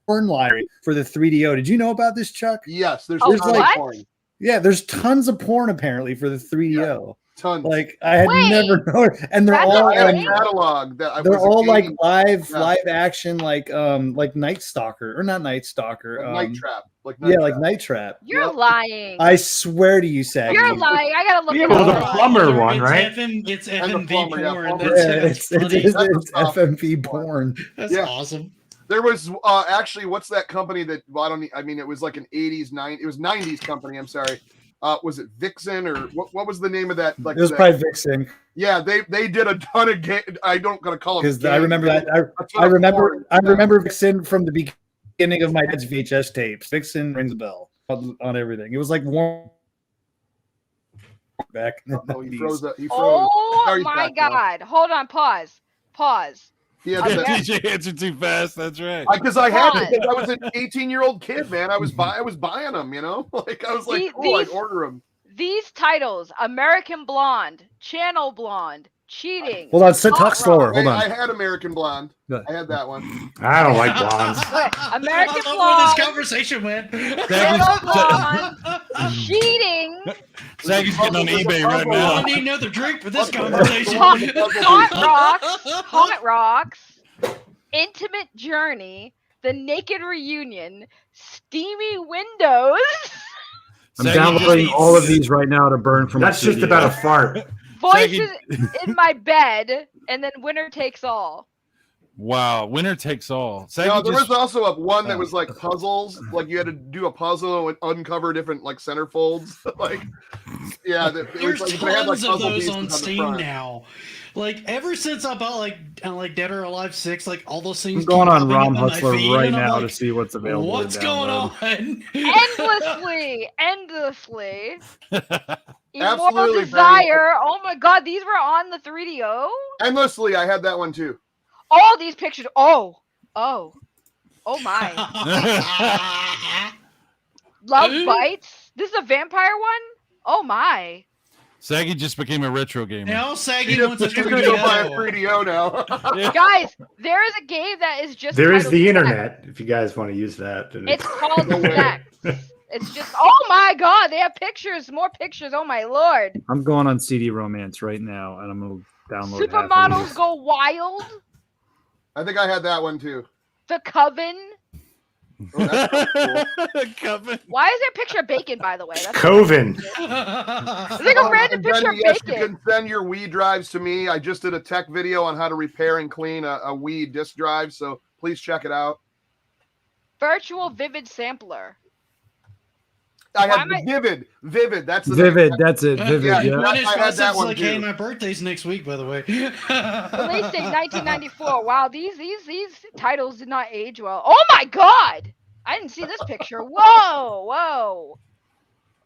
S7: library for the 3DO. Did you know about this, Chuck?
S2: Yes, there's
S8: Oh,
S2: tons of
S7: like-
S2: porn.
S7: Yeah, there's tons of porn apparently for the 3DO.
S2: Tons.
S7: Like I had
S8: Wait,
S7: never known, and they're
S8: that's
S7: all
S2: I had a
S8: okay.
S2: catalog that I
S7: they're
S2: was
S7: all like
S2: game-
S7: live
S2: Yeah.
S7: live action, like Night Stalker or not Night Stalker,
S2: like Night Trap. Like
S7: yeah,
S2: Night
S7: like
S2: Trap.
S7: Night Trap.
S8: You're
S2: Yep.
S8: lying.
S7: I swear to you, Sag.
S8: You're lying. I gotta look
S3: Yeah,
S8: it
S3: well,
S8: up.
S3: the plumber one,
S4: It's
S3: right?
S4: It's
S2: And the
S4: FMV
S2: plumber, yeah,
S4: porn.
S2: plumber.
S7: Yeah,
S4: That's
S7: it's
S4: funny.
S2: That's the
S7: FMV
S2: top
S7: porn.
S4: That's
S2: Yeah.
S4: awesome.
S2: There was actually, what's that company that? Well, I mean, it was like an '80s, '90s. It was '90s company. I'm sorry. Was it Vixen or what was the name of that? Like
S7: It was
S2: that-
S7: probably Vixen
S2: Yeah, they did a ton of game. I don't gonna call it
S7: because I remember that.
S2: A ton
S7: I
S2: of
S7: remember.
S2: porn.
S7: I remember Vixen from the beginning of my dad's VHS tapes. Vixen rings a bell on everything. It was like warm back. In the
S2: Oh, he
S7: 90s.
S2: froze. He froze.
S8: Oh
S2: Now he's
S8: my
S2: back now.
S8: God. Hold on. Pause.
S2: He had
S8: Okay.
S2: that-
S6: DJ answered too fast. That's right.
S2: Because I had
S8: Pause.
S2: it. Because I was an 18-year-old kid, man. I was buying them. You know, like I was like,
S8: These-
S2: cool.
S8: these-
S2: I'd order them.
S8: These titles: American Blonde, Channel Blonde, Cheating.
S7: Hold on, talk
S8: Hot
S7: slower.
S8: Rod.
S7: Hold
S2: I
S7: on.
S2: had American Blonde.
S7: Good.
S2: I had that one.
S3: I don't like blondes.
S8: Wait, American
S4: I love where this
S8: Blonde,
S4: conversation went.
S8: Channel Blonde, Cheating,
S6: Saggy's getting on eBay right
S4: I
S6: now.
S4: need another drink for this conversation.
S8: Hot Rocks, Intimate Journey, The Naked Reunion, Steamy Windows,
S7: I'm
S6: Saggy
S7: downloading
S6: just-
S7: all of these right now to burn from.
S3: That's just about a fart.
S8: Voices in My Bed, and then Winner Takes All.
S6: Wow, winner takes all. Saggy
S2: No, there
S6: just-
S2: was also one that was like puzzles. Like you had to do a puzzle and uncover different like centerfolds. Like, yeah,
S4: There's
S2: it had,
S4: tons of
S2: puzzle
S4: those
S2: pieces
S4: on
S2: the
S4: Steam
S2: front.
S4: now. Like ever since I bought like Dead or Alive 6, like all those things.
S7: I'm going
S4: keep
S7: on
S4: popping
S7: ROM
S4: up on my
S7: Hustler
S4: feed,
S7: right
S4: and I'm
S7: now
S4: like,
S7: to see what's available.
S4: What's
S7: to
S4: going
S7: download.
S4: on?
S8: Endlessly. Immortal
S2: Absolutely,
S8: Desire. Oh my God, these were on the 3DO.
S2: Endlessly, I had that one too.
S8: All these pictures. Oh my. Love Bites. This is a vampire one. Oh my.
S6: Saggy just became a retro gamer.
S4: Now
S2: You
S4: Saggy wants a
S2: just gonna go buy a
S4: 3DO.
S2: 3DO now.
S6: Yeah.
S8: Guys, there is a game that is just.
S3: There is
S8: titled
S3: the
S8: Sex.
S3: internet, if you guys want to use that.
S8: It's called
S2: No way.
S8: Sex. It's just. Oh my God, they have pictures, more pictures. Oh my Lord.
S7: I'm going on CD Romance right now, and I'm gonna download. half of
S8: Supermodels
S7: these.
S8: Go Wild.
S2: I think I had that one too.
S8: The Coven.
S2: Oh, that's cool.
S6: Coven.
S8: Why is there a picture of bacon, by the way? That's
S3: Coven.
S8: It's like a random
S2: And
S8: picture
S2: then,
S8: of
S2: yes, you
S8: bacon.
S2: can send your Wii drives to me. I just did a tech video on how to repair and clean a Wii disk drive, so please check it out.
S8: Virtual Vivid Sampler.
S2: I
S8: Why
S2: had
S8: am I-
S2: Vivid. That's the
S7: Vivid.
S2: name.
S7: That's it. Vivid.
S2: Yeah,
S7: Yeah.
S2: I had that one
S4: like,
S2: too.
S4: hey, my birthday's next week, by the way.
S8: Release date 1994. Wow, these titles did not age well. Oh my God! I didn't see this picture. Whoa.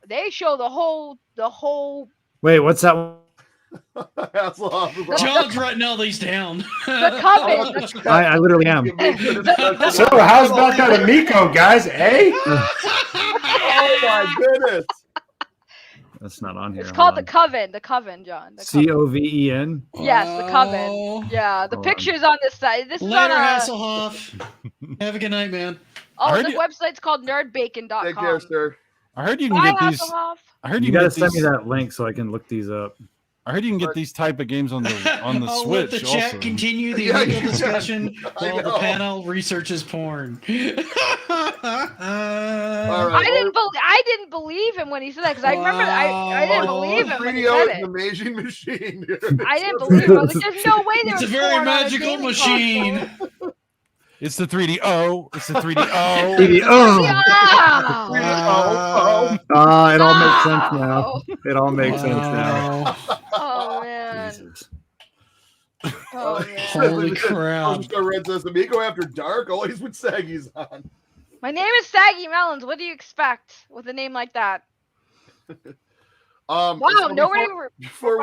S8: They show the whole.
S7: Wait, what's that? one?
S2: Hasselhoff.
S4: John's writing all these down.
S8: The Coven.
S7: I literally am.
S3: So how's about that Amico, guys? Eh?
S2: Oh my goodness.
S7: That's not on here.
S8: It's called the Coven. The Coven, John. The Coven.
S7: COVEN.
S8: Yes, the Coven.
S4: Oh.
S8: Yeah, the
S7: Hold on.
S8: picture's on this side. This is
S4: Later,
S8: on a.
S4: Hasselhoff. Have a good night, man.
S8: Oh,
S6: Heard
S8: the
S6: you-
S8: website's called nerdbacon.com.
S2: Take care, sir.
S6: I heard you can
S8: Bye,
S6: get these.
S8: Hasselhoff.
S6: I heard
S7: You
S6: you can
S7: gotta
S6: get
S7: send me
S6: these.
S7: that link so I can look these up.
S6: I heard you can get these type of games on the
S4: I'll
S6: Switch
S4: let the chat
S6: also.
S4: continue the
S2: Yeah,
S4: illegal
S2: yeah.
S4: discussion
S2: I
S4: while the
S2: know.
S4: panel researches porn.
S2: All right.
S8: I didn't believe him when he said that because I remember I didn't believe him when he
S2: 3DO
S8: said
S2: is an
S8: it.
S2: amazing machine. Dude.
S8: I didn't believe him. I was like, there's no way there
S4: It's a
S8: was
S4: very
S8: porn on a
S4: magical
S8: gaming
S4: machine.
S8: console.
S6: It's the 3DO. It's the 3DO.
S8: Yeah.
S7: It all makes sense now. It all makes sense now.
S4: Wow.
S8: Oh man.
S7: Jesus.
S8: Oh man.
S4: Holy crap.
S2: Red says, Amico After Dark, always with Saggy's on.
S8: My name is Saggy Melons. What do you expect with a name like that?
S2: Wow,
S8: So
S2: nobody. Before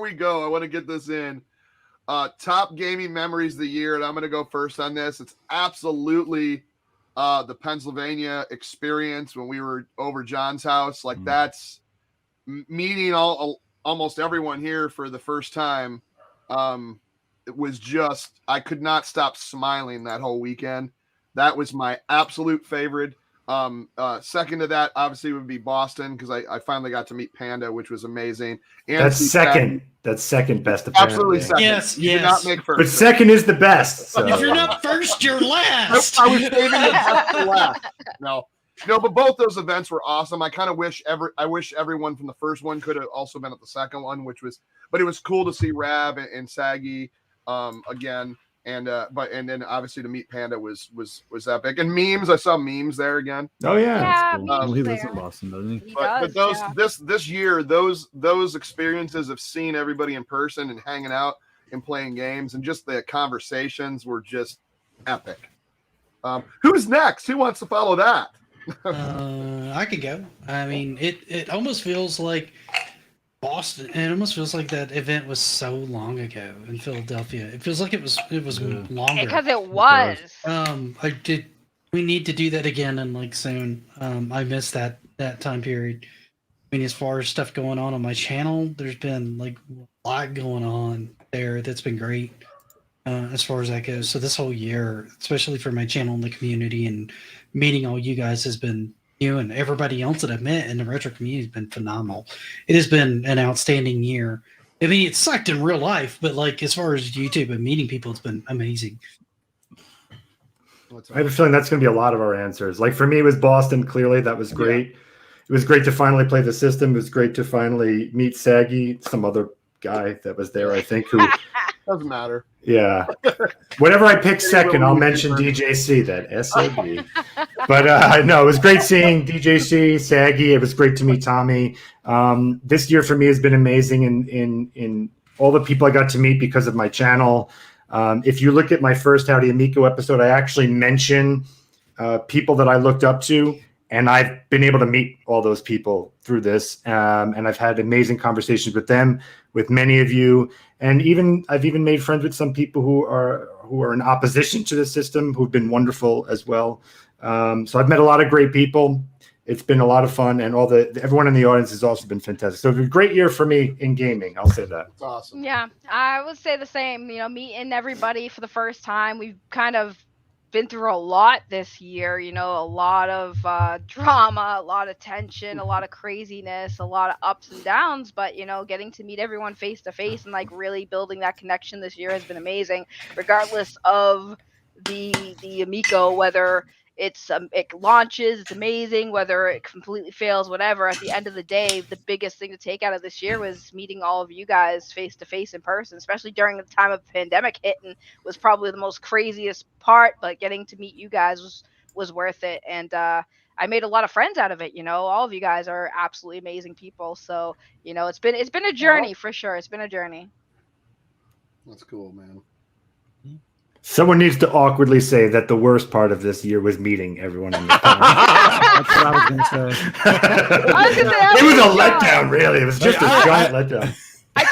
S2: we go, I want to get this in. Top gaming memories of the year, and I'm going to go first on this. It's absolutely the Pennsylvania experience when we were over John's house. Like that's meeting almost everyone here for the first time. It was just, I could not stop smiling that whole weekend. That was my absolute favorite. Second to that, obviously, would be Boston because I finally got to meet Panda, which was amazing. And
S3: that's second. That's second best. Apparently.
S2: Absolutely second.
S4: Yes,
S2: you did not make first.
S3: But second is the best. So.
S4: If you're not first, you're last.
S2: I was saving the best for last. No, but both those events were awesome. I kind of wish everyone from the first one could have also been at the second one, but it was cool to see Rab and Saggy again. And then obviously to meet Panda was epic. And memes, I saw memes there again.
S3: Oh yeah,
S7: cool. He lives in Boston, doesn't he?
S2: But this year, those experiences of seeing everybody in person and hanging out and playing games and just the conversations were just epic. Who's next? Who wants to follow that?
S4: I could go. I mean, it almost feels like Boston. It almost feels like that event was so long ago in Philadelphia. It feels like it was longer.
S8: Because it was.
S4: We need to do that again and like soon. I missed that time period. I mean, as far as stuff going on my channel, there's been like a lot going on there that's been great as far as that goes. So this whole year, especially for my channel and the community and meeting all you guys has been, you and everybody else that I've met in the retro community has been phenomenal. It has been an outstanding year. I mean, it sucked in real life, but like as far as YouTube and meeting people, it's been amazing.
S3: I have a feeling that's going to be a lot of our answers. Like for me, it was Boston. Clearly, that was great. Yeah. It was great to finally play the system. It was great to finally meet Saggy, some other guy that was there, I think, who
S2: doesn't matter.
S3: Yeah. Whatever I pick second, I'll mention DJC, that SOB. But no, it was great seeing DJC, Saggy. It was great to meet Tommy. This year for me has been amazing in all the people I got to meet because of my channel. If you look at my first Howdy Amico episode, I actually mention people that I looked up to, and I've been able to meet all those people through this. And I've had amazing conversations with them, with many of you. And I've even made friends with some people who are in opposition to the system, who've been wonderful as well. So I've met a lot of great people. It's been a lot of fun, and everyone in the audience has also been fantastic. So it's been a great year for me in gaming. I'll say that.
S2: That's awesome.
S8: Yeah, I would say the same. Meeting everybody for the first time. We've kind of been through a lot this year. A lot of drama, a lot of tension, a lot of craziness, a lot of ups and downs. But getting to meet everyone face to face and like really building that connection this year has been amazing. Regardless of the Amico, whether it launches, it's amazing, whether it completely fails, whatever. At the end of the day, the biggest thing to take out of this year was meeting all of you guys face to face in person, especially during the time of the pandemic hitting was probably the most craziest part, but getting to meet you guys was worth it. And I made a lot of friends out of it. All of you guys are absolutely amazing people. So, it's been a journey for sure. It's been a journey.
S2: That's cool, man.
S3: Someone needs to awkwardly say that the worst part of this year was meeting everyone in the car.
S7: That's what I was going to say.
S3: It was a letdown, really. It was just a giant letdown.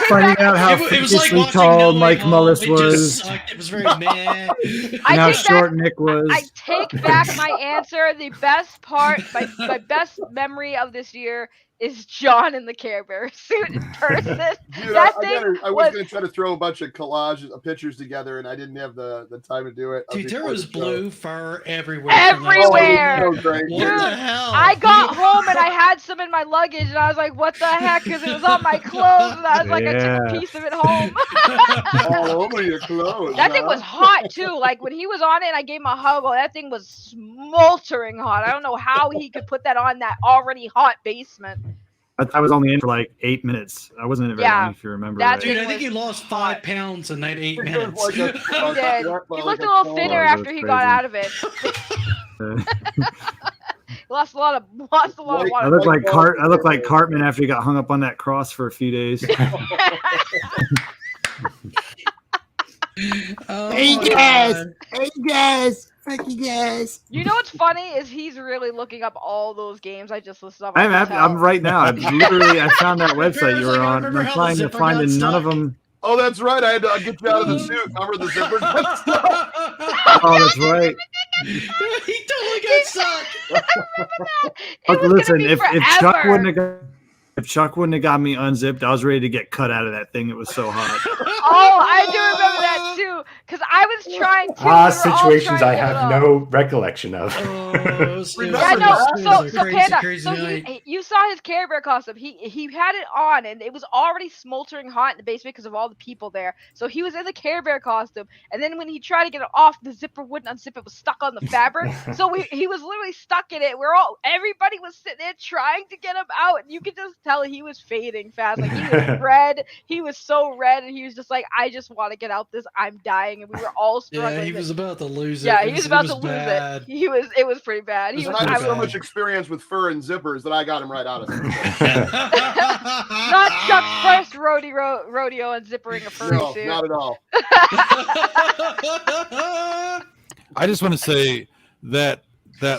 S7: Finding out how freakishly tall Mike Mullis was.
S4: It was very meh.
S7: And how short Nick was.
S8: I take back my answer. The best part, my best memory of this year is John in the Care Bear suit in person.
S2: Dude, I was going to try to throw a bunch of collages of pictures together, and I didn't have the time to do it.
S4: Dude, there was blue fur everywhere.
S8: Everywhere!
S4: What the hell?
S8: I got home and I had some in my luggage, and I was like, what the heck? Because it was on my clothes, and I was like, I took a piece of it home.
S2: All over your clothes.
S8: That thing was hot, too. Like, when he was on it and I gave him a hug, that thing was smoldering hot. I don't know how he could put that on that already hot basement.
S7: I was only in for like 8 minutes. I wasn't in it very long, if you remember.
S4: Dude, I think he lost 5 pounds in that 8 minutes.
S8: He did. He looked a little thinner after he got out of it. lost a lot of water.
S7: I look like Cartman after he got hung up on that cross for a few days.
S4: Oh,
S7: Hey
S4: my
S7: guys!
S4: God.
S7: Hey guys! Fuck you guys!
S8: You know what's funny is he's really looking up all those games I just listed off. I can
S7: I'm
S8: tell.
S7: right now. I found that website you
S4: Like,
S7: were
S4: I
S7: on.
S4: remember
S7: I'm
S4: how the
S7: trying to
S4: zipper
S7: find
S4: got
S7: and none of
S4: stuck.
S7: them.
S2: Oh, that's right. I had to get you out of the suit. Remember the zipper got stuck?
S7: Oh, that's right.
S4: He totally got stuck.
S8: I remember that. It
S7: Look,
S8: was
S7: listen,
S8: gonna be
S7: if
S8: forever.
S7: Chuck wouldn't have got me unzipped, I was ready to get cut out of that thing. It was so hot.
S8: Oh, I do remember that too, because I was trying to. We were all
S3: Situations
S8: trying
S3: I
S8: to get it
S3: have
S8: off.
S3: no recollection of.
S4: Oh, it was
S8: Yeah, no.
S4: a
S8: So
S4: crazy,
S8: Panda.
S4: crazy
S8: So
S4: night.
S8: you saw his Care Bear costume. He had it on, and it was already smoldering hot in the basement because of all the people there. So he was in the Care Bear costume, and then when he tried to get it off, the zipper wouldn't unzip. It was stuck on the fabric. So he was literally stuck in it. Everybody was sitting there trying to get him out, and you could just tell he was fading fast. Like he was red. He was so red, and he was just like, I just want to get out this. I'm dying, and we were all struggling.
S4: Yeah, he was about to lose it.
S8: Yeah,
S4: It
S8: he was about to lose
S4: bad.
S8: it. It was pretty bad. He
S2: And
S8: was
S2: I have so
S8: I-
S2: much experience with fur and zippers that I got him right out of it.
S8: not Chuck's first rodeo and zippering a furry
S2: No,
S8: suit.
S2: not at all.
S6: I just want to say that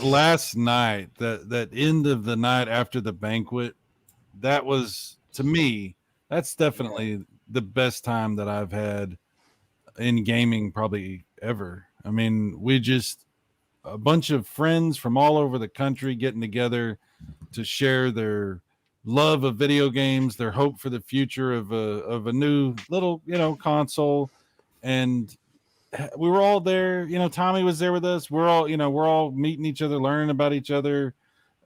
S6: last night, that end of the night after the banquet, that was, to me, that's definitely the best time that I've had in gaming probably ever. I mean, a bunch of friends from all over the country getting together to share their love of video games, their hope for the future of a new little, console. And we were all there. Tommy was there with us. We're all meeting each other, learning about each other.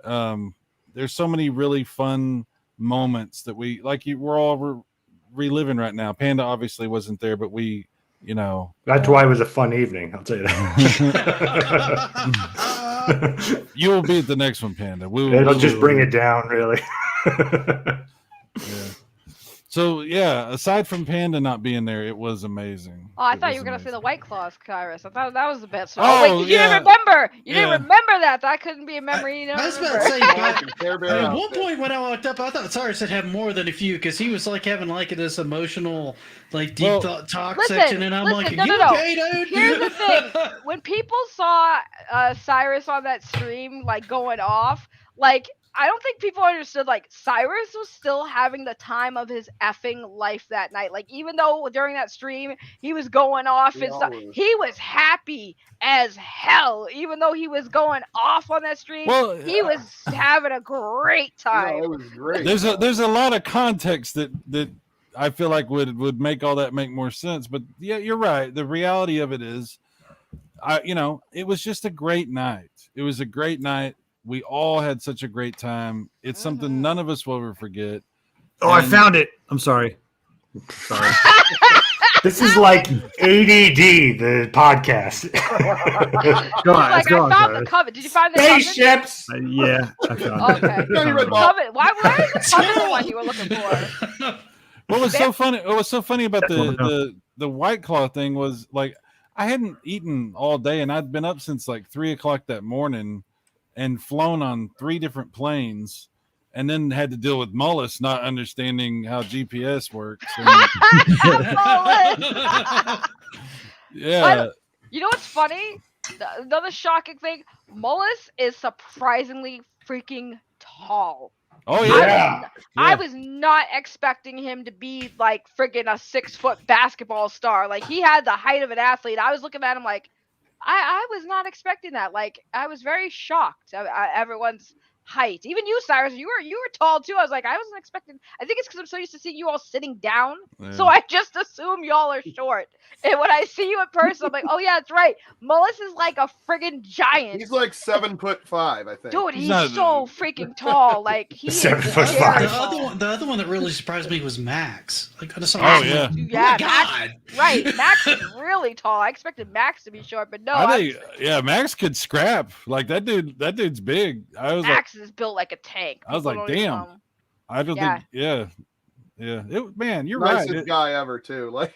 S6: There's so many really fun moments that we're all reliving right now. Panda obviously wasn't there, but
S3: That's why it was a fun evening. I'll tell you that.
S6: you will be at the next one, Panda.
S3: It'll just bring it down, really.
S6: Yeah. So yeah, aside from Panda not being there, it was amazing.
S8: Oh, I
S6: It
S8: thought
S6: was
S8: you were gonna say the
S6: amazing.
S8: White Claws, Kyrus. I thought that was the best.
S6: Oh,
S8: wait, you
S6: yeah.
S8: didn't remember? You didn't
S6: Yeah.
S8: remember that? That couldn't be a memory. You never
S4: I was about to
S8: remember.
S4: say,
S2: Fucking Care Bear
S4: at
S2: outfit.
S4: one point when I walked up, I thought Cyrus had have more than a few because he was like having like this emotional, like deep talk
S8: listen,
S4: section, and I'm like,
S8: listen,
S4: "Are you
S8: no.
S4: okay, dude?"
S8: Here's the thing: when people saw Cyrus on that stream, like going off, like I don't think people understood. Like Cyrus was still having the time of his effing life that night. Like even though during that stream he was going off and stuff, he was happy as hell. Even though he was going off on that stream,
S6: Well,
S8: he was having a great time.
S2: No, it was great.
S6: There's a lot of context that I feel like would make all that make more sense. But yeah, you're right. The reality of it is, it was just a great night. It was a great night. We all had such a great time. It's something none of us will ever forget.
S7: Oh, I found it. I'm sorry.
S3: This is like ADD, the podcast.
S7: Go on,
S8: Like
S7: go
S8: I
S7: on,
S8: found
S7: Cyrus.
S8: the cover. Did you find the cover?
S3: Spaceships!
S7: Yeah, I found it.
S8: Okay.
S2: No, you read Bob.
S8: Cover. Why is the cover the one you were looking for?
S6: What was so funny about the White Claw thing was, like, I hadn't eaten all day and I'd been up since like 3:00 that morning and flown on 3 different planes, and then had to deal with Mullis not understanding how GPS works. And, yeah.
S8: You know what's funny? Another shocking thing: Mullis is surprisingly freaking tall.
S6: Oh
S3: Yeah.
S8: I was not expecting him to be like friggin' a 6-foot basketball star. Like he had the height of an athlete. I was looking at him like, I was not expecting that. Like I was very shocked at everyone's height. Even you, Cyrus, you were tall too. I was like, I wasn't expecting. I think it's because I'm so used to seeing you all sitting down, so I just assume y'all are short. And when I see you in person, I'm like, oh yeah, that's right. Mullis is like a friggin' giant.
S2: He's like 7'5", I think.
S8: Dude, he's
S6: not-
S8: so freaking tall. Like he is
S3: 7'5".
S8: very
S4: The
S8: tall.
S4: other one that really surprised me was Max. Like, I just saw
S6: Oh,
S4: him,
S6: yeah.
S4: like,
S8: Yeah,
S4: oh my
S8: Max,
S4: God.
S8: right. Max is really tall. I expected Max to be short, but no,
S6: I think, Max could scrap. Like that dude's big. I was like,
S8: Max is built like a tank.
S6: I was
S8: People
S6: like,
S8: don't even
S6: damn.
S8: know.
S6: I don't
S8: Yeah.
S6: think, man, you're
S2: Nicest
S6: right.
S2: guy ever too. Like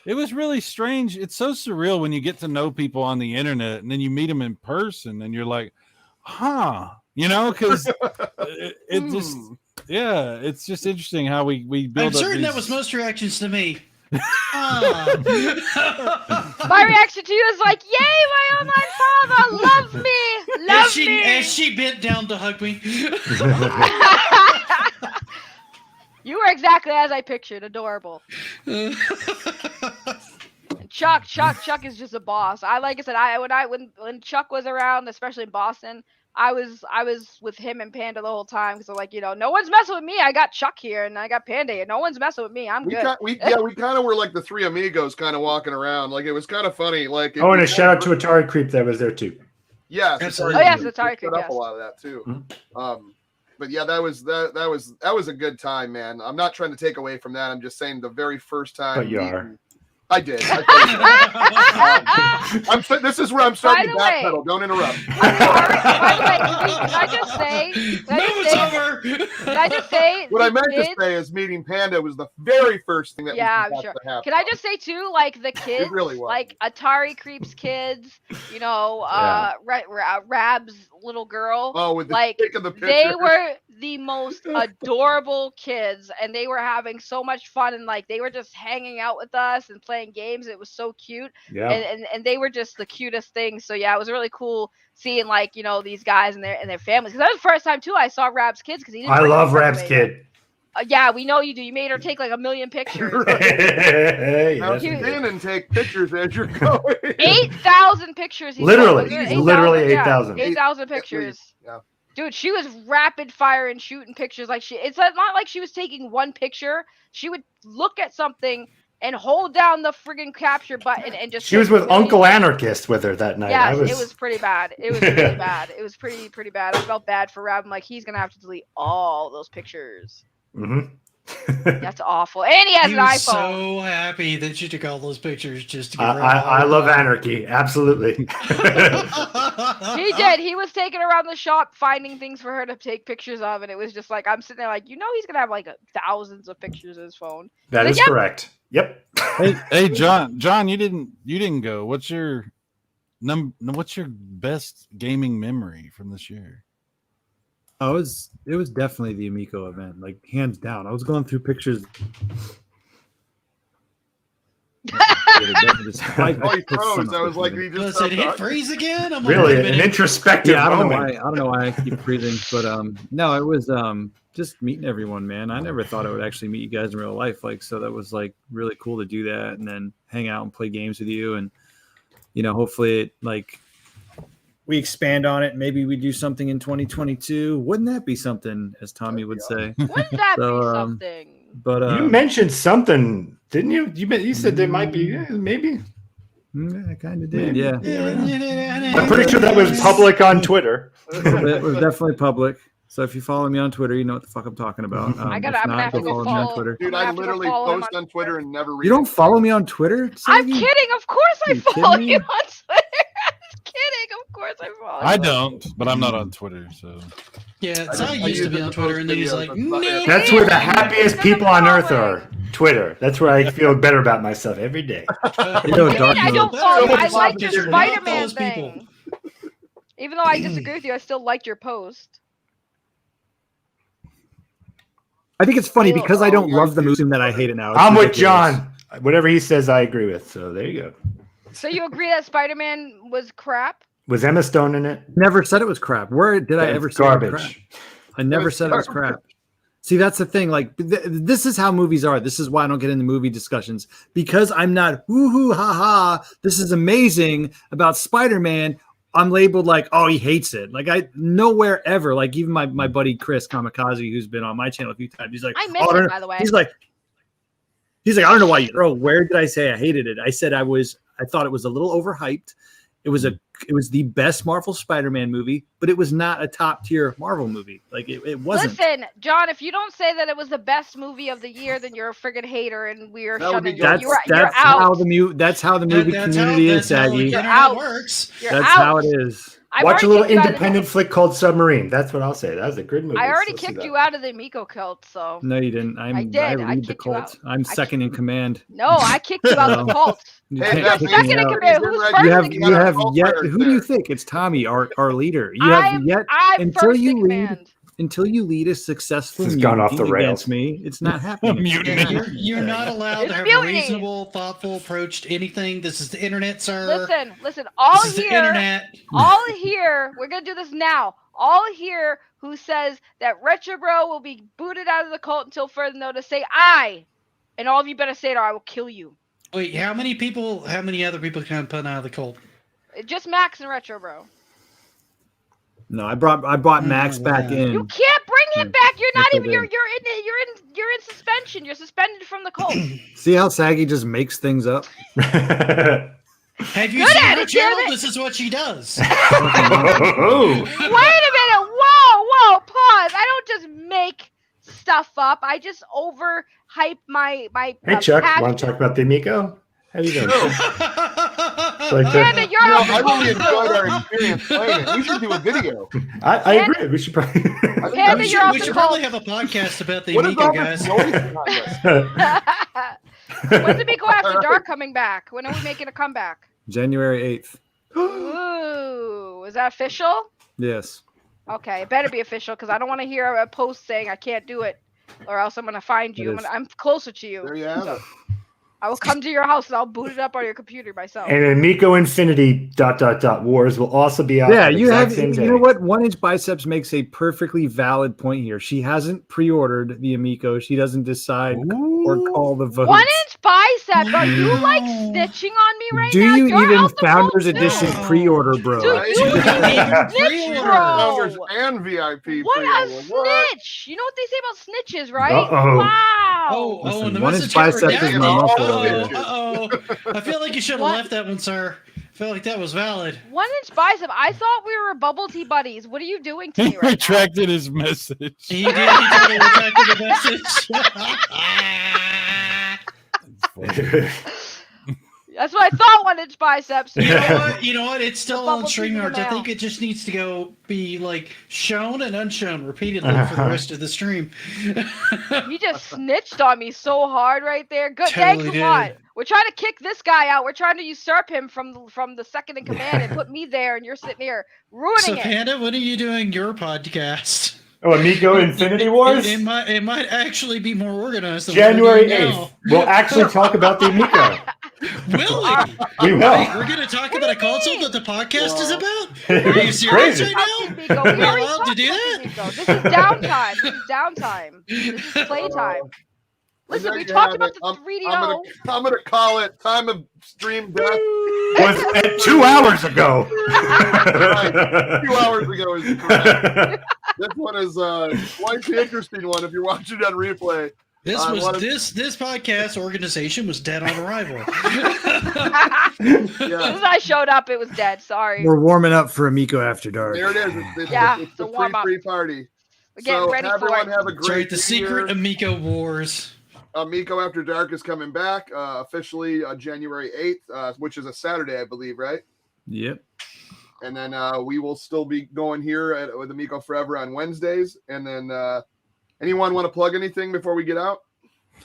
S6: It was really strange. It's so surreal when you get to know people on the internet and then you meet them in person and you're like, because it just, it's just interesting how we build
S4: I'm
S6: up
S4: certain that
S6: these-
S4: was most reactions to me.
S8: My reaction to you is like, "Yay, my online father, love me, love me."
S4: As she bent down to hug me.
S8: You were exactly as I pictured, adorable. Chuck is just a boss. Like I said, when Chuck was around, especially in Boston, I was with him and Panda the whole time because I'm like, no one's messing with me. I got Chuck here and I got Panda here. No one's messing with me. I'm good.
S2: We kind of were like the three amigos kind of walking around. Like it was kind of funny. Like
S3: and a shout out to Atari Creep that was there too.
S2: Yeah,
S8: Atari Creep.
S2: Up a lot of that too.
S3: Mm-hmm.
S2: But yeah, that was a good time, man. I'm not trying to take away from that. I'm just saying the very first time.
S3: But you are.
S2: I did. This is where I'm starting to backpedal. Don't interrupt.
S8: By the way, can I just say? Can I just say?
S2: What I meant to say is meeting Panda was the very first thing that
S8: I'm sure.
S2: to happen.
S8: Can I just say too, like the kids,
S2: It really was.
S8: like Atari Creep's kids, Rab's little girl.
S2: Oh, with the pic of the picture.
S8: They were the most adorable kids, and they were having so much fun, and like they were just hanging out with us and playing games. It was so cute.
S3: Yeah.
S8: And they were just the cutest things. So yeah, it was really cool seeing like these guys and their families. Because that was the first time too I saw Rab's kids because he didn't.
S3: I love Rab's kid.
S8: Yeah, we know you do. You made her take like 1 million pictures.
S2: Now sit in and take pictures as you're going.
S8: 8,000 pictures.
S3: Literally 8,000.
S8: 8,000 pictures.
S2: Yeah.
S8: Dude, she was rapid fire and shooting pictures. Like it's not like she was taking one picture. She would look at something and hold down the friggin' capture button and just.
S3: She was with Uncle Anarchist with her that night.
S8: Yeah, it was pretty bad. It was really bad. It was pretty bad. I felt bad for Rab. I'm like, he's gonna have to delete all those pictures.
S3: Mm-hmm.
S8: That's awful. And he has an iPhone.
S4: So happy that you took all those pictures just to get rid of
S3: I love anarchy. Absolutely.
S8: He did. He was taking around the shop finding things for her to take pictures of, and it was just like I'm sitting there like, he's gonna have like thousands of pictures in his phone.
S3: That is correct. Yep.
S6: Hey, John, you didn't go. What's your best gaming memory from this year?
S7: Oh, it was definitely the Amico event, like hands down. I was going through pictures.
S2: I was like, he just
S4: said hit freeze again. I'm
S3: really
S4: like,
S3: an introspective moment.
S7: I don't know why I keep freezing, but no, it was just meeting everyone, man. I never thought I would actually meet you guys in real life, like, so that was like really cool to do that and then hang out and play games with you, and hopefully it like. We expand on it. Maybe we do something in 2022. Wouldn't that be something, as Tommy would say?
S8: Wouldn't that be something?
S7: But
S3: you mentioned something, didn't you? You said there might be maybe.
S7: I kind of did, yeah.
S3: I'm pretty sure that was public on Twitter.
S7: It was definitely public. So if you follow me on Twitter, you know what the fuck I'm talking about.
S8: I'm gonna have to go follow
S7: me on Twitter.
S2: Dude, I literally post on Twitter and never read.
S7: You don't follow me on Twitter?
S8: I'm kidding. Of course I follow you on Twitter. Kidding, of course I follow.
S6: I don't, but I'm not on Twitter, so.
S4: Yeah, so I used to be on Twitter, and then he's like, no.
S3: That's where the happiest people on earth are. Twitter. That's where I feel better about myself every day.
S8: I don't follow you. I liked your Spider-Man thing. Even though I disagree with you, I still liked your post.
S7: I think it's funny because I don't love the movie that I hate it now.
S3: I'm with John. Whatever he says, I agree with. So there you go.
S8: So you agree that Spider-Man was crap?
S3: Was Emma Stone in it?
S7: Never said it was crap. Where did I ever say
S3: garbage?
S7: It was crap? I never said it was crap. See, that's the thing. Like, this is how movies are. This is why I don't get into movie discussions, because I'm not hoo ha ha. This is amazing about Spider-Man. I'm labeled like, oh, he hates it. Like, I nowhere ever. Like, even my buddy Chris Kamikaze, who's been on my channel a few times, he's like,
S8: I miss it, by the way.
S7: He's like, I don't know why you. Bro, where did I say I hated it? I said I thought it was a little overhyped. It was the best Marvel Spider-Man movie, but it was not a top tier Marvel movie. Like it wasn't.
S8: Listen, John, if you don't say that it was the best movie of the year, then you're a friggin' hater, and we're shutting you. You're out.
S7: That's how the movie community is, Saggy.
S8: You're out.
S7: That's how it is.
S3: Watch a little independent flick called Submarine. That's what I'll say. That was a good movie.
S8: I already kicked you out of the Amico cult, so.
S7: No, you didn't. I lead the cult. I'm second in command.
S8: No, I kicked you out of the cult.
S7: You're
S8: second in command. Who's first
S7: you have yet. Who do you think? It's Tommy, our leader. You have yet until you lead. until you lead a successful
S3: This has gone off the
S7: mutiny
S3: rails.
S7: against me, it's not happening.
S4: Yeah, you're not allowed
S8: It's
S4: to have
S8: mutiny.
S4: a reasonable, thoughtful approach to anything. This is the internet, sir.
S8: Listen. All
S4: This is the
S8: here,
S4: internet.
S8: all here. We're gonna do this now. All here who says that Retro Bro will be booted out of the cult until further notice. Say I, and all of you better say it, or I will kill you.
S4: Wait, how many other people can I put out of the cult?
S8: Just Max and Retro Bro.
S7: No, I brought Max back in.
S8: You can't bring him back. You're not
S7: Yes, I
S8: even. You're
S7: did.
S8: in suspension. You're suspended from the cult.
S7: See how Saggy just makes things up?
S4: Have you
S8: Good
S4: seen her
S8: attitude.
S4: channel? This is what she does.
S8: Wait a minute. Whoa. Pause. I don't just make stuff up. I just overhype my.
S3: Hey, Chuck,
S8: passion.
S3: want to talk about the Amico? How you doing? Like
S8: Damn it, you're off the
S2: I really
S8: cult.
S2: enjoyed our experience playing it. We should do a video.
S3: I agree. We should probably.
S8: Panda, you're off
S4: we
S8: the
S4: should
S8: cult.
S4: probably have a podcast about the
S2: What is
S4: Amico,
S2: all
S4: guys.
S2: this noise behind us?
S8: When's Amico After Dark coming back? When are we making a comeback?
S7: January 8th.
S8: Ooh, is that official?
S7: Yes.
S8: Okay, it better be official because I don't want to hear a post saying I can't do it, or else I'm gonna find you. I'm closer to you.
S2: There you have it.
S8: I will come to your house and I'll boot it up on your computer myself.
S3: And Amico Infinity ... Wars will also be out.
S7: Yeah,
S3: the
S7: you
S3: exact
S7: have.
S3: same day.
S7: You know what? 1 Inch Biceps makes a perfectly valid point here. She hasn't pre-ordered the Amico. She doesn't decide or call the votes.
S8: 1 Inch Bicep, are you like snitching on me right
S7: Do
S8: now?
S7: you
S8: You're
S7: even
S8: out the
S7: Founders
S8: cult,
S7: Edition
S8: too.
S7: pre-order, bro?
S8: Dude, you
S2: Right?
S8: snitch,
S2: Founders
S8: bro.
S2: and VIP.
S8: What a
S2: pre-order. What?
S8: snitch! You know what they say about snitches, right?
S3: Uh-oh.
S8: Wow.
S7: Listen,
S4: and the
S7: 1 Inch
S4: message got
S7: Biceps is
S4: redacted.
S2: my muscle
S4: Uh-oh. I feel like you should have
S8: What?
S4: left that one, sir. I feel like that was valid.
S8: 1 Inch Bicep. I thought we were bubble tea buddies. What are you doing to
S6: He
S8: me right now?
S6: retracted his message.
S4: He did. He totally retracted the message.
S8: That's what I thought. 1 Inch Biceps.
S4: You know what? You know what? It's still
S8: The
S4: on
S8: bubble tea in the
S4: StreamYard. I
S8: mail.
S4: think it just needs to go be like shown and unshown repeatedly for the rest of the stream.
S8: He just snitched on me so hard right there. Good.
S4: Totally
S8: Thanks
S4: did.
S8: a lot. We're trying to kick this guy out. We're trying to usurp him from the second in command and put me there, and you're sitting here ruining
S4: So,
S8: it.
S4: Panda, when are you doing your podcast?
S3: Oh, Amico Infinity Wars?
S4: It might actually be more organized than
S3: January
S4: what we're doing
S3: 8th. We'll actually talk about the Amico.
S4: now. Will we?
S3: We will.
S4: Wait, we're going to talk about a console that the podcast is about? Are you serious
S3: Crazy.
S4: right
S8: Talk
S4: now?
S8: to Miko. We
S4: Am I
S8: already
S4: allowed to
S8: talked
S4: do
S8: about
S4: that?
S8: Miko. This is downtime. This is downtime. This is playtime. Listen,
S2: There
S8: we
S2: you
S8: talked
S2: have
S8: about
S2: it.
S8: the 3DO.
S2: I'm gonna call it time of stream death.
S3: Was at 2 hours ago.
S2: Right. 2 hours ago is correct. This one is quite the interesting one if you're watching on replay.
S4: This
S2: I
S4: was
S2: wanna-
S4: this podcast organization was dead on arrival.
S8: As soon as I showed up, it was dead. Sorry.
S7: We're warming up for Amico After Dark.
S2: There it is. It's
S8: Yeah,
S2: it's
S8: it's a
S2: the
S8: warm-up.
S2: pre party.
S8: We're getting
S2: So
S8: ready for
S2: everyone
S8: it.
S2: have a
S4: That's right,
S2: great
S4: the
S2: New
S4: secret
S2: Year.
S4: Amico Wars.
S2: Amico After Dark is coming back officially January 8th, which is a Saturday, I believe, right?
S7: Yep.
S2: And then we will still be going here with Amico Forever on Wednesdays. And then anyone want to plug anything before we get out?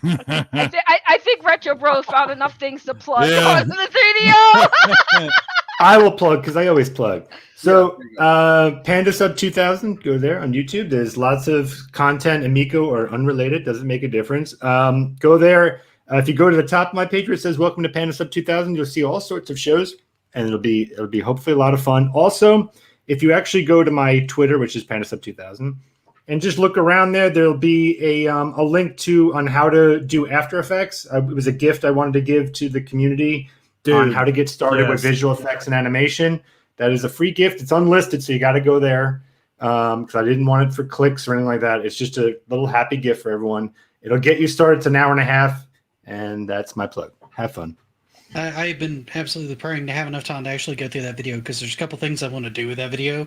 S8: I think Retro Bro found enough things to plug
S6: Yeah.
S8: on the 3DO.
S3: I will plug because I always plug. So, Panda Sub 2000, go there on YouTube. There's lots of content, Amico or unrelated, doesn't make a difference. Go there. If you go to the top of my page where it says "Welcome to Panda Sub 2000," you'll see all sorts of shows, and it'll be hopefully a lot of fun. Also, if you actually go to my Twitter, which is Panda Sub 2000, and just look around there, there'll be a link on how to do After Effects. It was a gift I wanted to give to the community on how to get started with visual effects and animation. That is a free gift. It's unlisted, so you got to go there because I didn't want it for clicks or anything like that. It's just a little happy gift for everyone. It'll get you started. It's an hour and a half, and that's my plug. Have fun.
S4: I've been absolutely praying to have enough time to actually go through that video because there's a couple things I want to do with that video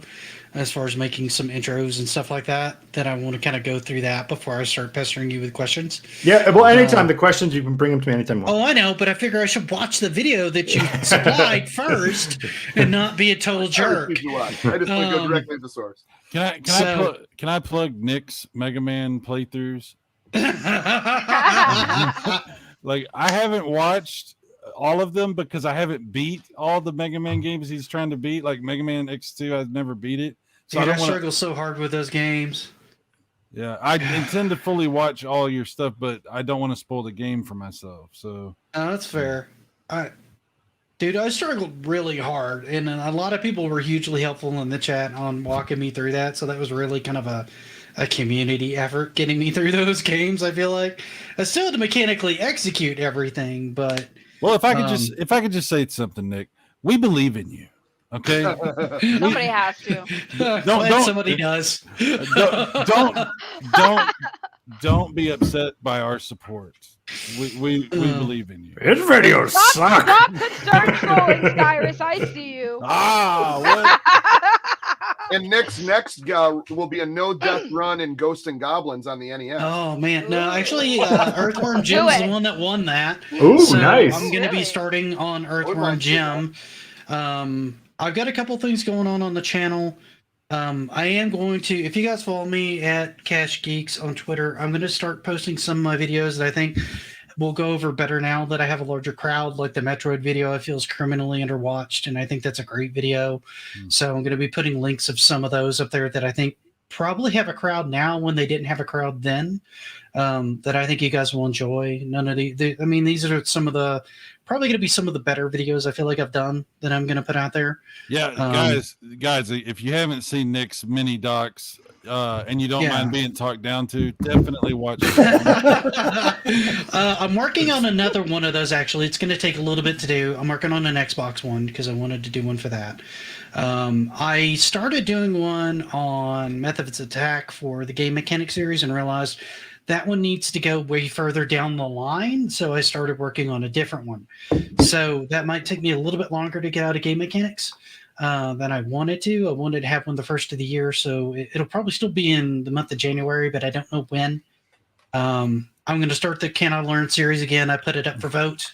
S4: as far as making some intros and stuff like that I want to kind of go through that before I start pestering you with questions.
S3: Yeah, well, anytime. The questions, you can bring them to me anytime you want.
S4: Oh, I know, but I figure I should watch the video that you supplied first and not be a total jerk.
S2: I just want to go directly to the source.
S6: Can I plug Nick's Mega Man playthroughs? Like, I haven't watched all of them because I haven't beat all the Mega Man games he's trying to beat. Like Mega Man X2, I've never beat it. So
S4: Dude, I
S6: I don't want
S4: struggle so hard with those games.
S6: Yeah, I intend to fully watch all your stuff, but I don't want to spoil the game for myself. So
S4: that's fair. Dude, I struggled really hard, and a lot of people were hugely helpful in the chat on walking me through that. So that was really kind of a community effort getting me through those games. I feel like I still had to mechanically execute everything, but
S6: well, if I could just say something, Nick, we believe in you. Okay,
S8: Somebody has to.
S4: don't somebody does.
S6: Don't be upset by our support. We believe in you.
S3: His videos suck.
S8: Stop concern trolling, Cyrus. I see you.
S6: What?
S2: And Nick's next will be a no-death run in Ghosts and Goblins on the NES.
S4: Oh man, no, actually, Earthworm Jim's the one that won that.
S3: Ooh,
S4: so
S3: nice.
S4: I'm going to be starting on Earthworm Jim. I've got a couple things going on the channel. I am going to, if you guys follow me at Cash Geeks on Twitter, I'm going to start posting some of my videos that I think will go over better now that I have a larger crowd. Like the Metroid video, I feel is criminally underwatched, and I think that's a great video. So I'm going to be putting links of some of those up there that I think probably have a crowd now when they didn't have a crowd then, that I think you guys will enjoy. These are some of the, probably going to be some of the better videos I feel like I've done that I'm going to put out there.
S6: Yeah, guys, if you haven't seen Nick's mini docs and you don't mind being talked down to, definitely watch it.
S4: I'm working on another one of those, actually. It's going to take a little bit to do. I'm working on an Xbox one because I wanted to do one for that. I started doing one on Methods of Attack for the Game Mechanic series and realized that one needs to go way further down the line, so I started working on a different one. So that might take me a little bit longer to get out of Game Mechanics than I wanted to. I wanted to have one the first of the year, so it'll probably still be in the month of January, but I don't know when. I'm going to start the Can I Learn series again. I put it up for vote,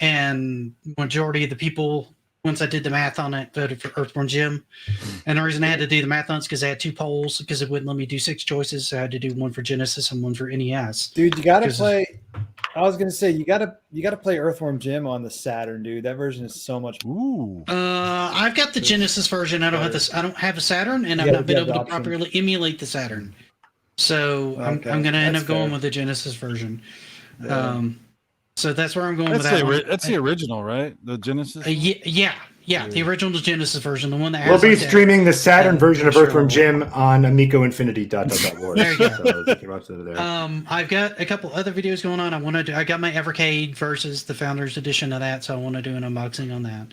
S4: and majority of the people, once I did the math on it, voted for Earthworm Jim. And the reason I had to do the math on it is because I had 2 polls, because it wouldn't let me do 6 choices. So I had to do one for Genesis and one for NES.
S7: Dude, you gotta play. I was gonna say you gotta play Earthworm Jim on the Saturn, dude. That version is so much.
S6: Ooh.
S4: I've got the Genesis version. I don't have this. I don't have a Saturn, and I've not been able to properly emulate the Saturn. So I'm gonna end up going with the Genesis version.
S7: Yeah.
S4: So that's where I'm going with
S6: that.
S4: that.
S6: That's the original, right? The Genesis.
S4: Yeah, the original Genesis version, the one that
S3: has. We'll be streaming the Saturn version of Earthworm Jim on Amico Infinity.
S4: There you go. So I've got a couple other videos going on. I got my Evercade versus the Founders Edition of that, so I want to do an unboxing on that.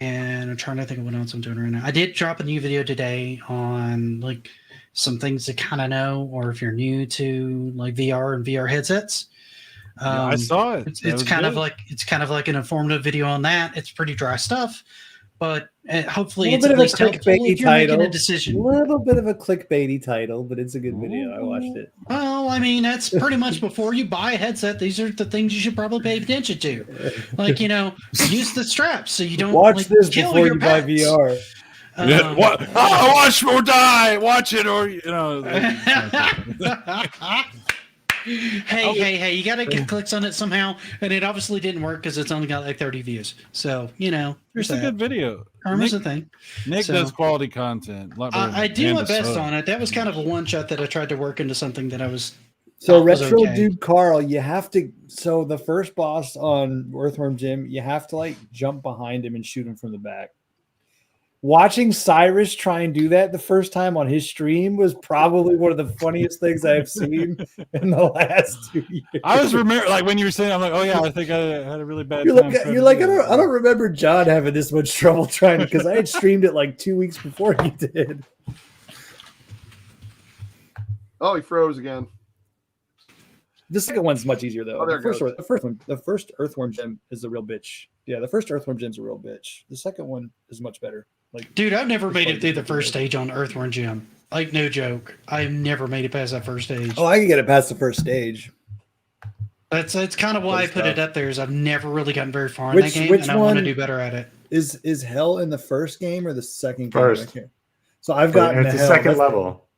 S4: And I'm trying to think of what else I'm doing right now. I did drop a new video today on like some things to kind of know, or if you're new to like VR and VR headsets.
S6: I saw it.
S4: It's kind of like an informative video on that. It's pretty dry stuff, but hopefully it's at least helpful if you're making a decision.
S7: A little bit of a clickbaity title, but it's a good video. I watched it.
S4: Well, I mean, that's pretty much before you buy a headset. These are the things you should probably pay attention to. Like, use the straps so you don't
S7: watch this before you buy VR.
S6: Watch or die. Watch it or
S4: Hey, you gotta get clicks on it somehow, and it obviously didn't work because it's only got like 30 views. So
S6: it's a good video.
S4: Karma's a thing.
S6: Nick does quality content.
S4: I do my best on it. That was kind of a one shot that I tried to work into something that I was.
S7: So retro dude Carl, you have to. So the first boss on Earthworm Jim, you have to like jump behind him and shoot him from the back. Watching Cyrus try and do that the first time on his stream was probably one of the funniest things I have seen in the last 2 years.
S6: I was like when you were saying, I'm like, oh yeah, I think I had a really bad.
S7: You're like, I don't remember John having this much trouble trying to, because I had streamed it like 2 weeks before he did.
S2: Oh, he froze again.
S7: The second one's much easier though.
S2: Oh,
S7: the first Earthworm Jim is the real bitch. Yeah, the first Earthworm Jim's a real bitch. The second one is much better. Like,
S4: dude, I've never made it through the first stage on Earthworm Jim. Like, no joke. I've never made it past that first stage.
S7: Oh, I can get it past the first stage.
S4: That's kind of why I put it up there. Is I've never really gotten very far in that game, and I want to do better at it.
S7: Is hell in the first game or the second game?
S3: First.
S7: So I've gotten
S3: it's the second level.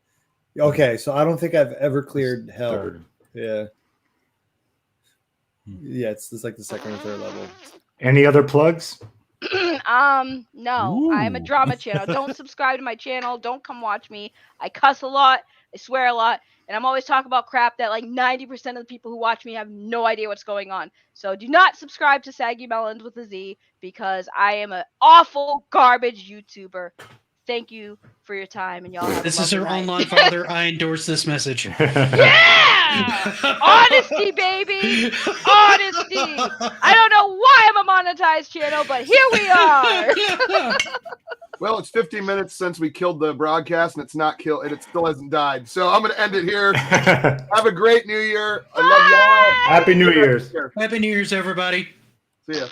S7: Okay, so I don't think I've ever cleared hell.
S3: Third.
S7: Yeah. Yeah, it's like the second or third level.
S3: Any other plugs?
S8: No, I'm a drama channel. Don't subscribe to my channel. Don't come watch me. I cuss a lot. I swear a lot. And I'm always talking about crap that like 90% of the people who watch me have no idea what's going on. So do not subscribe to Saggy Melons with a Z because I am an awful garbage YouTuber. Thank you for your time, and y'all have
S4: This
S8: a
S4: is her
S8: lovely
S4: online
S8: night.
S4: father. I endorse this message.
S8: Yeah! Honesty, baby! Honesty! I don't know why I'm a monetized channel, but here we are!
S2: Well, it's 15 minutes since we killed the broadcast, and it's not killed, and it still hasn't died. So I'm going to end it here. Have a great New Year. I love y'all.
S3: Happy New Year's.
S4: Happy New Year's, everybody.
S2: See ya.